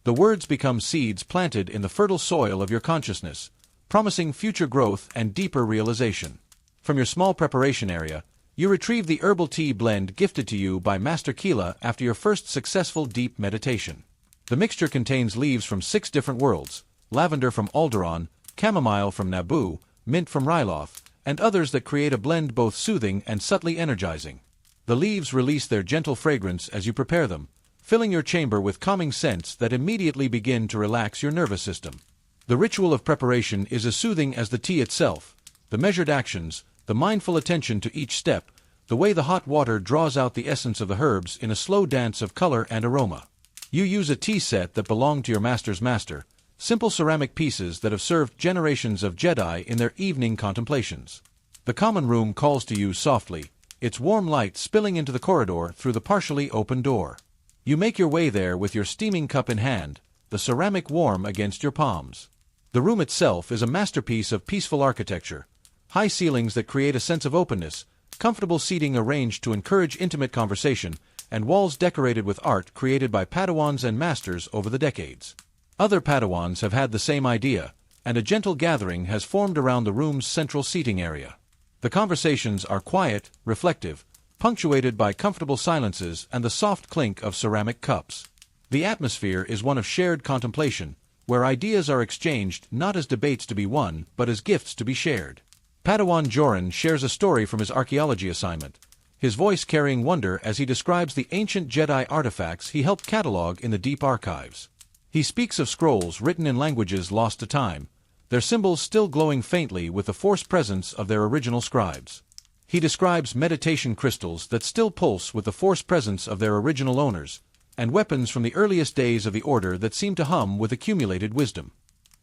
The words become seeds planted in the fertile soil of your consciousness, promising future growth and deeper realization. From your small preparation area, you retrieve the herbal tea blend gifted to you by Master Keela after your first successful deep meditation. The mixture contains leaves from 6 different worlds: lavender from Alderaan, chamomile from Naboo, mint from Ryloth, and others that create a blend both soothing and subtly energizing. The leaves release their gentle fragrance as you prepare them, filling your chamber with calming scents that immediately begin to relax your nervous system. The ritual of preparation is as soothing as the tea itself: the measured actions, the mindful attention to each step, the way the hot water draws out the essence of the herbs in a slow dance of color and aroma. You use a tea set that belonged to your master's master, simple ceramic pieces that have served generations of Jedi in their evening contemplations. The common room calls to you softly, its warm light spilling into the corridor through the partially open door. You make your way there with your steaming cup in hand, the ceramic warm against your palms. The room itself is a masterpiece of peaceful architecture: high ceilings that create a sense of openness, comfortable seating arranged to encourage intimate conversation, and walls decorated with art created by Padawans and masters over the decades. Other Padawans have had the same idea, and a gentle gathering has formed around the room's central seating area. The conversations are quiet, reflective, punctuated by comfortable silences and the soft clink of ceramic cups. The atmosphere is one of shared contemplation, where ideas are exchanged not as debates to be won, but as gifts to be shared. Padawan Joran shares a story from his archaeology assignment, his voice carrying wonder as he describes the ancient Jedi artifacts he helped catalog in the deep archives. He speaks of scrolls written in languages lost to time, their symbols still glowing faintly with the force presence of their original scribes. He describes meditation crystals that still pulse with the force presence of their original owners, and weapons from the earliest days of the Order that seem to hum with accumulated wisdom.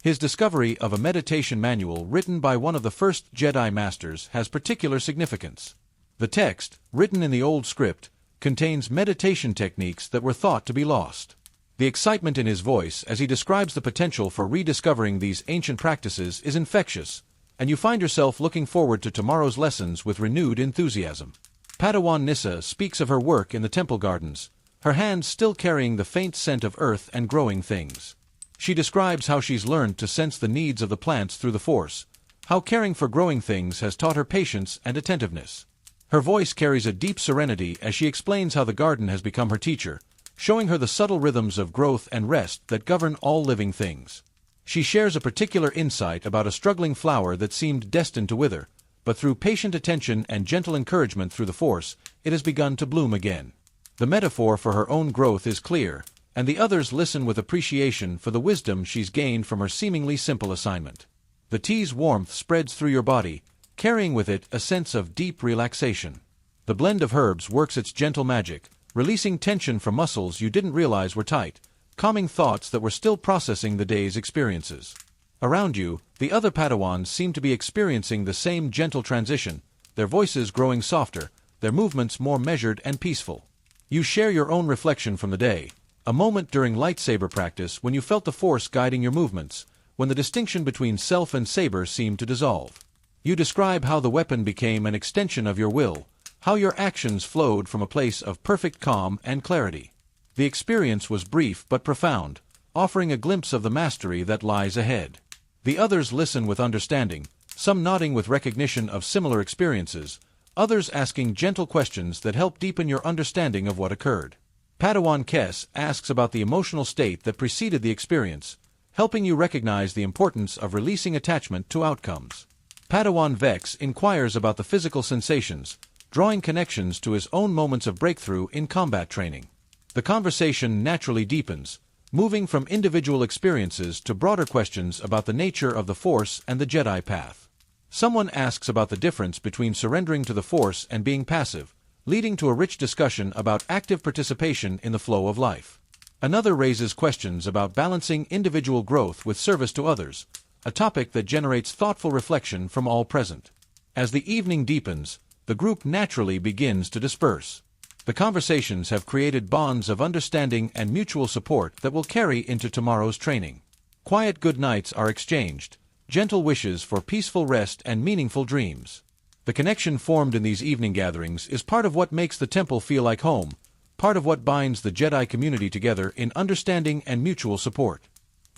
His discovery of a meditation manual written by one of the first Jedi Masters has particular significance. The text, written in the old script, contains meditation techniques that were thought to be lost. The excitement in his voice as he describes the potential for rediscovering these ancient practices is infectious, and you find yourself looking forward to tomorrow's lessons with renewed enthusiasm. Padawan Nissa speaks of her work in the temple gardens, her hands still carrying the faint scent of earth and growing things. She describes how she's learned to sense the needs of the plants through the Force, how caring for growing things has taught her patience and attentiveness. Her voice carries a deep serenity as she explains how the garden has become her teacher, showing her the subtle rhythms of growth and rest that govern all living things. She shares a particular insight about a struggling flower that seemed destined to wither, but through patient attention and gentle encouragement through the Force, it has begun to bloom again. The metaphor for her own growth is clear, and the others listen with appreciation for the wisdom she's gained from her seemingly simple assignment. The tea's warmth spreads through your body, carrying with it a sense of deep relaxation. The blend of herbs works its gentle magic, releasing tension from muscles you didn't realize were tight, calming thoughts that were still processing the day's experiences. Around you, the other Padawans seem to be experiencing the same gentle transition, their voices growing softer, their movements more measured and peaceful. You share your own reflection from the day, a moment during lightsaber practice when you felt the Force guiding your movements, when the distinction between self and saber seemed to dissolve. You describe how the weapon became an extension of your will, how your actions flowed from a place of perfect calm and clarity. The experience was brief but profound, offering a glimpse of the mastery that lies ahead. The others listen with understanding, some nodding with recognition of similar experiences, others asking gentle questions that help deepen your understanding of what occurred. Padawan Kes asks about the emotional state that preceded the experience, helping you recognize the importance of releasing attachment to outcomes. Padawan Vex inquires about the physical sensations, drawing connections to his own moments of breakthrough in combat training. The conversation naturally deepens, moving from individual experiences to broader questions about the nature of the Force and the Jedi path. Someone asks about the difference between surrendering to the Force and being passive, leading to a rich discussion about active participation in the flow of life. Another raises questions about balancing individual growth with service to others, a topic that generates thoughtful reflection from all present. As the evening deepens, the group naturally begins to disperse. The conversations have created bonds of understanding and mutual support that will carry into tomorrow's training. Quiet good nights are exchanged, gentle wishes for peaceful rest and meaningful dreams. The connection formed in these evening gatherings is part of what makes the temple feel like home, part of what binds the Jedi community together in understanding and mutual support.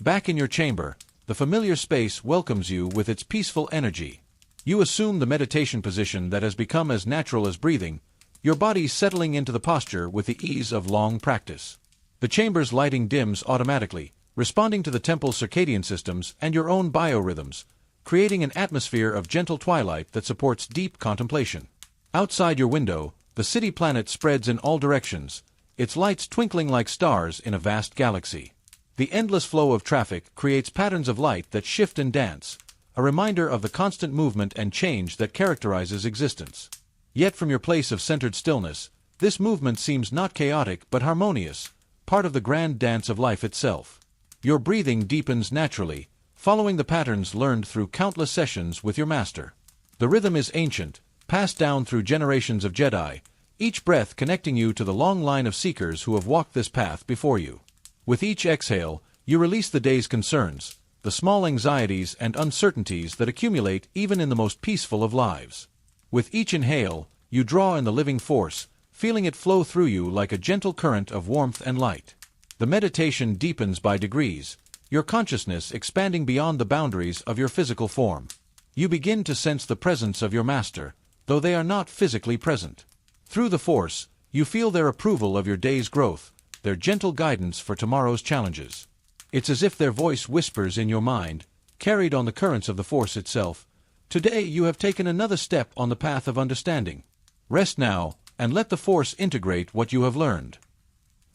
Back in your chamber, the familiar space welcomes you with its peaceful energy. You assume the meditation position that has become as natural as breathing, your body settling into the posture with the ease of long practice. The chamber's lighting dims automatically, responding to the temple's circadian systems and your own biorhythms, creating an atmosphere of gentle twilight that supports deep contemplation. Outside your window, the city planet spreads in all directions, its lights twinkling like stars in a vast galaxy. The endless flow of traffic creates patterns of light that shift and dance, a reminder of the constant movement and change that characterizes existence. Yet from your place of centered stillness, this movement seems not chaotic but harmonious, part of the grand dance of life itself. Your breathing deepens naturally, following the patterns learned through countless sessions with your master. The rhythm is ancient, passed down through generations of Jedi, each breath connecting you to the long line of seekers who have walked this path before you. With each exhale, you release the day's concerns, the small anxieties and uncertainties that accumulate even in the most peaceful of lives. With each inhale, you draw in the living Force, feeling it flow through you like a gentle current of warmth and light. The meditation deepens by degrees, your consciousness expanding beyond the boundaries of your physical form. You begin to sense the presence of your master, though they are not physically present. Through the Force, you feel their approval of your day's growth, their gentle guidance for tomorrow's challenges. It's as if their voice whispers in your mind, carried on the currents of the Force itself, "Today you have taken another step on the path of understanding. Rest now, and let the Force integrate what you have learned."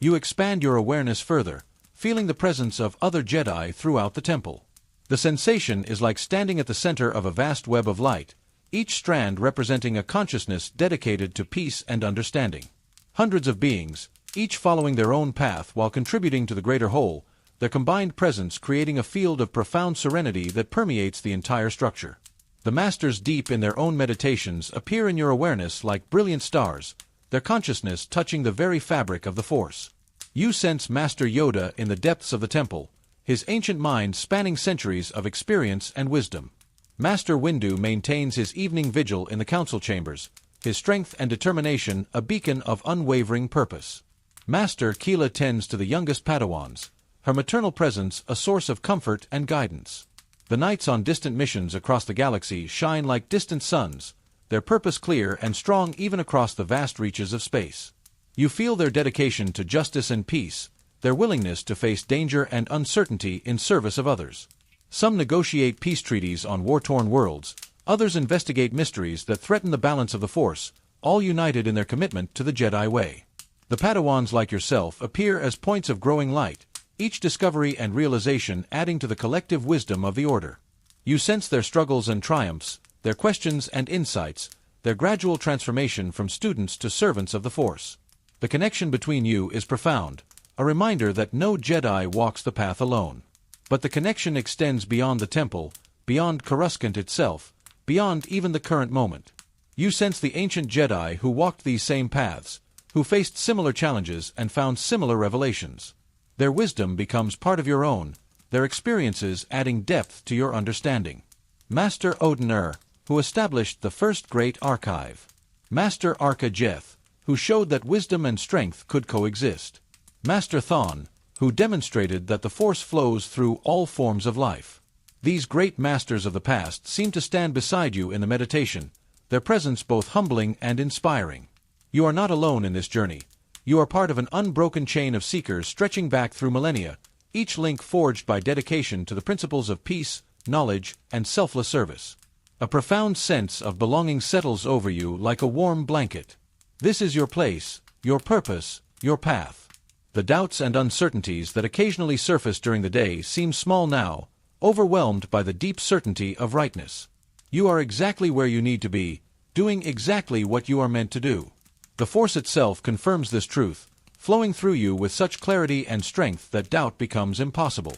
You expand your awareness further, feeling the presence of other Jedi throughout the temple. The sensation is like standing at the center of a vast web of light, each strand representing a consciousness dedicated to peace and understanding. Hundreds of beings, each following their own path while contributing to the greater whole, their combined presence creating a field of profound serenity that permeates the entire structure. The masters deep in their own meditations appear in your awareness like brilliant stars, their consciousness touching the very fabric of the Force. You sense Master Yoda in the depths of the temple, his ancient mind spanning centuries of experience and wisdom. Master Windu maintains his evening vigil in the council chambers, his strength and determination a beacon of unwavering purpose. Master Keela tends to the youngest Padawans, her maternal presence a source of comfort and guidance. The knights on distant missions across the galaxy shine like distant suns, their purpose clear and strong even across the vast reaches of space. You feel their dedication to justice and peace, their willingness to face danger and uncertainty in service of others. Some negotiate peace treaties on war-torn worlds, others investigate mysteries that threaten the balance of the Force, all united in their commitment to the Jedi way. The Padawans like yourself appear as points of growing light, each discovery and realization adding to the collective wisdom of the Order. You sense their struggles and triumphs, their questions and insights, their gradual transformation from students to servants of the Force. The connection between you is profound, a reminder that no Jedi walks the path alone. But the connection extends beyond the temple, beyond Coruscant itself, beyond even the current moment. You sense the ancient Jedi who walked these same paths, who faced similar challenges and found similar revelations. Their wisdom becomes part of your own, their experiences adding depth to your understanding. Master Odin who established the first great archive. Master Arka Jeth, who showed that wisdom and strength could coexist. Master Thon, who demonstrated that the Force flows through all forms of life. These great masters of the past seem to stand beside you in the meditation, their presence both humbling and inspiring. You are not alone in this journey. You are part of an unbroken chain of seekers stretching back through millennia, each link forged by dedication to the principles of peace, knowledge, and selfless service. A profound sense of belonging settles over you like a warm blanket. This is your place, your purpose, your path. The doubts and uncertainties that occasionally surface during the day seem small now, overwhelmed by the deep certainty of rightness. You are exactly where you need to be, doing exactly what you are meant to do. The Force itself confirms this truth, flowing through you with such clarity and strength that doubt becomes impossible.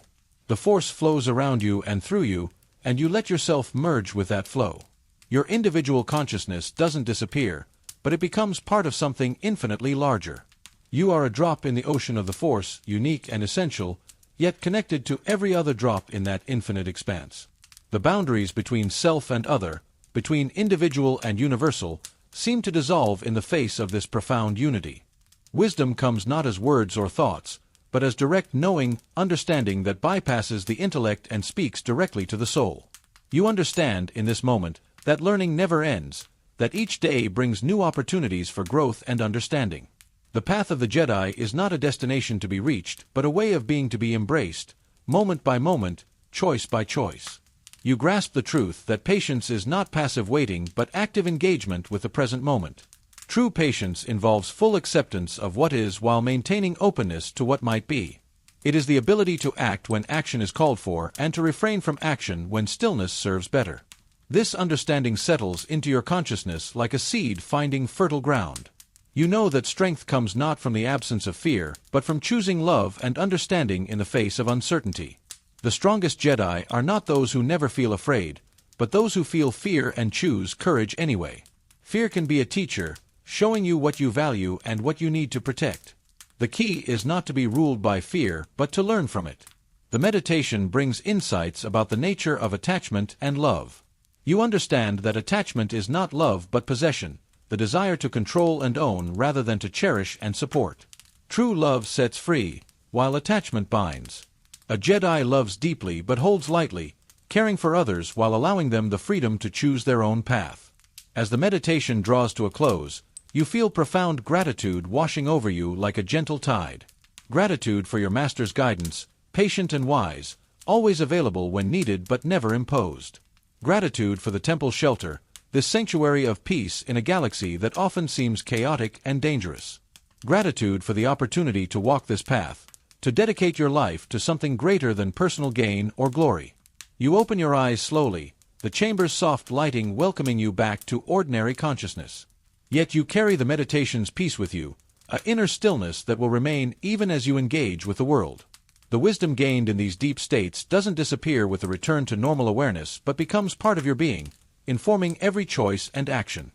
The Force flows around you and through you, and you let yourself merge with that flow. Your individual consciousness doesn't disappear, but it becomes part of something infinitely larger. You are a drop in the ocean of the Force, unique and essential, yet connected to every other drop in that infinite expanse. The boundaries between self and other, between individual and universal, seem to dissolve in the face of this profound unity. Wisdom comes not as words or thoughts, but as direct knowing, understanding that bypasses the intellect and speaks directly to the soul. You understand, in this moment, that learning never ends, that each day brings new opportunities for growth and understanding. The path of the Jedi is not a destination to be reached, but a way of being to be embraced, moment by moment, choice by choice. You grasp the truth that patience is not passive waiting but active engagement with the present moment. True patience involves full acceptance of what is while maintaining openness to what might be. It is the ability to act when action is called for and to refrain from action when stillness serves better. This understanding settles into your consciousness like a seed finding fertile ground. You know that strength comes not from the absence of fear, but from choosing love and understanding in the face of uncertainty. The strongest Jedi are not those who never feel afraid, but those who feel fear and choose courage anyway. Fear can be a teacher, showing you what you value and what you need to protect. The key is not to be ruled by fear, but to learn from it. The meditation brings insights about the nature of attachment and love. You understand that attachment is not love but possession, the desire to control and own rather than to cherish and support. True love sets free, while attachment binds. A Jedi loves deeply but holds lightly, caring for others while allowing them the freedom to choose their own path. As the meditation draws to a close, you feel profound gratitude washing over you like a gentle tide. Gratitude for your master's guidance, patient and wise, always available when needed but never imposed. Gratitude for the temple shelter, this sanctuary of peace in a galaxy that often seems chaotic and dangerous. Gratitude for the opportunity to walk this path, to dedicate your life to something greater than personal gain or glory. You open your eyes slowly, the chamber's soft lighting welcoming you back to ordinary consciousness. Yet you carry the meditation's peace with you, an inner stillness that will remain even as you engage with the world. The wisdom gained in these deep states doesn't disappear with the return to normal awareness but becomes part of your being, informing every choice and action.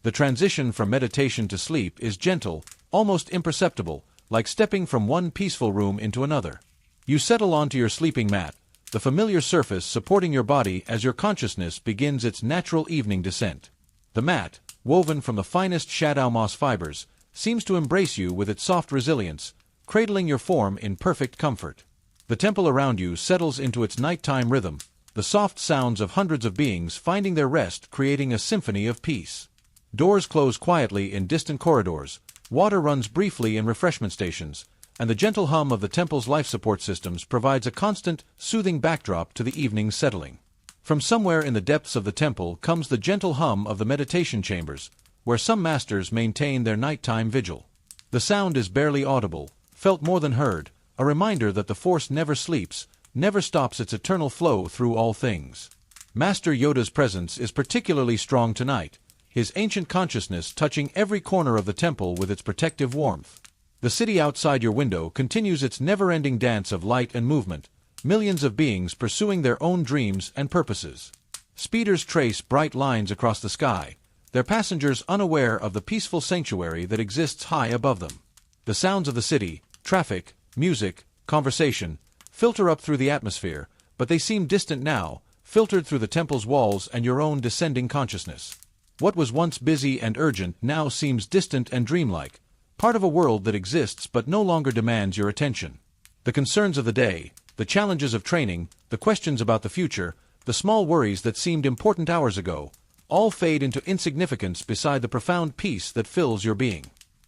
The transition from meditation to sleep is gentle, almost imperceptible, like stepping from one peaceful room into another. You settle onto your sleeping mat, the familiar surface supporting your body as your consciousness begins its natural evening descent. The mat, woven from the finest shadow moss fibers, seems to embrace you with its soft resilience, cradling your form in perfect comfort. The temple around you settles into its nighttime rhythm, the soft sounds of hundreds of beings finding their rest creating a symphony of peace. Doors close quietly in distant corridors, water runs briefly in refreshment stations, and the gentle hum of the temple's life support systems provides a constant, soothing backdrop to the evening's settling. From somewhere in the depths of the temple comes the gentle hum of the meditation chambers, where some masters maintain their nighttime vigil. The sound is barely audible, felt more than heard, a reminder that the Force never sleeps, never stops its eternal flow through all things. Master Yoda's presence is particularly strong tonight, his ancient consciousness touching every corner of the temple with its protective warmth. The city outside your window continues its never-ending dance of light and movement, millions of beings pursuing their own dreams and purposes. Speeders trace bright lines across the sky, their passengers unaware of the peaceful sanctuary that exists high above them. The sounds of the city, traffic, music, conversation, filter up through the atmosphere, but they seem distant now, filtered through the temple's walls and your own descending consciousness. What was once busy and urgent now seems distant and dreamlike, part of a world that exists but no longer demands your attention. The concerns of the day, the challenges of training, the questions about the future, the small worries that seemed important hours ago, all fade into insignificance beside the profound peace that fills your being.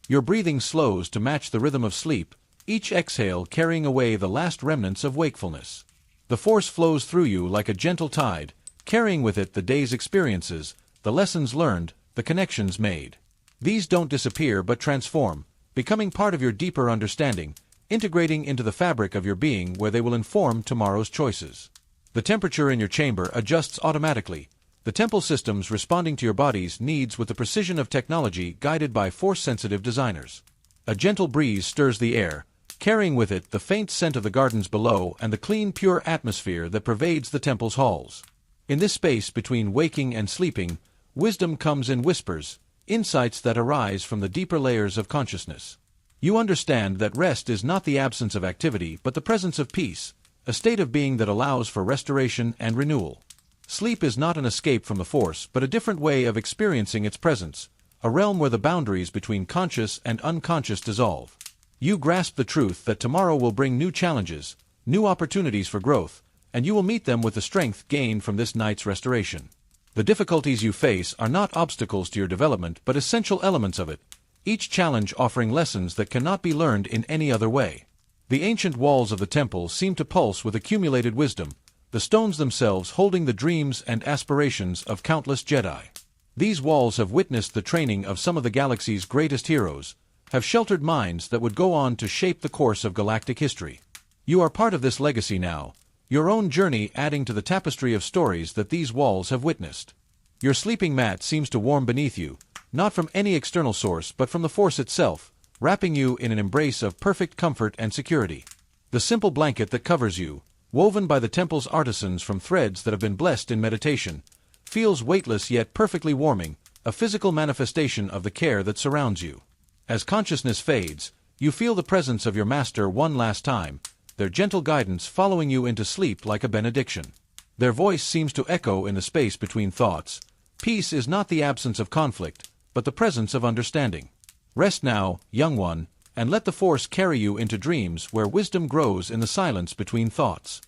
Your breathing slows to match the rhythm of sleep, each exhale carrying away the last remnants of wakefulness. The force flows through you like a gentle tide, carrying with it the day's experiences, the lessons learned, the connections made. These don't disappear but transform, becoming part of your deeper understanding, integrating into the fabric of your being where they will inform tomorrow's choices. The temperature in your chamber adjusts automatically, the temple systems responding to your body's needs with the precision of technology guided by force-sensitive designers. A gentle breeze stirs the air, carrying with it the faint scent of the gardens below and the clean, pure atmosphere that pervades the temple's halls. In this space between waking and sleeping, wisdom comes in whispers, insights that arise from the deeper layers of consciousness. You understand that rest is not the absence of activity but the presence of peace, a state of being that allows for restoration and renewal. Sleep is not an escape from the force but a different way of experiencing its presence, a realm where the boundaries between conscious and unconscious dissolve. You grasp the truth that tomorrow will bring new challenges, new opportunities for growth, and you will meet them with the strength gained from this night's restoration. The difficulties you face are not obstacles to your development but essential elements of it, each challenge offering lessons that cannot be learned in any other way. The ancient walls of the temple seem to pulse with accumulated wisdom, the stones themselves holding the dreams and aspirations of countless Jedi. These walls have witnessed the training of some of the galaxy's greatest heroes, have sheltered minds that would go on to shape the course of galactic history. You are part of this legacy now, your own journey adding to the tapestry of stories that these walls have witnessed. Your sleeping mat seems to warm beneath you, not from any external source but from the force itself, wrapping you in an embrace of perfect comfort and security. The simple blanket that covers you, woven by the temple's artisans from threads that have been blessed in meditation, feels weightless yet perfectly warming, a physical manifestation of the care that surrounds you. As consciousness fades, you feel the presence of your master one last time, their gentle guidance following you into sleep like a benediction. Their voice seems to echo in the space between thoughts. Peace is not the absence of conflict, but the presence of understanding. Rest now, young one, and let the force carry you into dreams where wisdom grows in the silence between thoughts.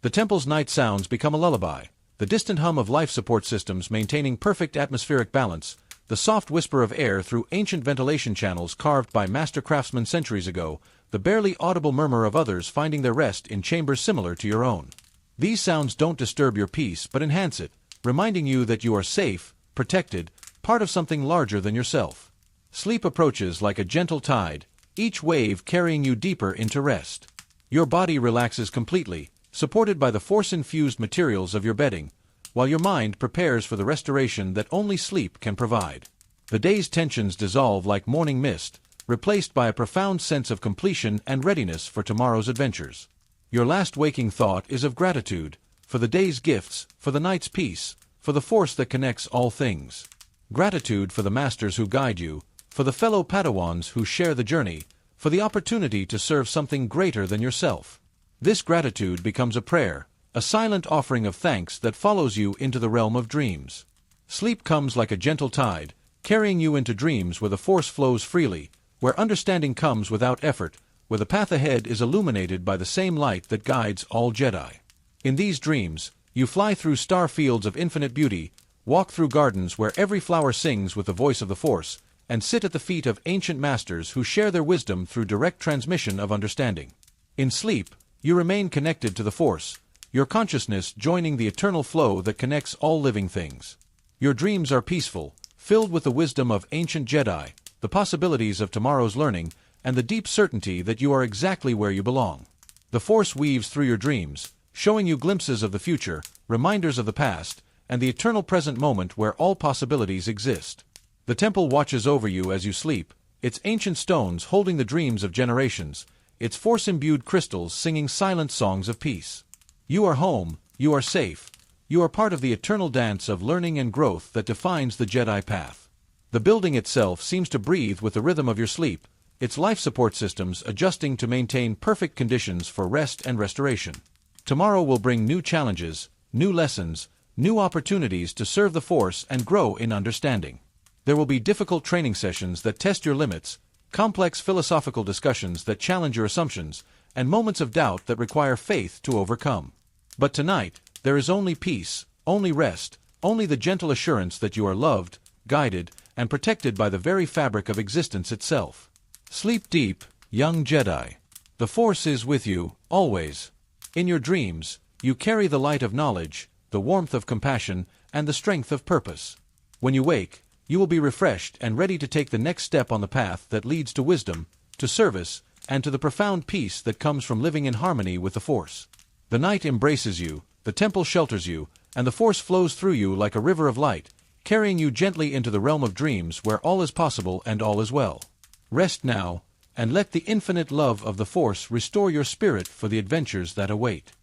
The temple's night sounds become a lullaby, the distant hum of life support systems maintaining perfect atmospheric balance, the soft whisper of air through ancient ventilation channels carved by master craftsmen centuries ago, the barely audible murmur of others finding their rest in chambers similar to your own. These sounds don't disturb your peace but enhance it, reminding you that you are safe, protected, part of something larger than yourself. Sleep approaches like a gentle tide, each wave carrying you deeper into rest. Your body relaxes completely, supported by the force-infused materials of your bedding, while your mind prepares for the restoration that only sleep can provide. The day's tensions dissolve like morning mist, replaced by a profound sense of completion and readiness for tomorrow's adventures. Your last waking thought is of gratitude, for the day's gifts, for the night's peace, for the force that connects all things. Gratitude for the masters who guide you, for the fellow Padawans who share the journey, for the opportunity to serve something greater than yourself. This gratitude becomes a prayer, a silent offering of thanks that follows you into the realm of dreams. Sleep comes like a gentle tide, carrying you into dreams where the force flows freely, where understanding comes without effort, where the path ahead is illuminated by the same light that guides all Jedi. In these dreams, you fly through star fields of infinite beauty, walk through gardens where every flower sings with the voice of the Force, and sit at the feet of ancient masters who share their wisdom through direct transmission of understanding. In sleep, you remain connected to the Force, your consciousness joining the eternal flow that connects all living things. Your dreams are peaceful, filled with the wisdom of ancient Jedi, the possibilities of tomorrow's learning, and the deep certainty that you are exactly where you belong. The Force weaves through your dreams, showing you glimpses of the future, reminders of the past, and the eternal present moment where all possibilities exist. The temple watches over you as you sleep, its ancient stones holding the dreams of generations, its force-imbued crystals singing silent songs of peace. You are home, you are safe, You are part of the eternal dance of learning and growth that defines the Jedi path. The building itself seems to breathe with the rhythm of your sleep, its life support systems adjusting to maintain perfect conditions for rest and restoration. Tomorrow will bring new challenges, new lessons, new opportunities to serve the Force and grow in understanding. There will be difficult training sessions that test your limits, complex philosophical discussions that challenge your assumptions, and moments of doubt that require faith to overcome. But tonight, there is only peace, only rest, only the gentle assurance that you are loved, guided, and protected by the very fabric of existence itself. Sleep deep, young Jedi. The Force is with you, always. In your dreams, you carry the light of knowledge, the warmth of compassion, and the strength of purpose. When you wake, you will be refreshed and ready to take the next step on the path that leads to wisdom, to service, and to the profound peace that comes from living in harmony with the Force. The night embraces you, the temple shelters you, and the Force flows through you like a river of light, carrying you gently into the realm of dreams where all is possible and all is well. Rest now, and let the infinite love of the Force restore your spirit for the adventures that await.